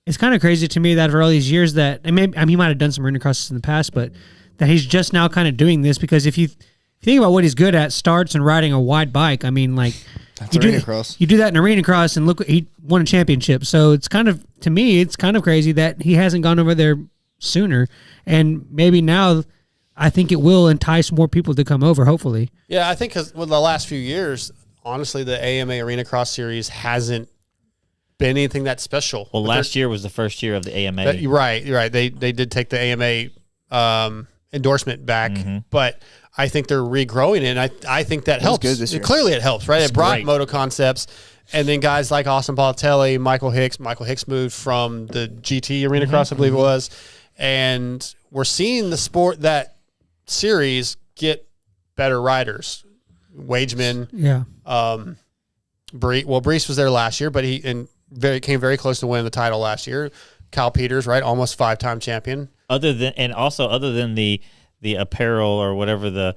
it's kind of crazy to me that for all these years that, and maybe he might have done some arena crosses in the past, but that he's just now kind of doing this because if you think about what he's good at, starts and riding a wide bike, I mean, like you do that in arena cross and look, he won a championship. So it's kind of, to me, it's kind of crazy that he hasn't gone over there sooner. And maybe now I think it will entice more people to come over, hopefully. Yeah, I think because the last few years, honestly, the AMA Arena Cross Series hasn't been anything that special. Well, last year was the first year of the AMA. Right. They did take the AMA endorsement back, but I think they're regrowing it, and I think that helps. Good this year. Clearly it helps, right? It brought Moto Concepts, and then guys like Austin Balotelli, Michael Hicks. Michael Hicks moved from the GT Arena Cross, I believe it was, and we're seeing the sport, that series, get better riders. Wageman. Yeah. Brees was there last year, but he came very close to winning the title last year. Kyle Peters, right, almost 5-time champion. Other than the apparel or whatever, the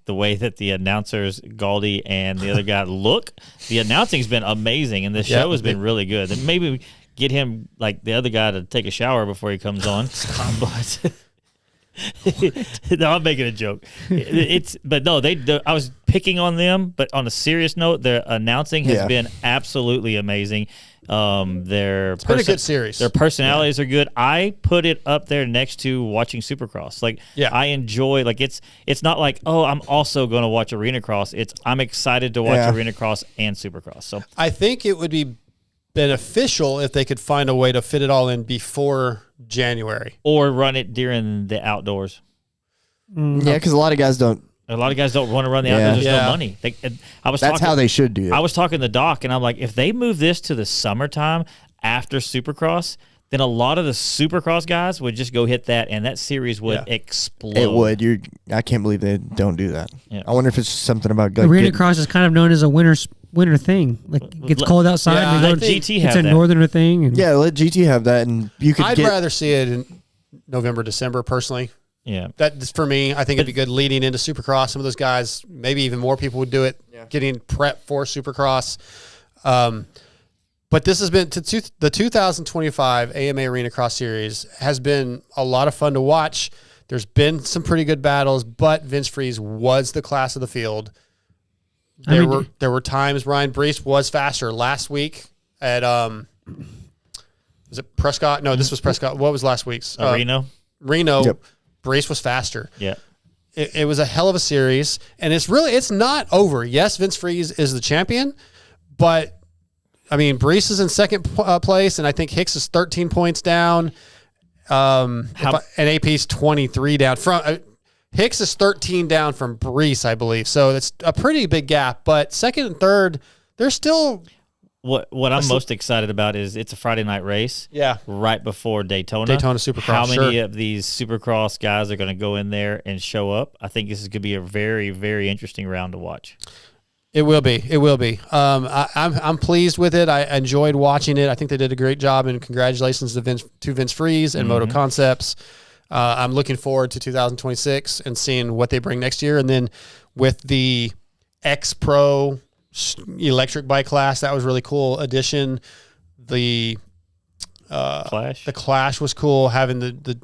way that the announcers Galdi and the other guy look, the announcing's been amazing, and the show has been really good. And maybe we get him, like the other guy, to take a shower before he comes on. But no, I'm making a joke. I was picking on them, but on a serious note, their announcing has been absolutely amazing. It's been a good series. Their personalities are good. I put it up there next to watching Supercross. I enjoy. It's not like, oh, I'm also going to watch Arena Cross. I'm excited to watch Arena Cross and Supercross. So I think it would be beneficial if they could find a way to fit it all in before January, or run it during the outdoors. Yeah, because a lot of guys don't. A lot of guys don't want to run the outdoors. There's no money. That's how they should do it. I was talking to Doc, and I'm like, if they move this to the summertime after Supercross, then a lot of the Supercross guys would just go hit that, and that series would explode. It would. I can't believe they don't do that. Yeah. I wonder if it's something about Arena Cross is kind of known as a winter thing. Like it gets cold outside. Yeah, and let GT have it's a that. northerner thing. And Yeah, let GT have that, and you could. I'd rather see it in November, December, personally. Yeah, that's for me. I think it'd be good leading into Supercross. Some of those guys, maybe even more people would do it. Getting prep for Supercross. But this has been the 2025 AMA Arena Cross Series has been a lot of fun to watch. There's been some pretty good battles, but Vince Freeze was the class of the field. There were times Ryan Brees was faster last week at was it Prescott? No, this was Prescott. What was last week's? Reno. Yep. Brees was faster. Yeah. It was a hell of a series, and it's not over. Yes, Vince Freeze is the champion, but I mean, Brees is in second place, and I think Hicks is 13 points down. And AP's 23 down. Hicks is 13 down from Brees, I believe. So it's a pretty big gap. But second and third, they're still. What I'm most excited about is it's a Friday night race. Yeah. Right before Daytona. Daytona Supercross. How many of these Supercross guys are going to go in there and show up? I think this is going to be a very, very interesting round to watch. It will be. It will be. I'm pleased with it. I enjoyed watching it. I think they did a great job, and congratulations to Vince Freeze and Moto Concepts. I'm looking forward to 2026 and seeing what they bring next year. And then with the X Pro electric bike class, that was really cool addition. The Clash was cool, having the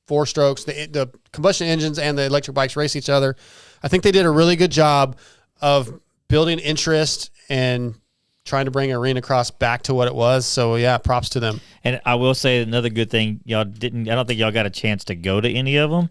four strokes, the combustion engines and the electric bikes race each other. I think they did a really good job of building interest and trying to bring Arena Cross back to what it was. So yeah, props to them. And I will say another good thing, I don't think y'all got a chance to go to any of them,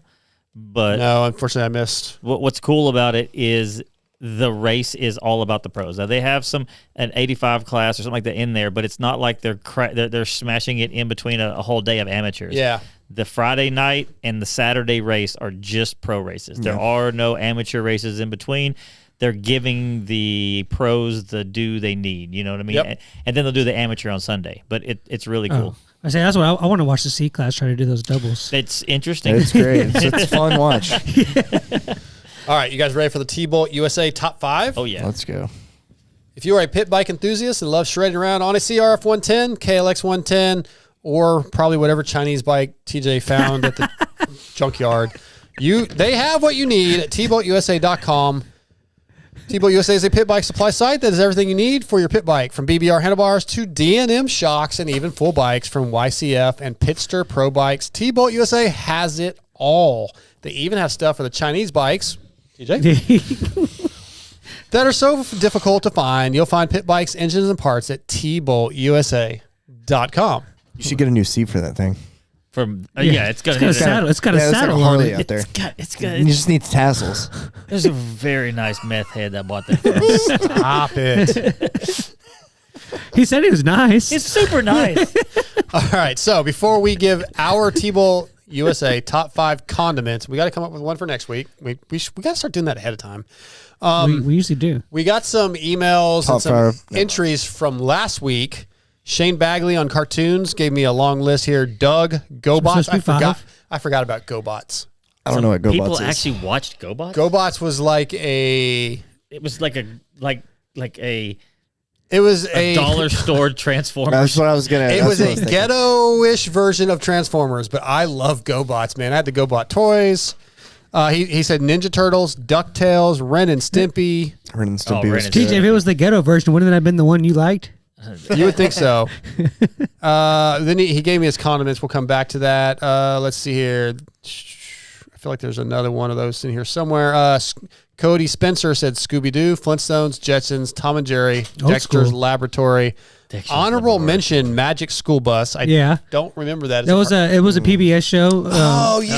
but no, unfortunately I missed. What's cool about it is the race is all about the pros. Now they have an 85 class or something like that in there, but it's not like they're smashing it in between a whole day of amateurs. Yeah. The Friday night and the Saturday race are just pro races. There are no amateur races in between. They're giving the pros the due they need, you know what I mean? Yep. And then they'll do the amateur on Sunday, but it's really cool. I say that's what I want to watch the C class try to do those doubles. It's interesting. It's great. It's a fun watch. All right, you guys ready for the T-Bolt USA Top 5? Oh, yeah. Let's go. If you are a pit bike enthusiast and love shredding around on a CRF 110, KLX 110, or probably whatever Chinese bike TJ found at the junkyard, they have what you need at tboltusa.com. T-Bolt USA is a pit bike supply site that is everything you need for your pit bike, from BBR handlebars to D&M shocks and even full bikes from YCF and Pitster Pro Bikes. T-Bolt USA has it all. They even have stuff for the Chinese bikes, TJ, that are so difficult to find. You'll find pit bikes, engines, and parts at tboltusa.com. You should get a new seat for that thing. It's got a saddle. It's got a saddle on it. Out there. It's got. You just need tassels. There's a very nice meth head that bought that for us. Stop it. He said it was nice. It's super nice. All right, so before we give our T-Bolt USA top 5 condiments, we got to come up with one for next week. We got to start doing that ahead of time. We usually do. We got some emails and some entries from last week. Shane Bagley on cartoons gave me a long list here. Doug, GoBots. I forgot about GoBots. I don't know what GoBots is. People actually watched GoBots? GoBots was like It was like a It was a dollar store Transformers. That's what I was gonna. It was a ghetto-ish version of Transformers, but I love GoBots, man. I had the GoBot toys. He said Ninja Turtles, DuckTales, Ren and Stimpy. Ren and Stimpy was TJ, if it was the ghetto version, wouldn't that have been the one you liked? You would think so. Then he gave me his condiments. We'll come back to that. Let's see here. I feel like there's another one of those in here somewhere. Cody Spencer said Scooby-Doo, Flintstones, Jetsons, Tom and Jerry, Dexter's Laboratory. Honorable mention, Magic School Bus. I don't remember that. It was a PBS show.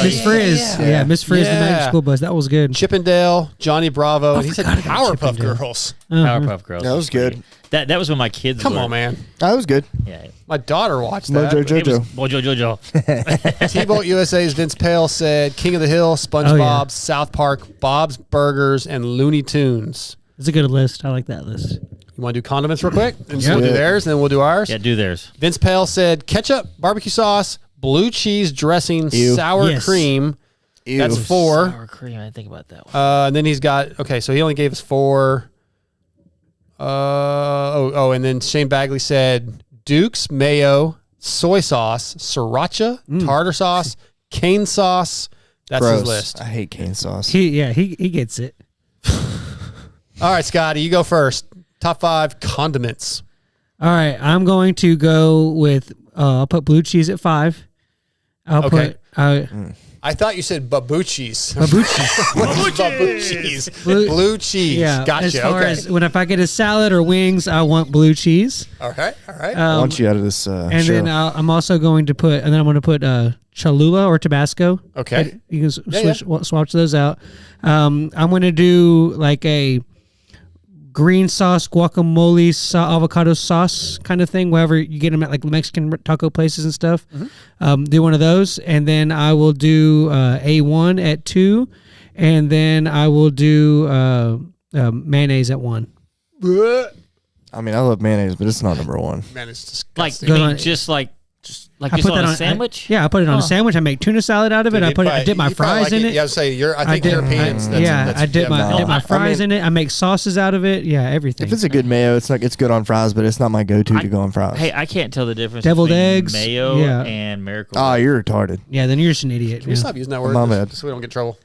Miss Frizz. Yeah, Miss Frizz, the Magic School Bus. That was good. Chippendale, Johnny Bravo. And he said Powerpuff Girls. Powerpuff Girls. That was good. That was when my kids Come on, man. That was good. Yeah. My daughter watched that. Mojo Jojo. T-Bolt USA's Vince Pale said King of the Hill, SpongeBob, South Park, Bob's Burgers, and Looney Tunes. It's a good list. I like that list. You want to do condiments real quick? And so we'll do theirs, and then we'll do ours. Yeah, do theirs. Vince Pale said ketchup, barbecue sauce, blue cheese dressing, sour cream. Ew. That's 4. Sour cream. I didn't think about that one. And then he's got so he only gave us 4. And then Shane Bagley said Duke's mayo, soy sauce, sriracha, tartar sauce, cane sauce. That's Gross. his list. I hate cane sauce. He gets it. All right, Scotty, you go first. Top 5 condiments. All right, I'm going to go with. I'll put blue cheese at 5. I'll put. I thought you said babuchis. Babuchis. Blue cheese. Yeah. Gotcha. As far as if I get a salad or wings, I want blue cheese. All right. I want you out of this. And show. then I'm also going to put. And then I'm going to put Cholula or Tabasco. Okay. You can swatch those out. I'm going to do like a green sauce, guacamole, avocado sauce kind of thing, wherever you get them at like Mexican taco places and stuff. Do one of those. And then I will do A1 at 2. And then I will do mayonnaise at 1. I mean, I love mayonnaise, but it's not number 1. Man, it's disgusting. Like I just put on that a sandwich? I put it on a sandwich. I make tuna salad out of it. I dip my fries in it. Yeah, I think Europeans. I dip my fries in it. I make sauces out of it. Yeah, everything. If it's a good mayo, it's good on fries, but it's not my go-to to go on fries. Hey, I can't tell the difference Deviled between eggs, mayo and Miracle Oh, Whip. you're retarded. Yeah, then you're just an idiot. Can we stop using that word? My bad. So we don't get in trouble.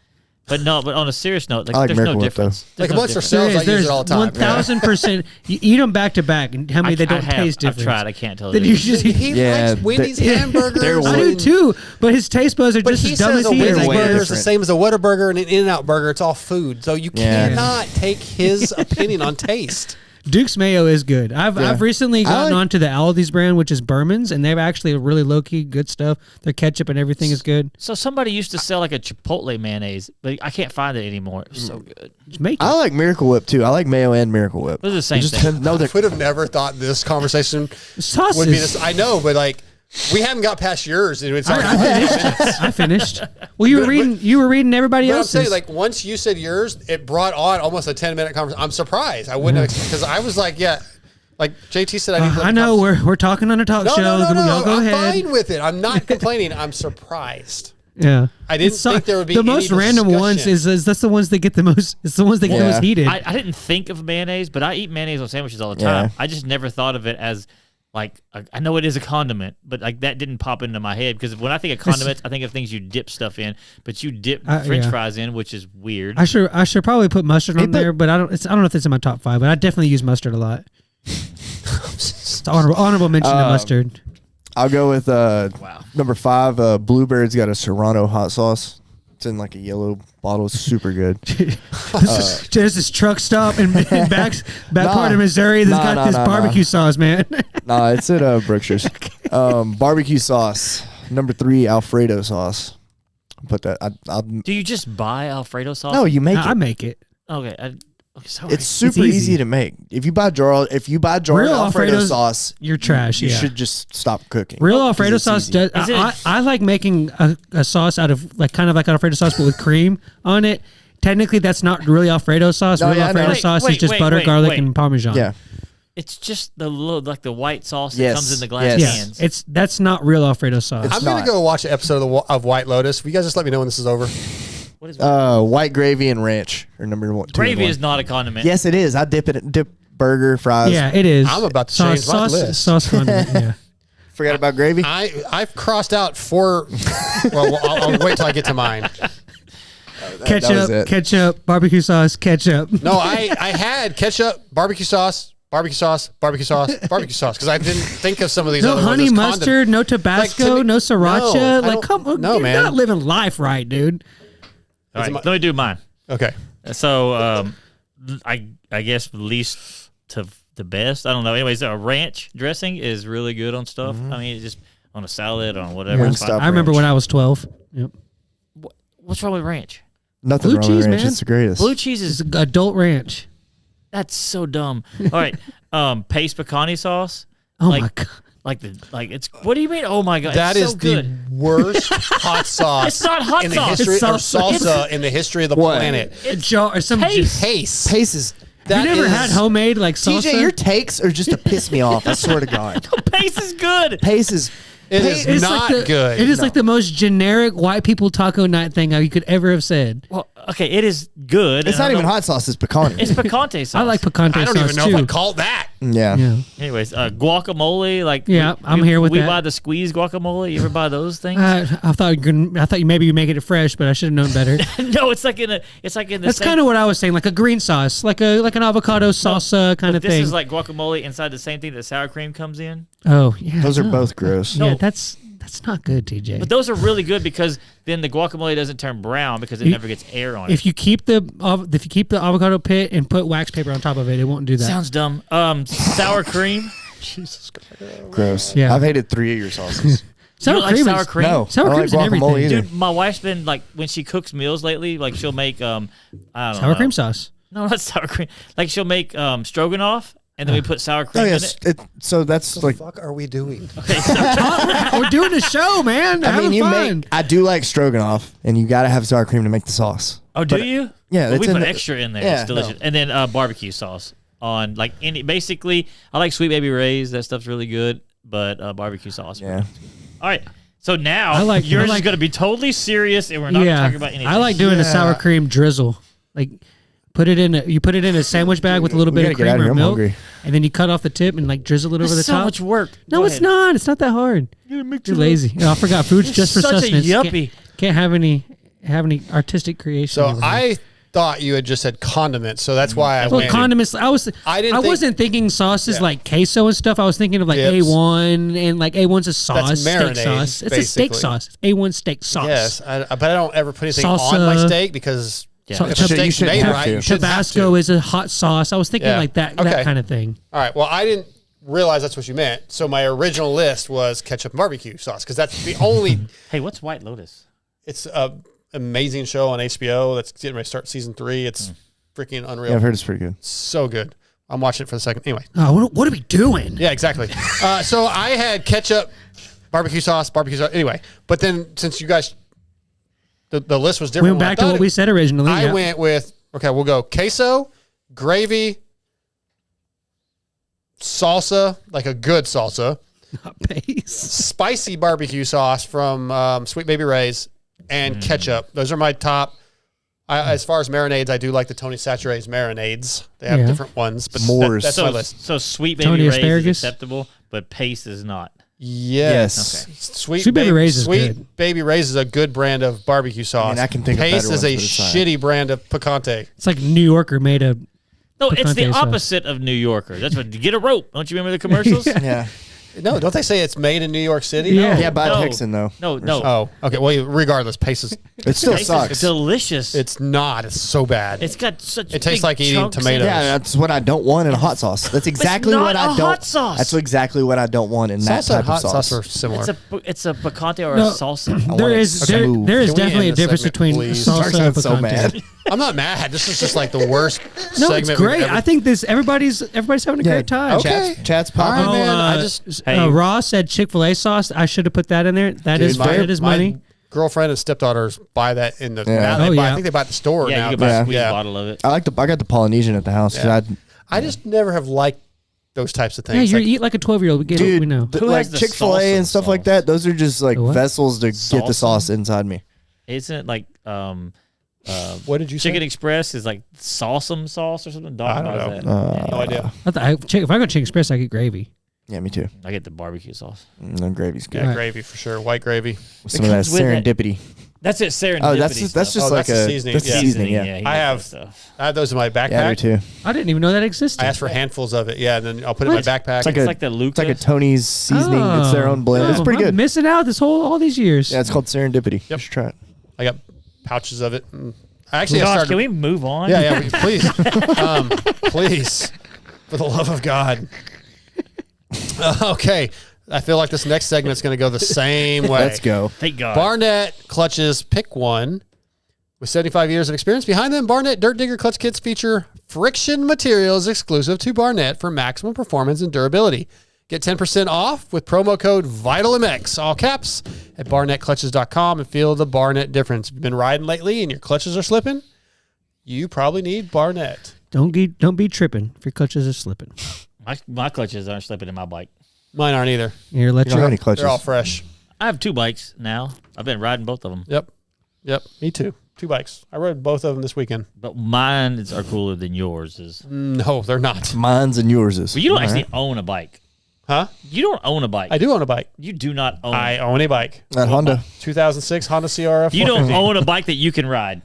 But on a serious note, I like there's Miracle no Whip, difference. Like There's once they're difference. sales, I use it all the time. 1,000%. You eat them back to back, and how many they don't taste different. I've tried. I can't tell the Then you difference. just He likes Wendy's hamburgers. I do too, but his taste buds are But just he as dumb says as a he Wendy's is. way burger is the different. same as a Whataburger and an In-N-Out burger. It's all food. So you cannot take his opinion on taste. Duke's mayo is good. I've recently gotten onto the Aldi's brand, which is Berman's, and they're actually really low key good stuff. Their ketchup and everything is good. So somebody used to sell like a Chipotle mayonnaise, but I can't find it anymore. It was so good. Just make it. I like Miracle Whip too. I like mayo and Miracle Whip. They're the same thing. No, I would have never thought this conversation Sauces. would be this. I know, but like we haven't got past yours. And it's already I finished. Well, you were reading everybody But I'm else's. saying, like, once you said yours, it brought on almost a 10-minute conversation. I'm surprised. I wouldn't have, because I was like, like JT said, I know we're talking on a talk show. No, Y'all go I'm ahead. fine with it. I'm not complaining. I'm surprised. Yeah, I didn't think there would be the any most random ones. discussion. Is that's the ones that get the most. It's the ones that get the most heated. I didn't think of mayonnaise, but I eat mayonnaise on sandwiches all the time. Yeah. I just never thought of it as like I know it is a condiment, but like that didn't pop into my head because when I think of condiments, I think of things you dip stuff in, but you dip French fries in, which is weird. I should probably put mustard on there, but I don't know if it's in my top 5. But I definitely use mustard a lot. It's honorable mention to mustard. I'll go with number 5. Bluebird's got a Serrano hot sauce. It's in like a yellow bottle. It's super good. There's this truck stop in back part of Missouri that's got this barbecue sauce, man. Nah, it's at Brookshire's. Barbecue sauce. Number 3, Alfredo sauce. Put that. Do you just buy Alfredo sauce? No, you make it. I make it. Okay. Sorry. It's super easy to make. If you buy jar Real Alfredo sauce, you're trash. You should just stop cooking. Real Alfredo sauce does. I like making a sauce out of kind of like Alfredo sauce, but with cream on it. Technically, that's not really Alfredo sauce. Real Alfredo sauce is just butter, garlic, and Parmesan. Yeah. It's just the white sauce that Yes. comes in the glass Yes. cans. That's not real Alfredo sauce. It's I'm going not. to go watch an episode of White Lotus. Will you guys just let me know when this is over? What is White gravy and ranch are number 1. gravy is not a condiment. Yes, it is. I dip burger fries. Yeah, it is. I'm about to change my list. Sauce condiment. Yeah. Forgot about gravy. I've crossed out 4. Well, I'll wait till I get to mine. That was it. Ketchup, barbecue sauce, ketchup. No, I had ketchup, barbecue sauce, barbecue sauce, barbecue sauce, barbecue sauce because I didn't think of some of these. No other honey ones as mustard, no Tabasco, Like, no sriracha. no, I Like, come on, no, you're man. not living life right, dude. All right, let me do mine. Okay. So, I guess least to the best. I don't know. Anyways, a ranch dressing is really good on stuff. I mean, just on a salad, on whatever. Yeah. It's fine. Wingstop. I remember when I was 12. Yep. What's wrong with ranch? Nothing Blue wrong cheese, with ranch. man. It's the greatest. Blue cheese It's is adult ranch. that's so dumb. All right, paste pecani sauce. Oh like, my god. It's what do you mean? Oh my god, That it's is so good. the worst hot sauce. It's not hot in the sauce. history It's or salsa. salsa in the history of the What? planet. A jar or some paste. Pace. Pace is You never had homemade like salsa? TJ, your takes are just to piss me off. I swear to God. Pace is good. Pace is. It is It's not like good. It is like the most generic white people taco night thing you could ever have said. Well, okay, it is good. It's not even hot sauce. It's picante. It's picante sauce. I like picante sauce I don't even know too. if I'd call it that. Yeah. Anyways, guacamole, like I'm here with we that. buy the squeeze guacamole. You ever buy those things? I thought you maybe you make it fresh, but I should have known better. No, it's like in the. That's kind of what I was saying, like a green sauce, like an avocado salsa kind of thing. This is like guacamole inside the same thing that sour cream comes in. Oh yeah, Those are both gross. Yeah, that's not good, TJ. But those are really good because then the guacamole doesn't turn brown because it never gets air on it. If you keep the avocado pit and put wax paper on top of it, it won't do that. Sounds dumb. Sour cream. Jesus Christ. Gross. Yeah. I've hated 3 of your sauces. Sour You don't like cream sour is- cream? No. Sour I don't cream's like in guacamole everything. either. Dude, my wife's been like when she cooks meals lately, like she'll make I don't know. Sour cream sauce. No, not sour cream. Like she'll make stroganoff and then we put sour cream Oh in yes. it. So that's What the like. fuck are we doing? We're doing a show, man. I mean, Having you fun. make. I do like stroganoff, and you got to have sour cream to make the sauce. Oh, do But- you? Yeah, Well, that's we in put the- extra in there. Yeah, It's delicious. And then barbecue sauce on like any. Basically, I like Sweet Baby Ray's. That stuff's really good. But barbecue sauce. Yeah. All right. So now I like- yours I like- is going to be totally serious, and we're not talking about anything. I like doing a sour Yeah. cream drizzle. Like you put it in a sandwich bag with a little We bit of gotta get out cream of or here. I'm milk, hungry. and then you cut off the tip and like drizzle it over the That's so top. much work. No, Go it's ahead. not. It's not that hard. You're lazy. I forgot. Food's just for such a sustenance. yuppie. Can't have any artistic creation. So over here. I thought you had just said condiments, so that's why I Well, went. condiments. I think- wasn't thinking sauces Yeah. like queso and stuff. I was thinking of like Dips. A1 and like A1's a sauce, steak marinade, sauce. It's a steak basically. sauce. It's A1 steak sauce. Yes, but I don't ever put anything Salsa. on my steak because So- if you a steak's shouldn't made have right, to. you shouldn't have Tabasco to. is a hot sauce. I was thinking Yeah. like that Okay. kind of thing. All right. Well, I didn't realize that's what you meant. So my original list was ketchup and barbecue sauce because that's the only. Hey, what's White Lotus? It's a amazing show on HBO that's getting ready to start season 3. It's freaking unreal. Yeah, I've heard it's pretty good. So good. I'm watching it for the second. Anyway. Oh, what are we doing? Yeah, exactly. So I had ketchup, barbecue sauce. Anyway, but then since you guys, the list was We different. went back to what we said originally. I yeah. went with, okay, we'll go queso, gravy, salsa, like a good salsa, Base. spicy barbecue sauce from Sweet Baby Ray's, and ketchup. Those are my top. As far as marinades, I do like the Tony Chachere's marinades. They have Yeah. different ones, but S'mores. that's So, my list. so Sweet Tony Baby Ray's is asparagus? acceptable, but Pace is not. Yes. Okay. Sweet Baby Ray's is Sweet good. Baby Ray's is a good brand of barbecue sauce. I can think of Pace better is a ones, but it's not. shitty brand of picante. It's like New Yorker made a. No, it's the Picante sauce. opposite of New Yorker. That's what. Get a rope. Don't you remember the commercials? Yeah. No, don't they say it's made in New York City? Yeah. Yeah, by No. Texan though. No. Oh, okay. Well, regardless, Pace is. It still Pace is sucks. delicious. It's not. It's so bad. It's got such. It tastes big like eating chunks in tomatoes. it. Yeah, that's what I don't want in a hot sauce. That's exactly not what I a don't. hot sauce. That's exactly what I don't want in that salsa type and hot of sauce. sauce are similar. It's a picante or No. a salsa. I There want it is smooth. there is Can we definitely a end this difference segment, between please? salsa Mark and sounds so picante. mad. I'm not mad. This is just like the worst No, segment. it's we've great. ever- I think everybody's having a great time. Okay. Chat's All right, popping. man. I uh, just Hey. Ross said Chick-fil-A sauce. I should have put that in there. That is my, it is my money. girlfriend and stepdaughters buy that in the. Yeah. Now they Oh, buy, yeah. I think they buy at the store Yeah, now. you can buy a Yeah. squeeze Yeah. bottle of it. I got the Polynesian at the house. 'Cause Yeah. I just never have liked those types of Yeah, things. you Like, eat like a 12-year-old. We get it. Dude, We know. Who like has the Chick-fil-A and salsa stuff like sauce? that. Those are just like The what? vessels to get the Salsa? sauce inside me. Isn't it like what did you say? Chicken Express is like salsam sauce or something? Dog I don't knows know. that. No idea. If I go Chicken Express, I get gravy. Yeah, me too. I get the barbecue sauce. No, gravy's good. Yeah, Right. gravy for sure. White gravy. With some of that comes with it. serendipity. That's it, serendipity. Oh, that's just stuff. like that's the a seasoning, That's the yeah. seasoning. Yeah, he I makes that have- stuff. I have those in my backpack. yeah, I do too. I didn't even know that existed. I asked for handfuls of it. Yeah, and then I'll put it in my backpack. It's like It's a like the It's Luca. like a Tony's seasoning. It's their own blend. It's Oh, pretty I'm good. missing out all these years. Yeah, it's called serendipity. You should try it. I got pouches of it. I actually Gosh, started. can we move on? Yeah, please, please, for the love of God. Okay, I feel like this next segment is going to go the same way. Let's go. Thank God. Barnett clutches pick one. With 75 years of experience behind them, Barnett Dirt Digger clutch kits feature friction materials exclusive to Barnett for maximum performance and durability. Get 10% off with promo code VitalMX, all caps, at barnettclutches.com and feel the Barnett difference. If you've been riding lately and your clutches are slipping, you probably need Barnett. Don't be tripping if your clutches are slipping. My clutches aren't slipping in my bike. Mine aren't either. Here, let You don't have any clutches. They're all fresh. I have 2 bikes now. I've been riding both of them. Yep. Me too. 2 bikes. I rode both of them this weekend. But mine are cooler than yours. No, they're not. Mine's and yours is. But you don't actually own a bike. Huh? You don't own a bike. I do own a bike. You do not own. I own a bike. That Honda. 2006 Honda CRF. You don't own a bike that you can ride.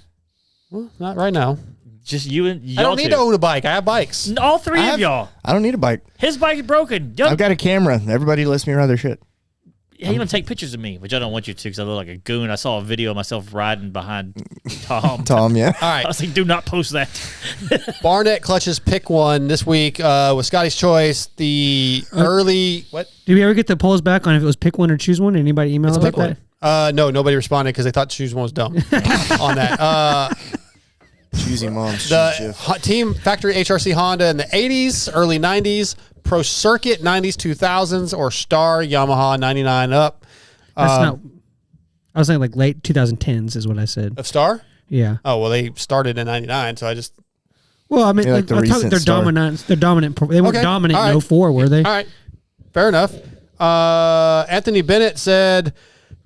Well, not right now. Just you and y'all I don't need to own a bike. I have bikes. All 3 of y'all. I don't need a bike. His bike is broken. I've got a camera. Everybody lets me ride their shit. He even take pictures of me, which I don't want you to because I look like a goon. I saw a video of myself riding behind Tom. Tom, yeah. All I right. was like, do not post that. Barnett clutches pick one this week with Scotty's Choice. The early what? Did we ever get the polls back on if it was pick one or choose one? Anybody email It's about pick one. that? No, nobody responded because they thought choose one was dumb on that. Choosy moms. The team factory HRC Honda in the 80s, early 90s, Pro Circuit 90s, 2000s, or Star Yamaha 99 up. That's not. I was saying like late 2010s is what I said. Of Star? Yeah. Oh, well, they started in 99, so I just... Well, I mean, like the recent they're Star. dominant. They're dominant. They weren't Okay. dominant All in right. 04, were they? All right. Fair enough. Anthony Bennett said,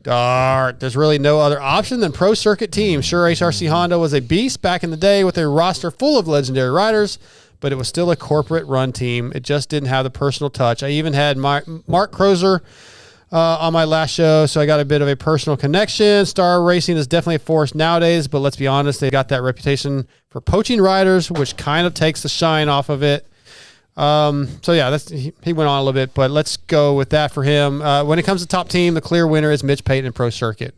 there's really no other option than Pro Circuit team. Sure, HRC Honda was a beast back in the day with a roster full of legendary riders, but it was still a corporate run team. It just didn't have the personal touch. I even had Mark Crozer on my last show, so I got a bit of a personal connection. Star Racing is definitely a force nowadays, but let's be honest, they got that reputation for poaching riders, which kind of takes the shine off of it. So yeah, he went on a little bit, but let's go with that for him. When it comes to top team, the clear winner is Mitch Payton in Pro Circuit.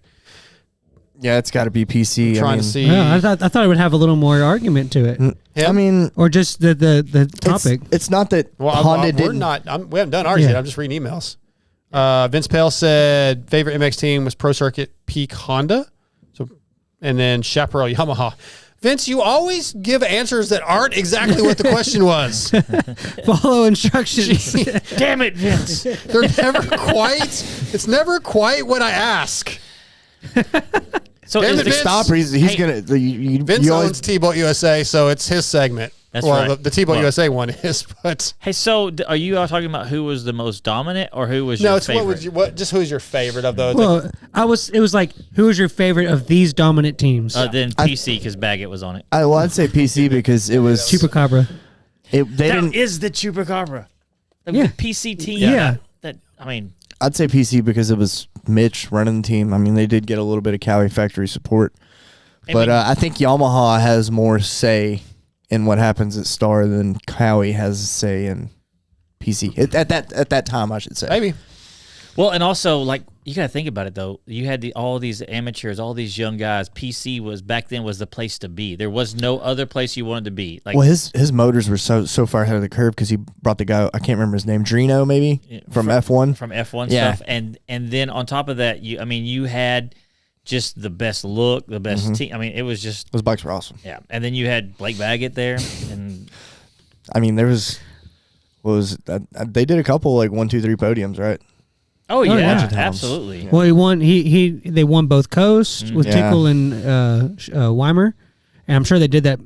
Yeah, it's got to be PC. Trying to see. Yeah, I thought it would have a little more argument to it, I mean, or just the topic. It's not that Well, Honda didn't. we haven't done ours Yeah. yet. I'm just reading emails. Vince Pale said favorite MX team was Pro Circuit Peak Honda. So, and then Chaparral Yamaha. Vince, you always give answers that aren't exactly what the question was. Follow instructions. Damn it, Vince. They're never quite. It's never quite what I ask. So Damn is it, the Vince. Stop. He's gonna. Vince owns T-Boat USA, so it's his segment. That's well, right. the T-Boat Well- USA one is, but Hey, so are you all talking about who was the most dominant or who was no, your it's favorite? just who's your favorite of those? Well, it was like, who is your favorite of these dominant teams? Then PC because Baggett was on it. I'd say PC because it was Chupacabra. They That didn't. is the Chupacabra. The Yeah. PC team. Yeah. That I mean, I'd say PC because it was Mitch running the team. I mean, they did get a little bit of Cowie factory support, but I think Yamaha has more say in what happens at Star than Cowie has a say in PC at that time. I should say. Maybe. well, and also like you got to think about it though. You had all these amateurs, all these young guys. PC was back then was the place to be. There was no other place you wanted to be. Like, Well, his motors were so far ahead of the curve because he brought the guy, I can't remember his name, Drino maybe from F1. from F1 Yeah. stuff, and then on top of that, you had just the best look, the best team. I mean, it was just Those bikes were awesome. yeah. And then you had Blake Baggett there, and I mean, there was they did a couple like 1, 2, 3 podiums, right? oh yeah. yeah, Bunch of times. absolutely. Well, he won. They won both coasts with Yeah. Tickle and Weimer, and I'm sure they did that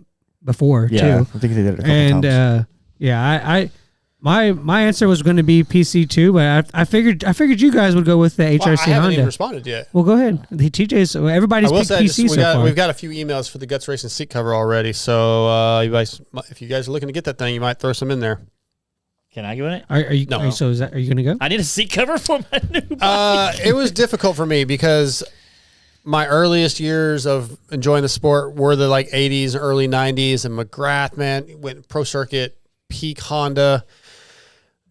before too. I think they did it a couple And times. my answer was going to be PC too, but I figured you guys would go with the HRC Well, I haven't even Honda. responded yet. Well, go ahead. The TJ's everybody's I will picked say PC so far. we've got a few emails for the Guts Racing seat cover already. So if you guys are looking to get that thing, you might throw some in there. Can I go in it? Are you? No. Are you going to go? I need a seat cover for my new bike. It was difficult for me because my earliest years of enjoying the sport were the like 80s, early 90s, and McGrath, man, went Pro Circuit, Peak Honda,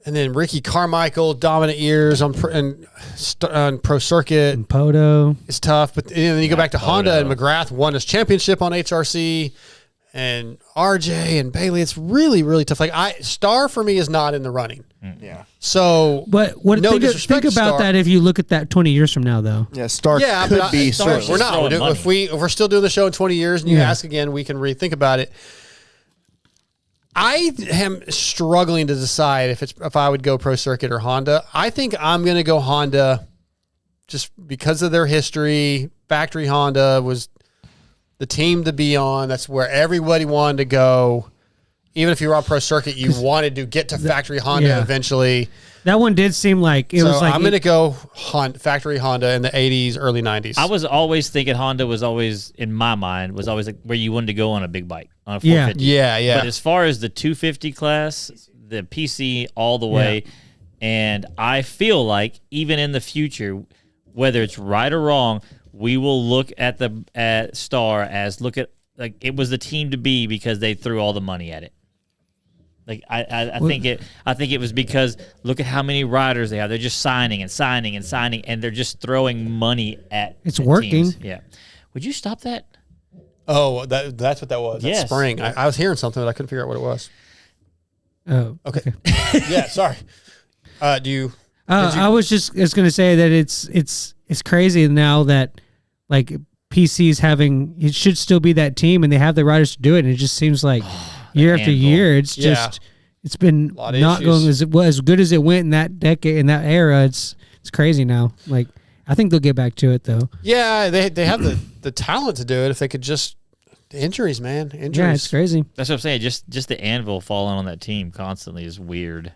and then Ricky Carmichael, dominant years on Pro Circuit. And Poto. It's tough, but then you go back to Honda, Poto. and McGrath won his championship on HRC, and RJ and Bailey. It's really, really tough. Like Star for me is not in the running. Yeah. So, But no disrespect think to about Star. that if you look at that 20 years from now, though. Yeah, Star Yeah, could but be Star's sort we're of. not. throwing money. If we're still doing the show in 20 years and you Yeah. ask again, we can rethink about it. I am struggling to decide if I would go Pro Circuit or Honda. I think I'm going to go Honda just because of their history. Factory Honda was the team to be on. That's where everybody wanted to go. even if you were on pro circuit, you wanted to get to factory Honda eventually. That one did seem like it was like I'm going to go factory Honda in the 80s, early 90s. I was always thinking Honda was always, in my mind, was always like where you wanted to go on a big bike, on a 450. Yeah. But as far as the 250 class, the PC all the way, and I feel like even in the future, whether it's right or wrong, we will look at Star as like it was the team to be because they threw all the money at it. Like I think it was because look at how many riders they have. They're just signing and signing and signing, and they're just throwing money at. It's working. Teams. Yeah. Would you stop that? Oh, that's what that was. Yes. That spring. I was hearing something, but I couldn't figure out what it was. Oh, okay. Yeah, sorry. Do you? I was just going to say that it's crazy now that like PC's having it should still be that team, and they have the riders to do it, and it just seems like. Year after year, it's just it's been not going as good as it went in that decade, in that era. It's crazy now. Like I think they'll get back to it though. Yeah, they have the talent to do it if they could just injuries, man. Injuries. Yeah, it's crazy. That's what I'm saying. Just the anvil falling on that team constantly is weird.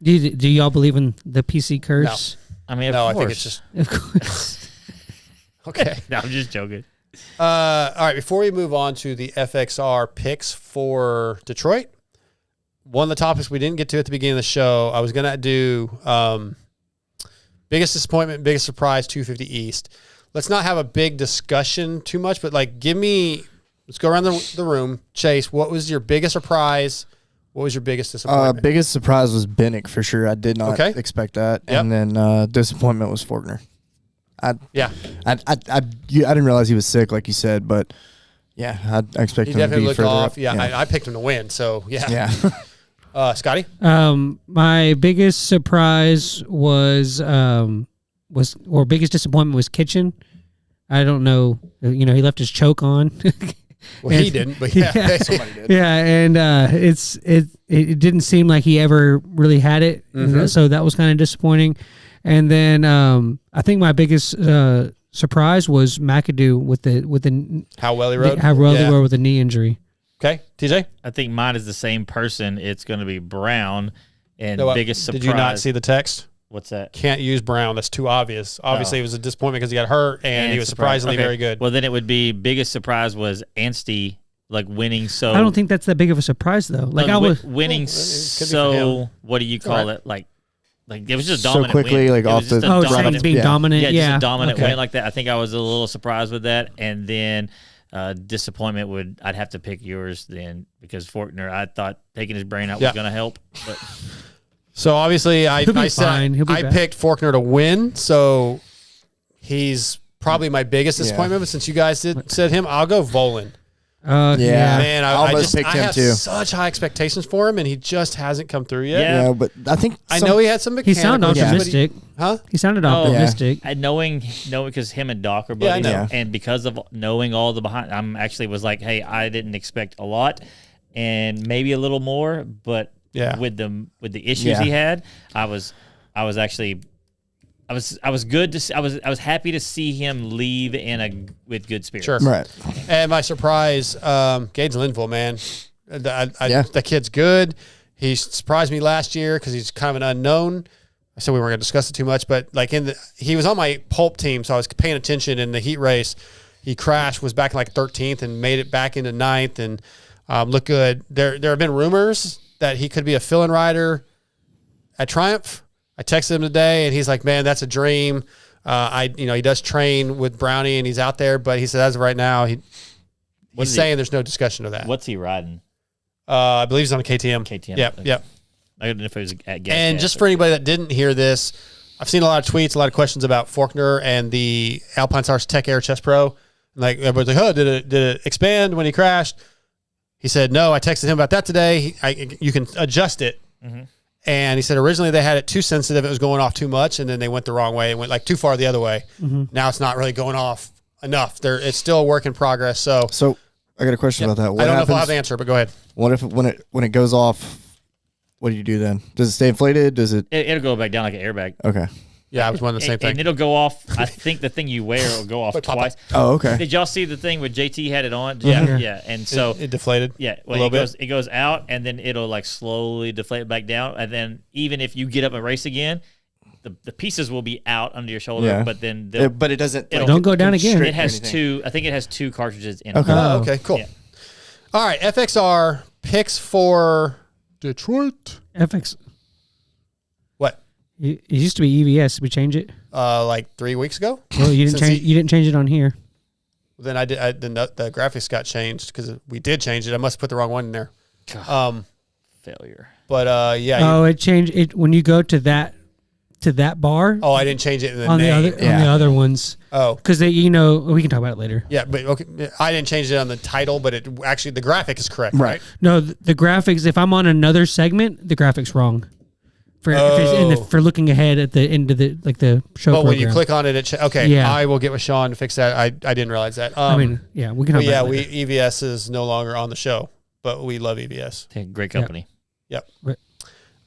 Do y'all believe in the PC curse? No. I mean, I course. think it's just Of course. okay. No, I'm just joking. All right, before we move on to the FXR picks for Detroit, one of the topics we didn't get to at the beginning of the show, I was going to do biggest disappointment, biggest surprise, 250 East. Let's not have a big discussion too much, but like let's go around the room. Chase, what was your biggest surprise? What was your biggest disappointment? Biggest surprise was Bennick for sure. I did not expect that. Yep. And then disappointment was Forkner. I didn't realize he was sick, like you said, but yeah, I expect him to be further off. Yeah, I picked him to win, so yeah. Scotty? My biggest surprise was biggest disappointment was Kitchen. I don't know, he left his choke on. Well, he didn't, but yeah. Somebody did. Yeah, and it didn't seem like he ever really had it, so that was kind of disappointing. And then I think my biggest surprise was McAdoo with the how well he rode with a knee injury. Okay, TJ. I think mine is the same person. It's going to be Brown, and biggest surprise. Did you not see the text? What's that? Can't use Brown. That's too obvious. Obviously, it was a disappointment because he got hurt, and he was surprisingly very good. Well, then it would be biggest surprise was Anstie like winning. So I don't think that's that big of a surprise though. Like I was winning. So what do you call it? Like it was just dominant. So quickly, win. like off the being dominant. Yeah, just a dominant win like that. I think I was a little surprised with that, and then disappointment I'd have to pick yours then because Forkner. I thought taking his brain out was going to help, but. So obviously, I picked Forkner to win. So he's probably my biggest disappointment. But since you guys said him, I'll go Volan. Man, I have such high expectations for him, and he just hasn't come through yet. Yeah, but I know he had some mechanical. He sounded optimistic. Huh? He sounded optimistic. Knowing because him and Doc are buddies, and because of knowing all the behind, I'm actually was like, hey, I didn't expect a lot, and maybe a little more, but. Yeah. With the issues he had, I was happy to see him leave with good spirits. Sure. Right. And my surprise, Gage Linville, man. That kid's good. He surprised me last year because he's kind of an unknown. I said we weren't going to discuss it too much, but like he was on my pulp team, so I was paying attention in the heat race. He crashed, was back in like 13th and made it back into 9th and looked good. There have been rumors that he could be a fill-in rider at Triumph. I texted him today, and he's like, "Man, that's a dream." He does train with Brownie, and he's out there, but he said as of right now, he's saying there's no discussion of that. What's he riding? I believe he's on a KTM. KTM. Yep. I don't know if it was at gas. And just for anybody that didn't hear this, I've seen a lot of tweets, a lot of questions about Forkner and the Alpine Stars Tech Air Chest Pro. Like everybody's like, "Oh, did it expand when he crashed?" He said, no, I texted him about that today. You can adjust it. Mm-hmm. And he said originally they had it too sensitive. It was going off too much, and then they went the wrong way. It went like too far the other way. Mm-hmm. Now it's not really going off enough. It's still a work in progress. So I got a question about that. I don't know if I'll have the answer, but go ahead. What if when it goes off, what do you do then? Does it stay inflated? Does it? It'll go back down like an airbag. Okay. Yeah, I was wondering the same thing. And it'll go off. I think the thing you wear will go off twice. Oh, okay. Did y'all see the thing where JT had it on? Yeah, yeah. And so it deflated. Yeah, well, it goes out, and then it'll like slowly deflate back down, and then even if you get up and race again, the pieces will be out under your shoulder. But then but it doesn't. Don't go down again. It has two. I think it has two cartridges in it. Okay. Oh, okay, cool. Yeah. All right, FXR picks for Detroit. FX. What? It used to be EVS. Did we change it? Like 3 weeks ago. Well, you didn't change. You didn't change it on here. Then I did. The graphics got changed because we did change it. I must have put the wrong one in there. Failure. But yeah. Oh, it changed it when you go to that bar. Oh, I didn't change it in the on name. on the other ones. Oh, because we can talk about it later. Yeah, but okay, I didn't change it on the title, but it actually the graphic is correct, right? No, the graphics. If I'm on another segment, the graphics wrong. For looking ahead at the end of the show. But when you click on it, I will get with Sean to fix that. I didn't realize that. We can. Talk about it EVS is no longer on the show, but we love EVS. Great company. Yep.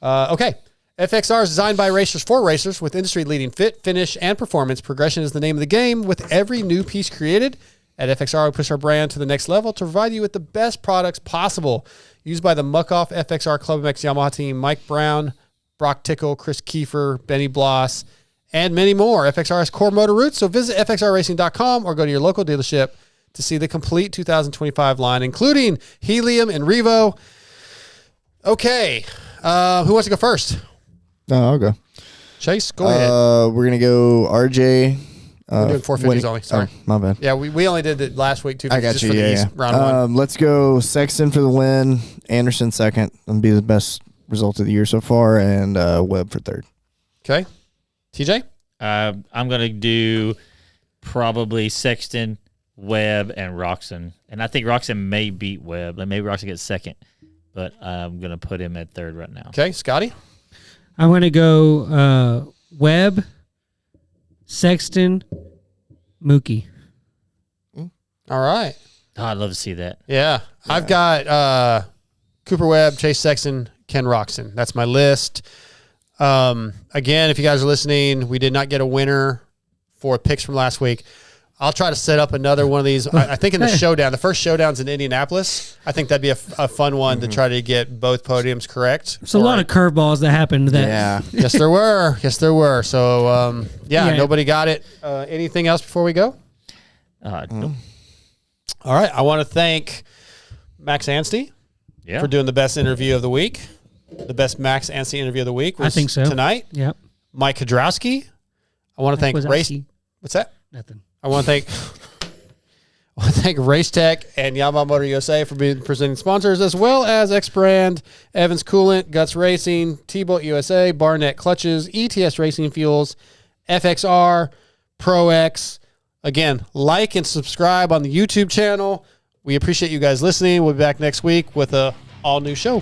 Okay. FXR is designed by racers for racers with industry-leading fit, finish, and performance. Progression is the name of the game. With every new piece created at FXR, we push our brand to the next level to provide you with the best products possible. Used by the Muck-Off FXR Club MX Yamaha team, Mike Brown, Brock Tickle, Chris Kiefer, Benny Bloss, and many more. FXR has core motor roots, so visit FXRRacing.com or go to your local dealership to see the complete 2025 line, including Helium and Revo. Okay. Who wants to go first? No, I'll go. Chase, go ahead. We're going to go RJ. We're doing 450s only. Sorry. Oh, my bad. Yeah, we only did it last week, 250s. I got just you. for the East, round one. Let's go Sexton for the win, Anderson second. That'll be the best result of the year so far, and Webb for third. Okay. TJ? I'm going to do probably Sexton, Webb, and Roxon. And I think Roxon may beat Webb. Like maybe Roxon gets second, but I'm going to put him at third right now. Okay. Scotty? I'm going to go Webb, Sexton, Mookie. All right. Oh, I'd love to see that. Yeah. I've got Cooper Webb, Chase Sexton, Ken Roxon. That's my list. Again, if you guys are listening, we did not get a winner for picks from last week. I'll try to set up another one of these. I think in the showdown, the first showdown's in Indianapolis. I think that'd be a fun one to try to get both podiums correct. There's a lot of curveballs that happened. Yes, there were. Yes, there were. So, nobody got it. Anything else before we go? Nope. All right. I want to thank Max Anstie for doing the best interview of the week. The best Max Anstie interview of the week was I think so. Tonight. Yep. Mike Kiedrowski. I want to thank Race. What's that? Nothing. I want to thank Race Tech and Yamaha Motor USA for being presenting sponsors, as well as X Brand, Evans Coolant, Guts Racing, T-Bolt USA, Barnett Clutches, ETS Racing Fuels, FXR, Pro X. Again, like and subscribe on the YouTube channel. We appreciate you guys listening. We'll be back next week with a all-new show.